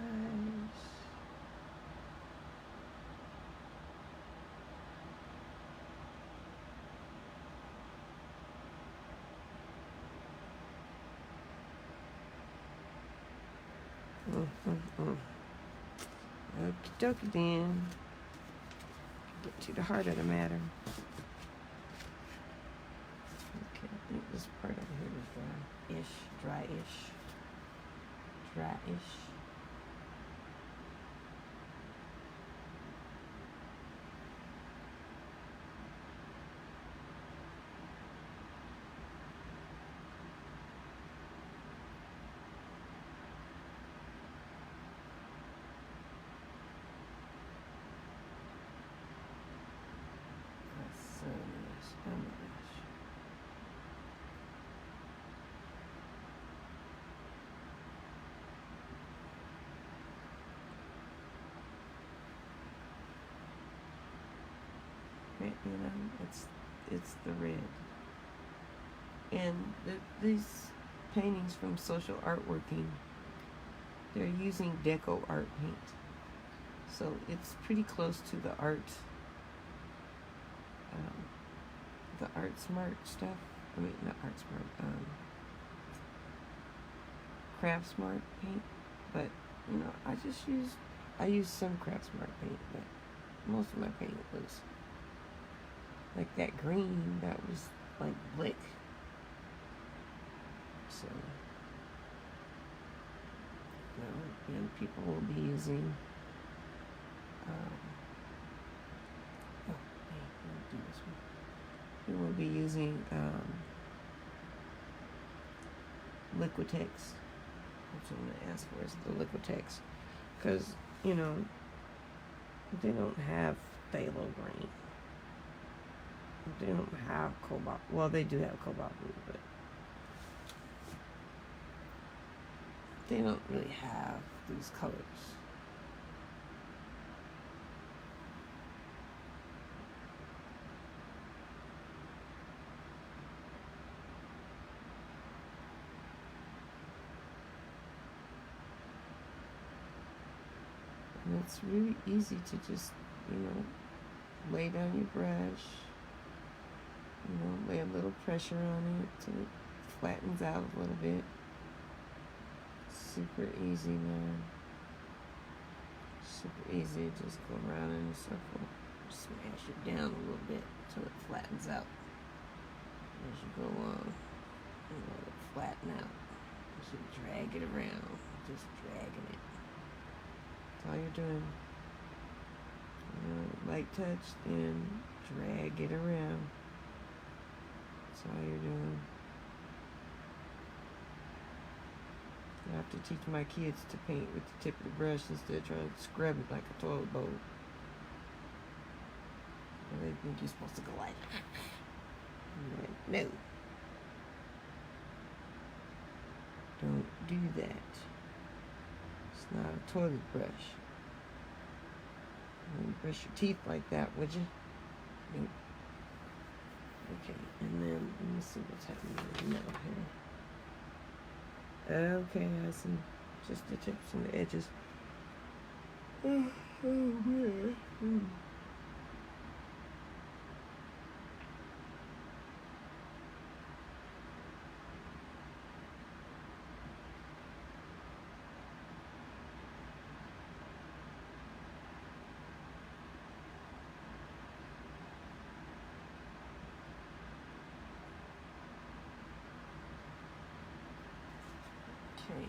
Okie dokie then. Get to the heart of the matter. Okay, I think this part over here is dry-ish. Dry-ish. So nice. Oh my gosh. You know, it's the red. And these paintings from Social Artworking, they're using Deco Art paint. So it's pretty close to the Art Smart stuff. I mean, not Art Smart, Craft Smart paint. But, you know, I use some Craft Smart paint, but most of my paint was like that green that was like blick. So, you know, and people will be using do this one. We will be using Liquitex, which I'm going to ask for is the Liquitex, because, you know, they don't have phthalo green. They don't have cobalt. Well, they do have cobalt blue, but they don't really have these colors. And it's really easy to just, you know, lay down your brush, you know, lay a little pressure on it till it flattens out a little bit. Super easy, man. Super easy. Just go around in a circle. Smash it down a little bit till it flattens out. As you go on, you know, it'll flatten out. You should drag it around. Just dragging it. That's all you're doing. You know, light touch, then drag it around. That's all you're doing. I have to teach my kids to paint with the tip of the brush instead of trying to scrub it like a toilet bowl. Or they think you're supposed to go like, no. Don't do that. It's not a toilet brush. You wouldn't brush your teeth like that, would you? Nope. Okay, and then let me see what's happening in the middle here. Okay, I see just the tips and the edges. Oh, man. Okay.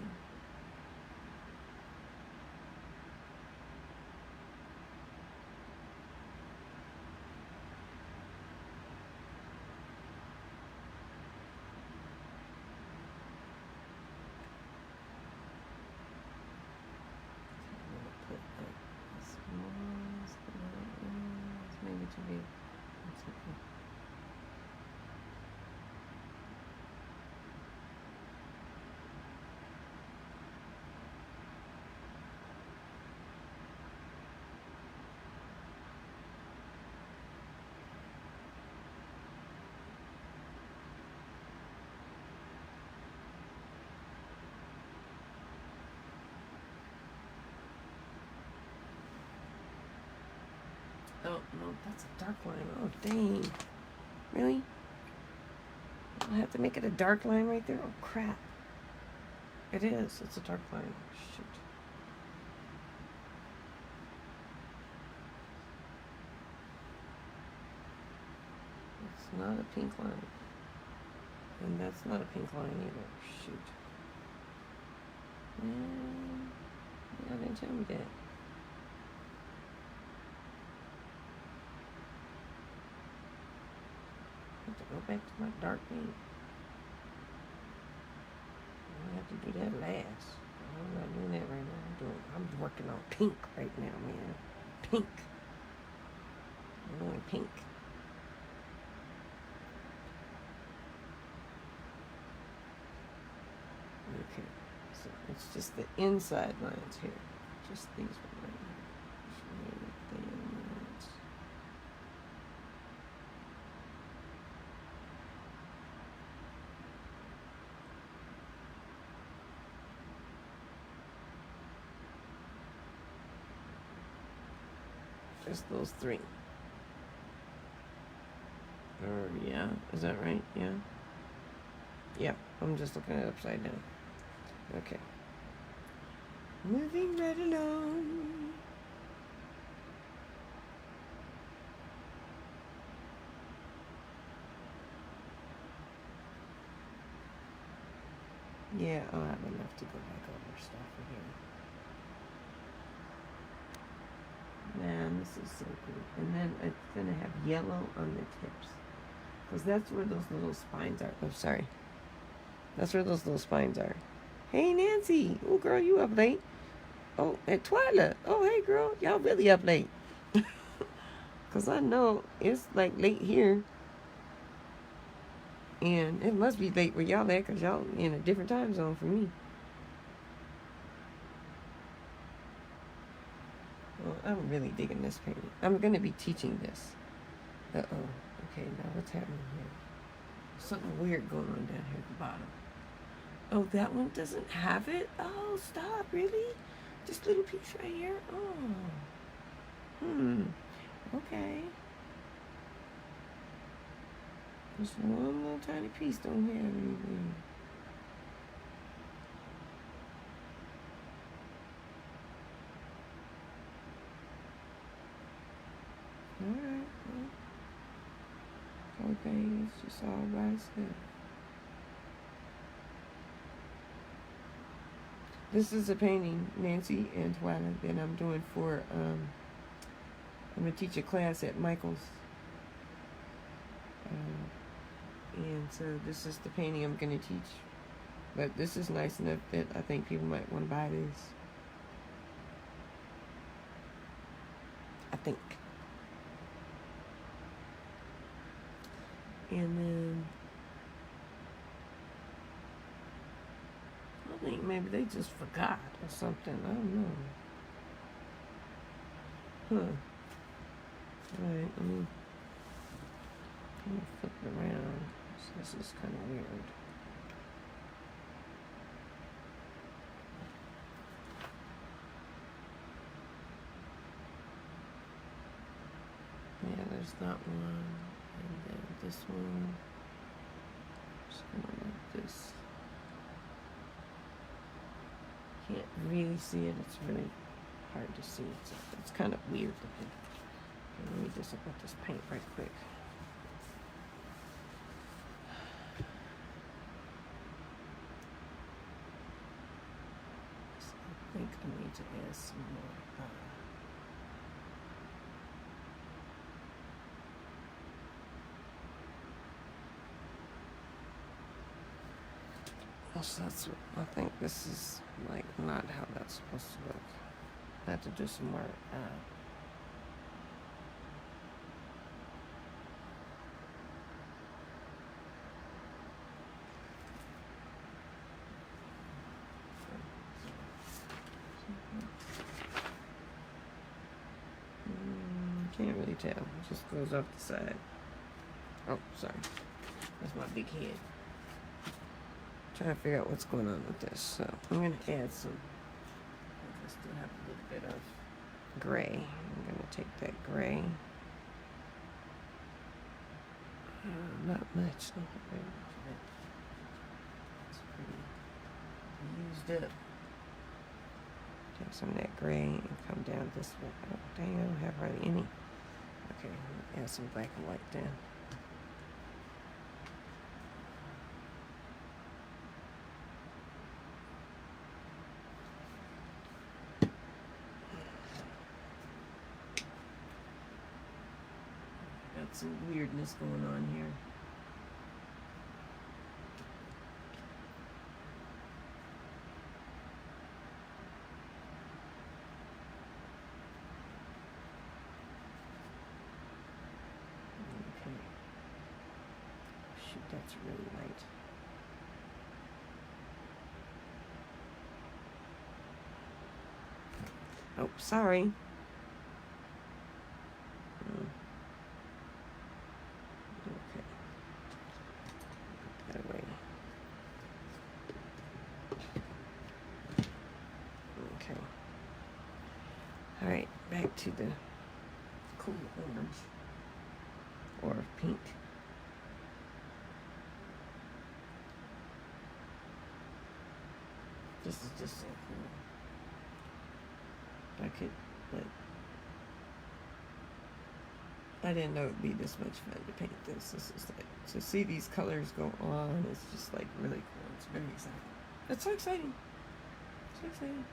Put a small, maybe too big. That's okay. Oh, no, that's a dark line. Oh, dang. Really? I have to make it a dark line right there? Oh, crap. It is. It's a dark line. Shoot. It's not a pink line. And that's not a pink line either. Shoot. Y'all didn't tell me that. I have to go back to my dark paint. I have to do that last. I'm not doing that right now. I'm working on pink right now, man. Pink. I'm doing pink. Okay. So it's just the inside lines here. Just these ones right here. Just those three. Or, yeah, is that right? Yeah? Yep, I'm just looking at it upside down. Okay. Moving right along. Yeah, I'll have enough to go back over stuff again. Man, this is so cool. And then it's going to have yellow on the tips. Because that's where those little spines are. Oh, sorry. That's where those little spines are. Hey, Nancy. Oh, girl, you up late. Oh, and Twyla. Oh, hey, girl. Y'all really up late. Because I know it's like late here. And it must be late where y'all at because y'all in a different time zone from me. Well, I'm really digging this painting. I'm going to be teaching this. Uh-oh. Okay, now what's happening here? Something weird going on down here at the bottom. Oh, that one doesn't have it? Oh, stop. Really? Just a little piece right here? Oh. Okay. Just one little tiny piece don't have anything. Alright, well. Okay, it's just all by itself. This is a painting, Nancy and Twyla, that I'm doing for, I'm going to teach a class at Michael's. And so this is the painting I'm going to teach. But this is nice enough that I think people might want to buy this. I think. And then I think maybe they just forgot or something. I don't know. Alright, let me flip it around. So this is kind of weird. there's that one, and then this one. Just going like this. Can't really see it. It's really hard to see. It's kind of weird looking. Okay, let me just look at this paint right quick. I think I need to add some more. So that's, I think this is like not how that's supposed to look. I have to do some more. Can't really tell. It just goes off the side. Oh, sorry. That's my big head. Trying to figure out what's going on with this. So I'm going to add some. I still have a little bit of gray. I'm going to take that gray. Not much. Not very much of it. It's pretty used up. Take some of that gray and come down this way. Oh, dang, I don't have hardly any. Okay, add some black and white then. Got some weirdness going on here. That's really light. Oh, sorry. Okay. That way. Okay. All right, back to the cool orange or pink. This is just so cool. I didn't know it'd be this much fun to paint this. This is like, to see these colors go on, it's just like really cool. It's very exciting. It's so exciting. So exciting.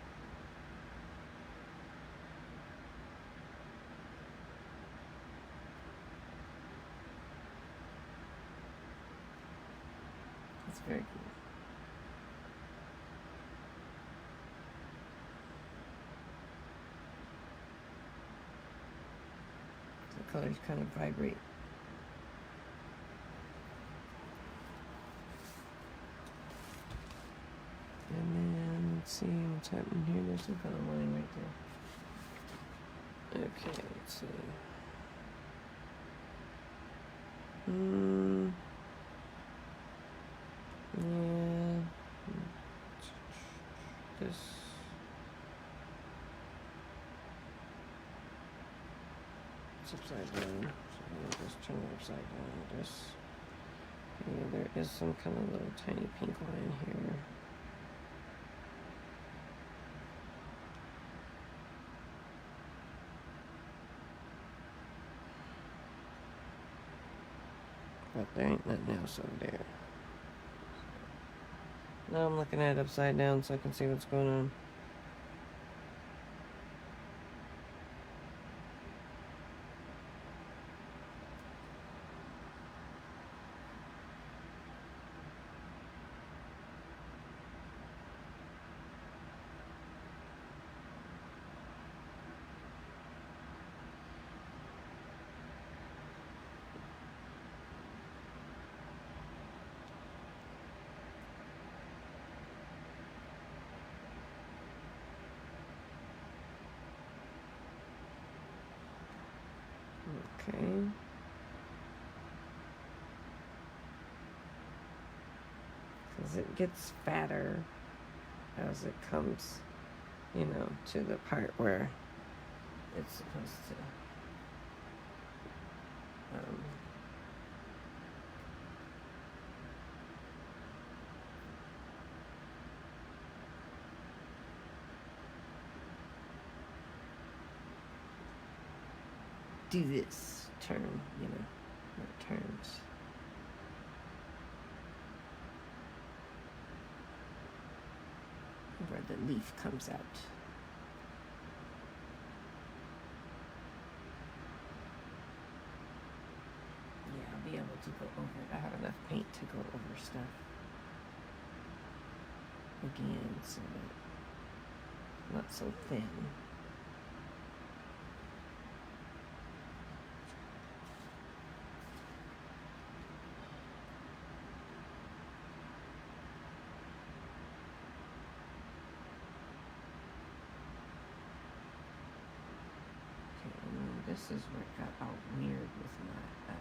It's very cool. Colors kind of vibrate. And then let's see what's happening here. There's some kind of line right there. Okay, let's see. Yeah. This. Upside down, so I'll just turn it upside down. This, yeah, there is some kind of little tiny pink line here. But there ain't nothing else over there. Now I'm looking at it upside down so I can see what's going on. Okay. Because it gets fatter as it comes, you know, to the part where it's supposed to do this turn, you know, when it turns. Where the leaf comes out. Yeah, I'll be able to go over it. I have enough paint to go over stuff again, so that not so thin. This is where it got all weird with my,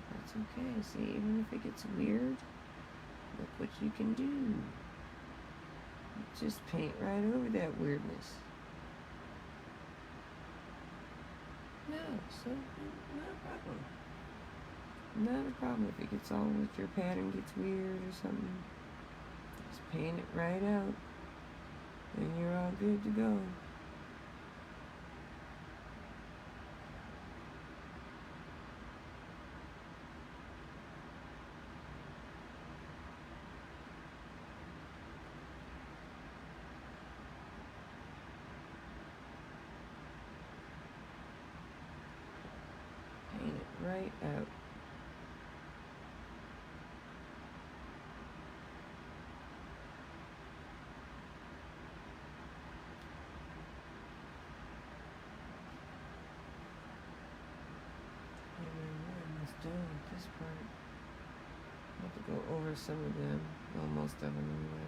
that's okay. See, even if it gets weird, look what you can do. Just paint right over that weirdness. No, so not a problem. Not a problem if it gets all with your pattern gets weird or something. Just paint it right out. And you're all good to go. Paint it right out. Done with this part. I have to go over some of them, well, most of them anyway.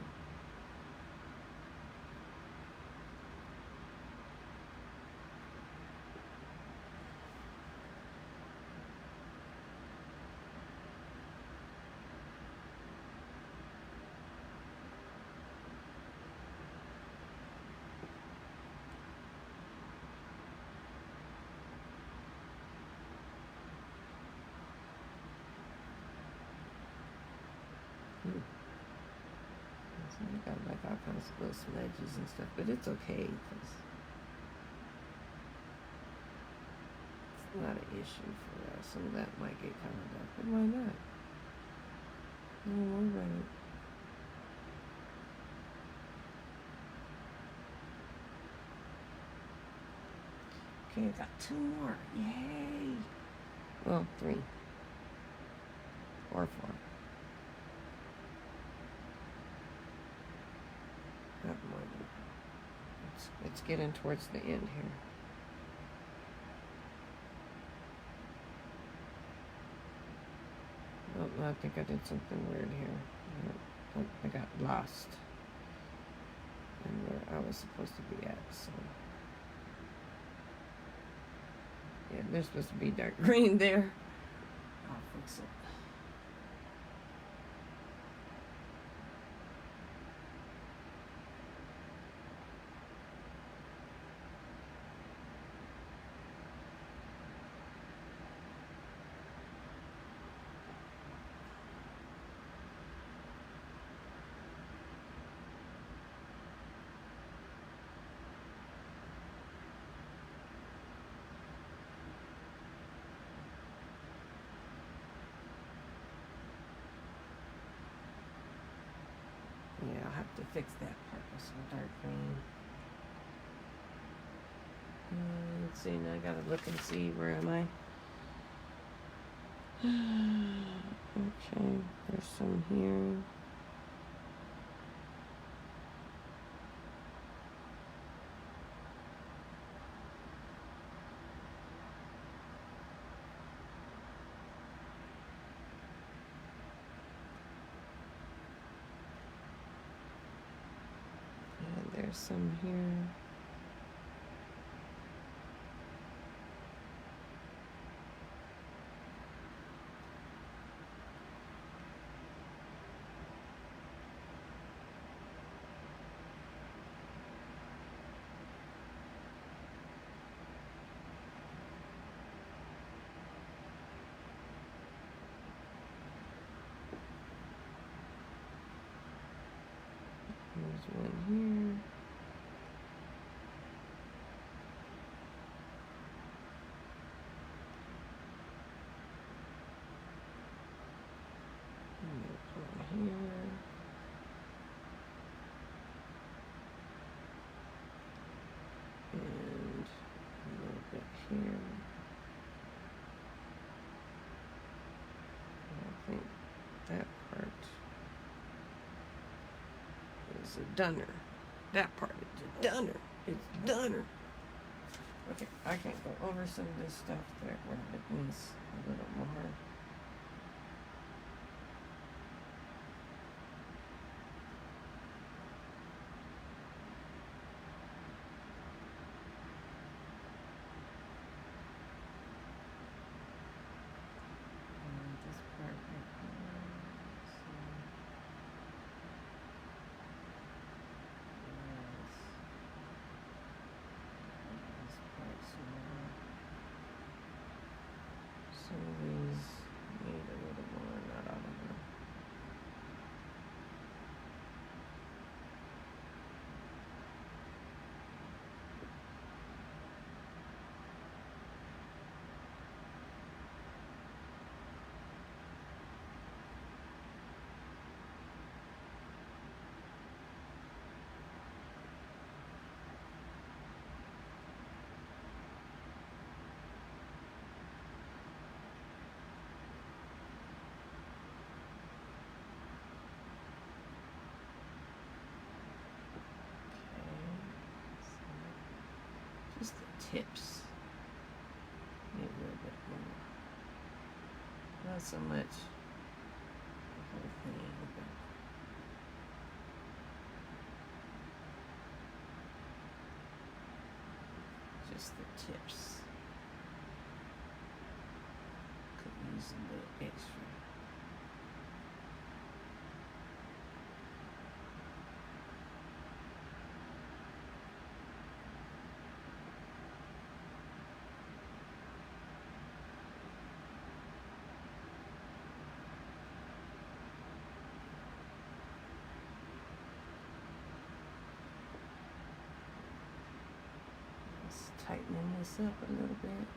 So I got like all kinds of little smudges and stuff, but it's okay because it's not an issue for us. Some of that might get covered up, but why not? Don't worry about it. Okay, I got 2 more. Yay! Well, 3 or 4. Not more than that. It's getting towards the end here. Oh, I think I did something weird here. Oh, I got lost in where I was supposed to be at, so. Yeah, there's supposed to be dark green there. I'll fix it. Yeah, I'll have to fix that part with some dark green. Let's see, now I gotta look and see, where am I? Okay, there's some here. And there's some here. There's one here. And there's one here. And a little bit here. I think that part is a dunner. That part is a dunner. It's dunner. Okay, I can go over some of this stuff that where it needs a little more. This part right here. So, yes. This part somewhere. Some of these need a little more, not all of them. Just the tips. Need a little bit more. Not so much the whole thing, but just the tips. Could use a little extra. Tightening this up a little bit.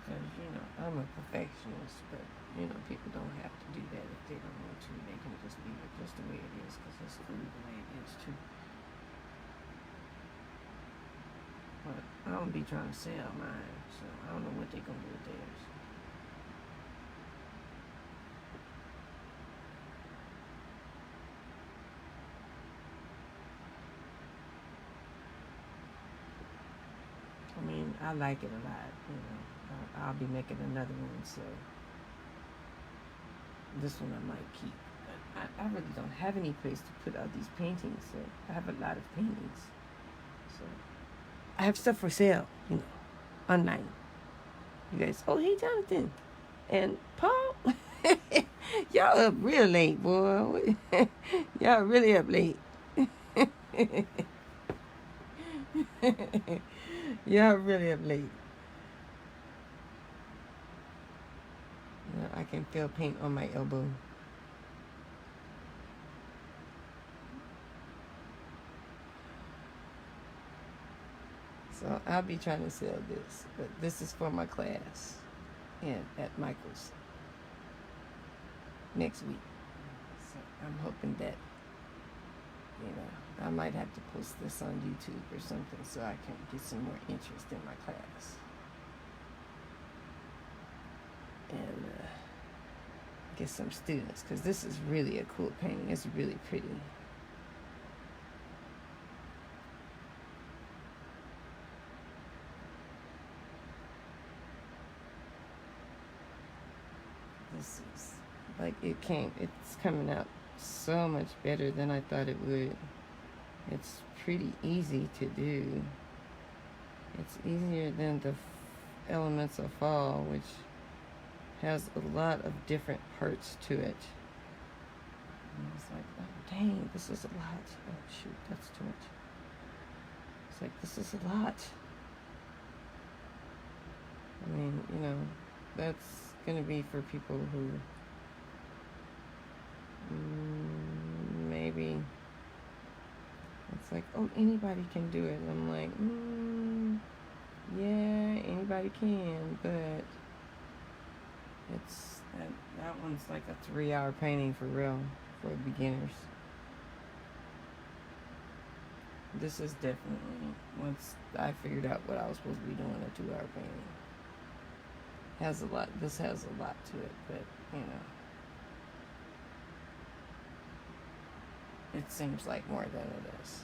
Because, I'm a perfectionist, but, people don't have to do that if they don't want to. They can just leave it just the way it is, because it's cool the way it is, too. But I don't be trying to sell mine, so I don't know what they're going to do with theirs. I mean, I like it a lot, I'll be making another one, so this one I might keep. But I really don't have any place to put all these paintings, so I have a lot of paintings. So I have stuff for sale, online. You guys, oh, hey, Jonathan and Paul. Y'all up real late, boy. Y'all really up late. Y'all really up late. I can feel paint on my elbow. So I'll be trying to sell this, but this is for my class at Michael's next week. So I'm hoping that, I might have to post this on YouTube or something so I can get some more interest in my class. And get some students, because this is really a cool painting. It's really pretty. This is like it's coming out so much better than I thought it would. It's pretty easy to do. It's easier than the Elements of Fall, which has a lot of different parts to it. And it's like, oh dang, this is a lot. Oh shoot, that's too much. It's like, this is a lot. I mean, that's gonna be for people who Maybe. It's like, oh, anybody can do it. I'm like, yeah, anybody can, but it's that one's like a 3-hour painting for real, for beginners. This is definitely, once I figured out what I was supposed to be doing, a 2-hour painting. Has a lot, this has a lot to it, but, you know, it seems like more than it is.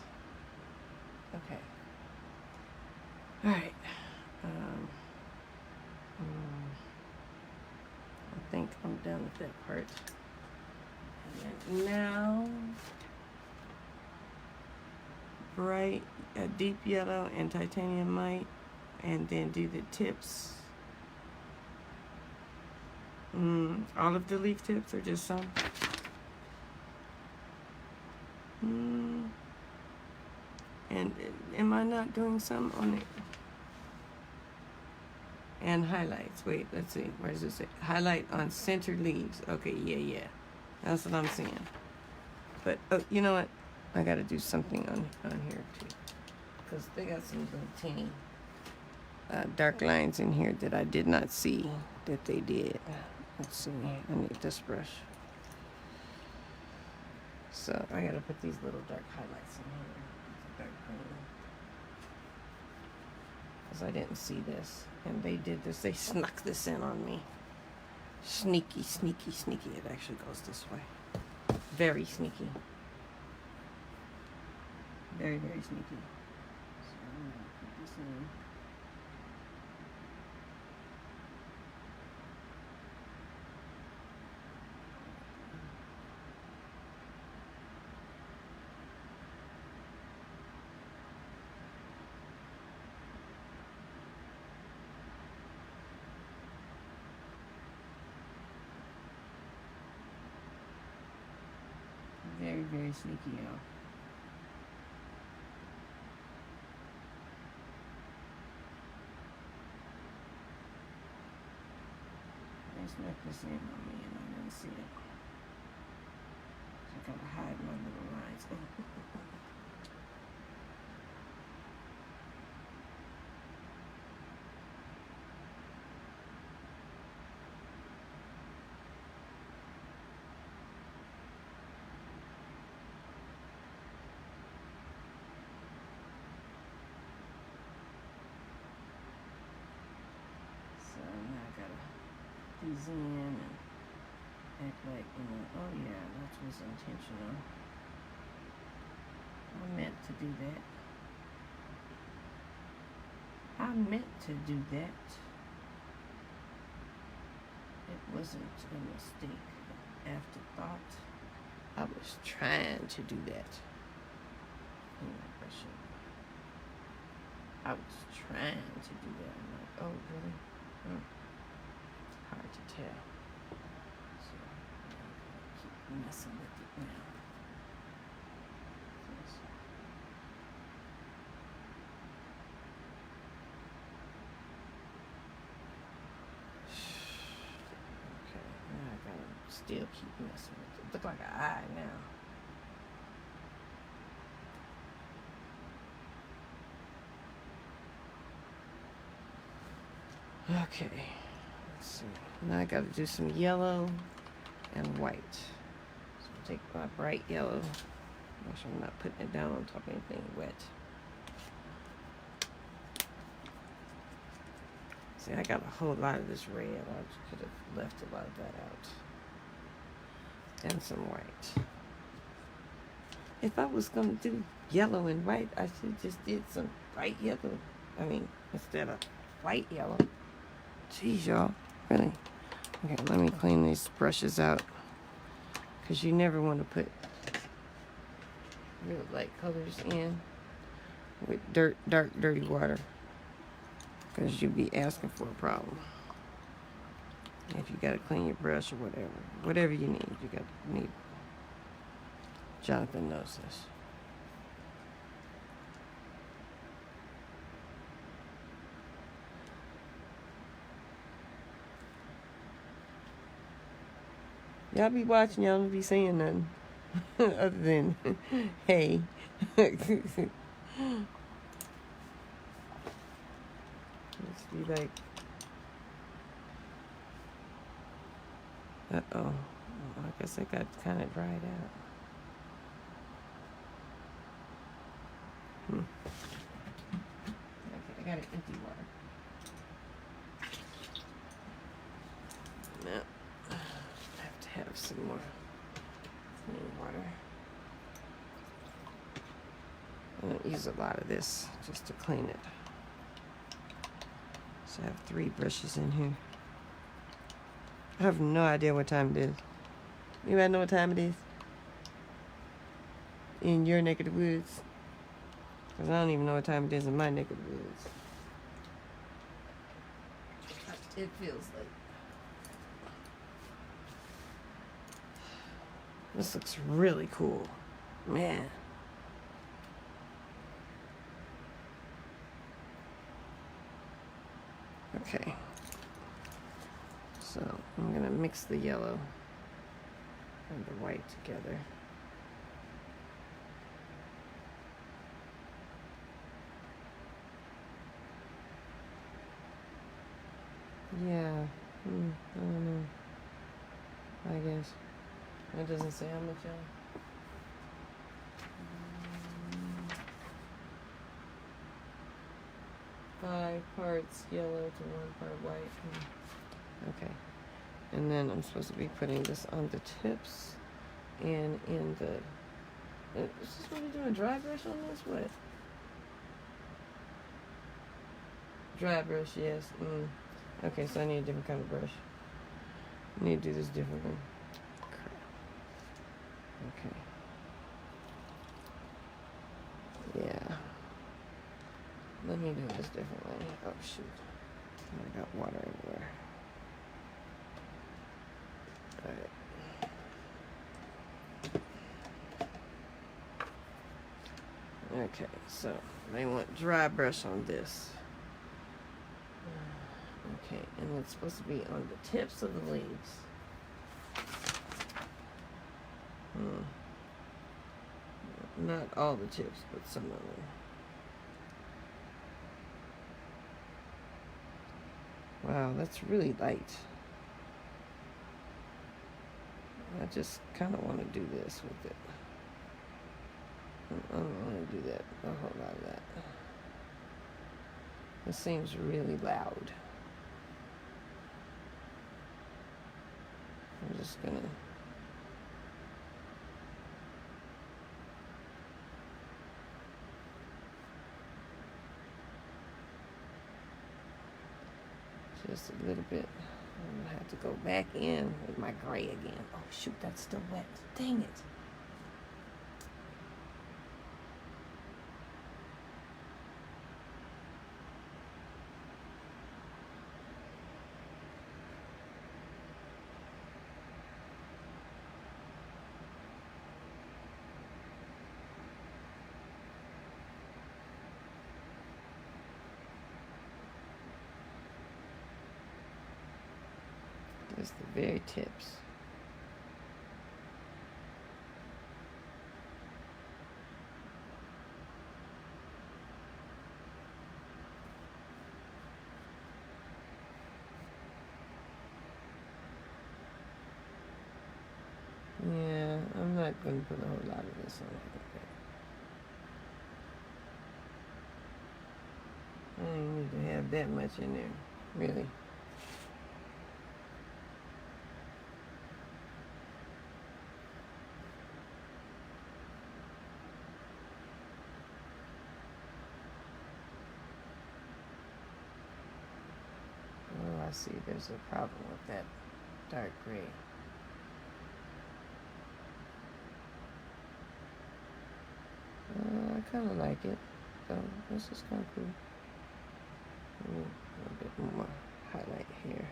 Okay. All right. I think I'm done with that part. And then now, bright, deep yellow and titanium white, and then do the tips. All of the leaf tips or just some? And am I not doing some on it? And highlights. Wait, let's see. Where does it say? Highlight on center leaves. Okay, yeah. That's what I'm seeing. But, oh, you know what? I got to do something on here, too. Because they got some little teeny dark lines in here that I did not see that they did. Let's see. I need this brush. So I got to put these little dark highlights in here. Dark green. Because I didn't see this. And they did this. They snuck this in on me. Sneaky. It actually goes this way. Very sneaky. Very sneaky. So I'm going to put this in. Very sneaky, y'all. They snuck this in on me and I didn't see it. So I gotta hide my little lines. These in and act like, you know, oh yeah, that was intentional. I meant to do that. It wasn't a mistake, an afterthought. I was trying to do that. I was trying to do that. I'm like, oh really? Hard to tell. So keep messing with it now. Okay, now I gotta still keep messing with it. Look like an eye now. Okay. Let's see. Now I gotta do some yellow and white. So I'll take my bright yellow. Make sure I'm not putting it down on top of anything wet. See, I got a whole lot of this red. I could have left a lot of that out. And some white. If I was gonna do yellow and white, I should just did some bright yellow. Instead of white yellow. Jeez, y'all. Really? Okay, let me clean these brushes out. Because you never want to put real light colors in with dark, dirty water. Because you'd be asking for a problem. If you got to clean your brush or whatever. Whatever you need, need. Jonathan knows this. Y'all be watching, y'all don't be saying nothing. Other than, hey. Just be like, uh-oh. I guess it got kind of dried out. Okay, I got an empty water. No. I have to have some more clean water. I don't use a lot of this just to clean it. So I have 3 brushes in here. I have no idea what time it is. Anybody know what time it is? In your neck of the woods? Because I don't even know what time it is in my neck of the woods. It feels like. This looks really cool. Man. Okay. So I'm going to mix the yellow and the white together. Yeah. I don't know. I guess. It doesn't say how much yellow. 5 parts yellow to 1 part white. Okay. And then I'm supposed to be putting this on the tips and in the... Is this what you're doing? Dry brush on this? What? Dry brush, yes. Okay, so I need a different kind of brush. I need to do this differently. Crap. Okay. Yeah. Let me do this differently. Oh, shoot. I got water everywhere. Alright. Okay, so I want dry brush on this. Okay, and it's supposed to be on the tips of the leaves. Not all the tips, but some of them. Wow, that's really light. I just kind of want to do this with it. I don't want to do that, a whole lot of that. This seems really loud. I'm just gonna... Just a little bit. I'm gonna have to go back in with my gray again. Oh shoot, that's still wet. Dang it. Just the very tips. Yeah, I'm not going to put a whole lot of this on it. I don't need to have that much in there, really. Oh, I see. There's a problem with that dark gray. I kind of like it. So this is kind of cool. A little bit more highlight here.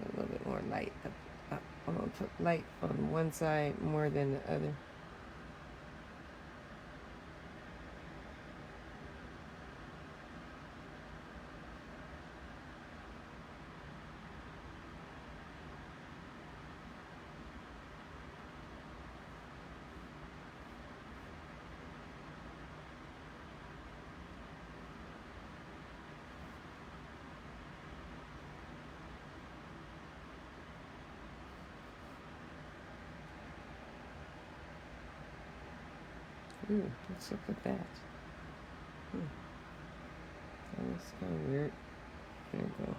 A little bit more light up. I'm going to put light on one side more than the other. Ooh, let's look at that. That's kind of weird. There we go.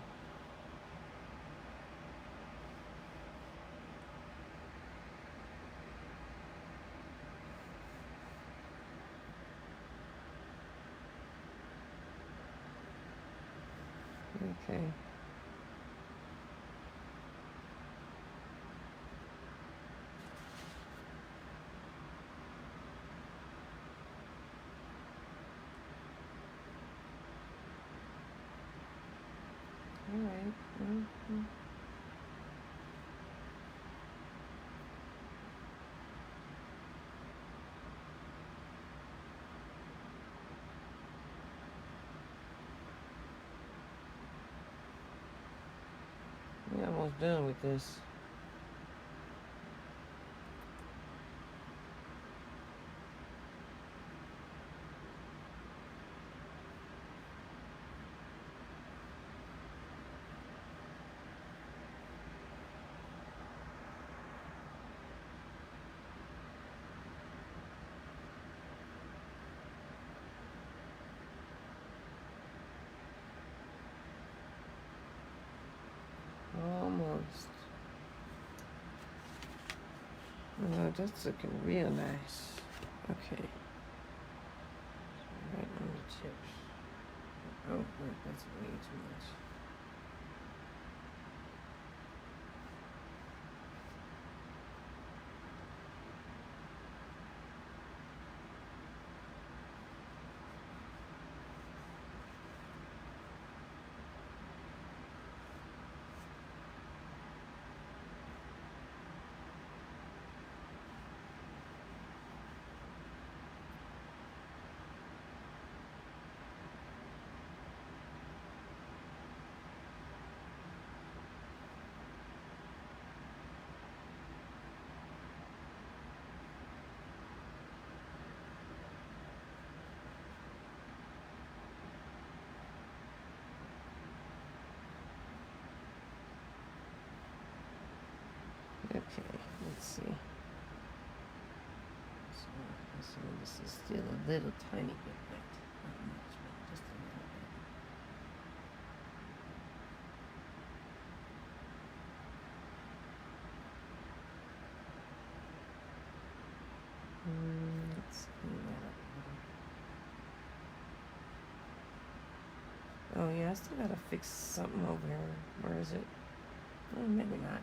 Okay. All right. Mm-hmm. We're almost done with this. Almost. Oh, that's looking real nice. Okay. Right on the tips. Oh, wait, that's way too much. Okay, let's see. So this is still a little tiny bit wet. Not much, but just a little bit. Let's clean that up. Oh yeah, I still gotta fix something over here. Where is it? Oh, maybe not.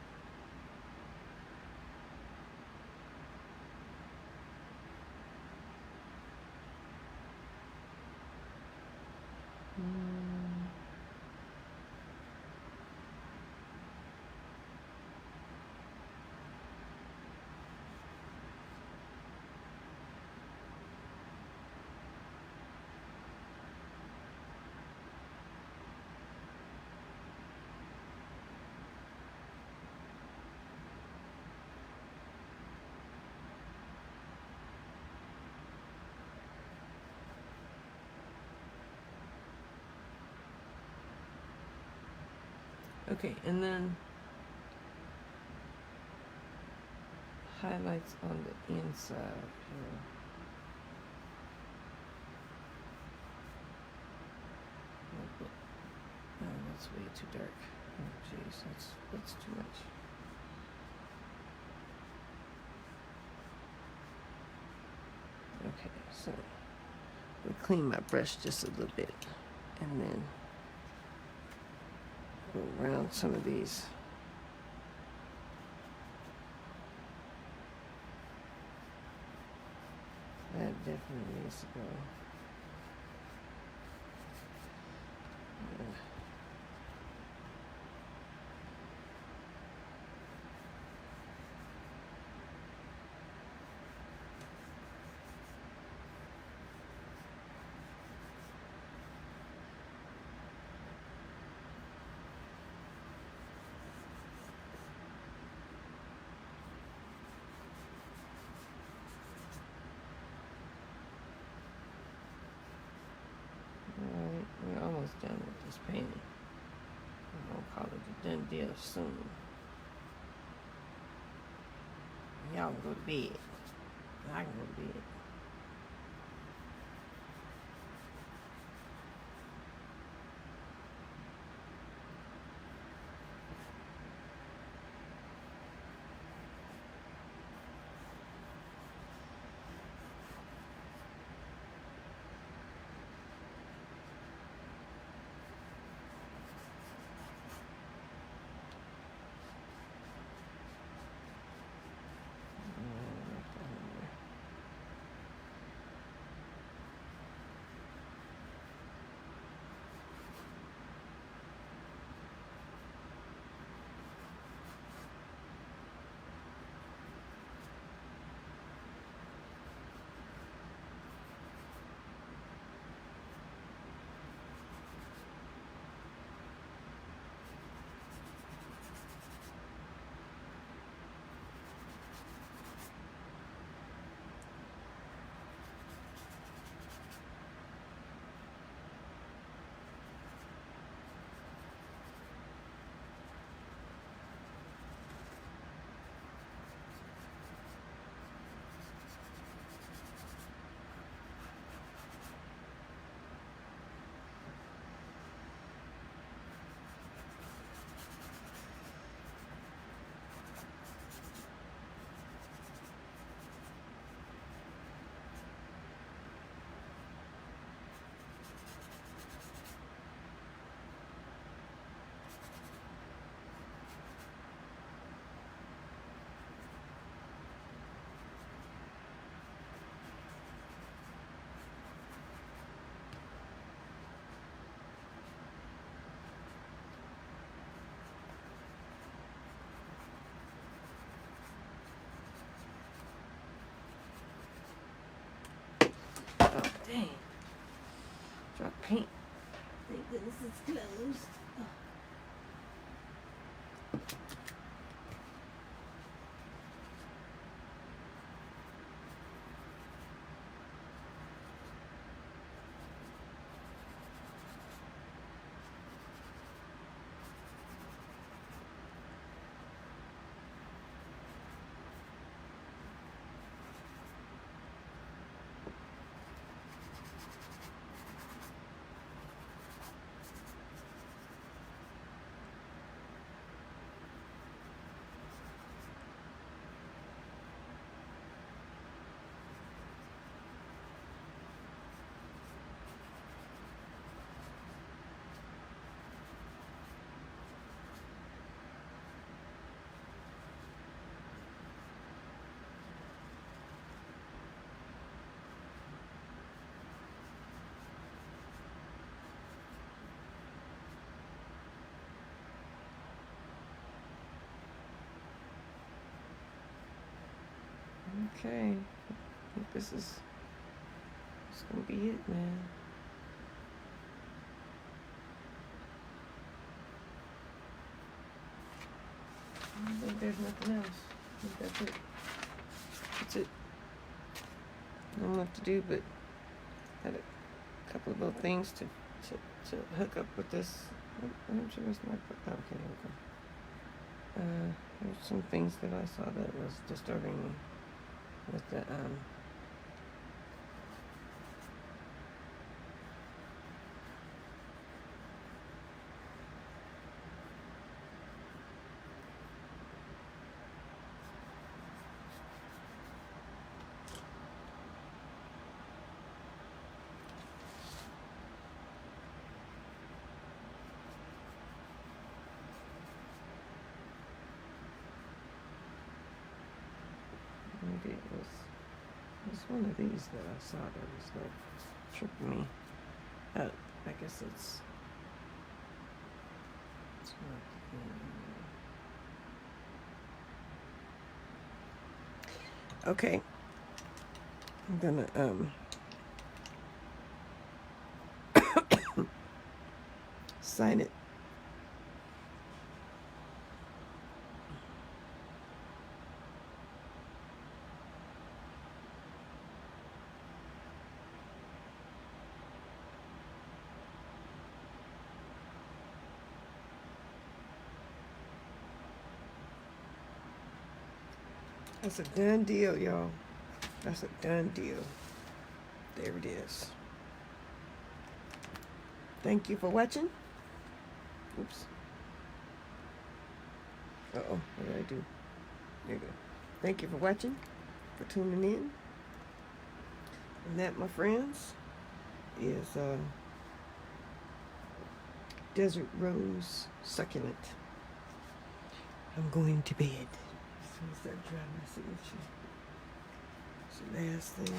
Okay, and then highlights on the inside here. Oh, that's way too dark. Oh, jeez, that's too much. Okay, so we clean my brush just a little bit, and then go around some of these. That definitely needs to go. Alright, we're almost done with this painting. I'm gonna call it a done deal soon. Y'all can go to bed. I can go to bed. closed. Okay, I think this is gonna be it, man. I don't think there's nothing else. I think that's it. That's it. Nothing left to do, but had a couple of little things to hook up with this. I'm sure it's not. Okay, there's some things that I saw that was disturbing me with the maybe it was one of these that I saw that was like tripping me out. I guess it's not the okay. I'm gonna sign it. That's a done deal, y'all. That's a done deal. There it is. Thank you for watching. Oops. Uh-oh, what did I do? There you go. Thank you for watching, for tuning in. And that, my friends, is Desert Rose Succulent. I'm going to bed. As soon as that dry, I see if it's the last thing.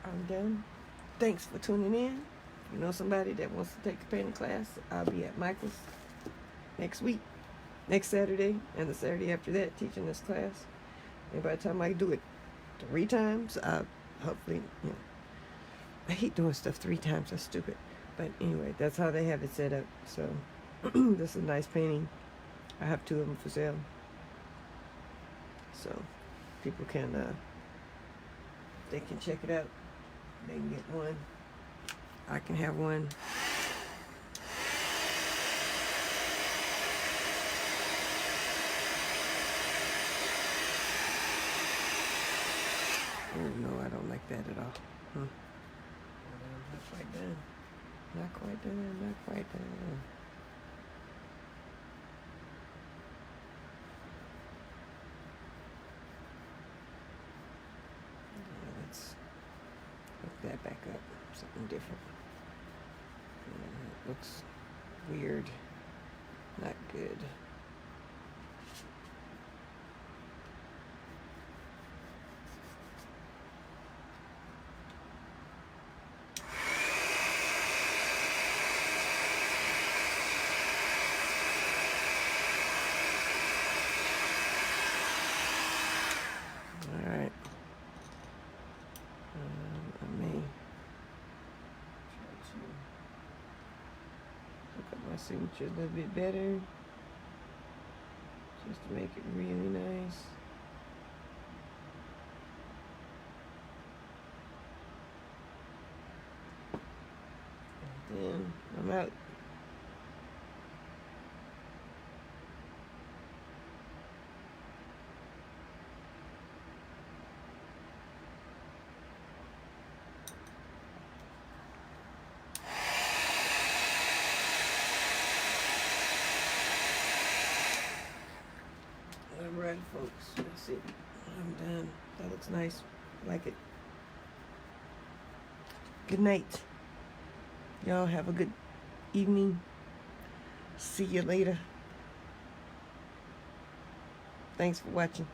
I'm done. Thanks for tuning in. If you know somebody that wants to take a painting class, I'll be at Michael's next week, next Saturday, and the Saturday after that, teaching this class. And by the time I do it 3 times, hopefully, I hate doing stuff 3 times. That's stupid. But anyway, that's how they have it set up. So this is a nice painting. I have 2 of them for sale. So people can, they can check it out. They can get one. I can have one. Oh no, I don't like that at all. Not quite done. Not quite done. Not quite done. Let's hook that back up. Something different. It looks weird. Not good. All right. I may try to look up my signature a little bit better, just to make it really nice. And then I'm out. Alright, folks, that's it. I'm done. That looks nice. I like it. Good night. Y'all have a good evening. See you later. Thanks for watching.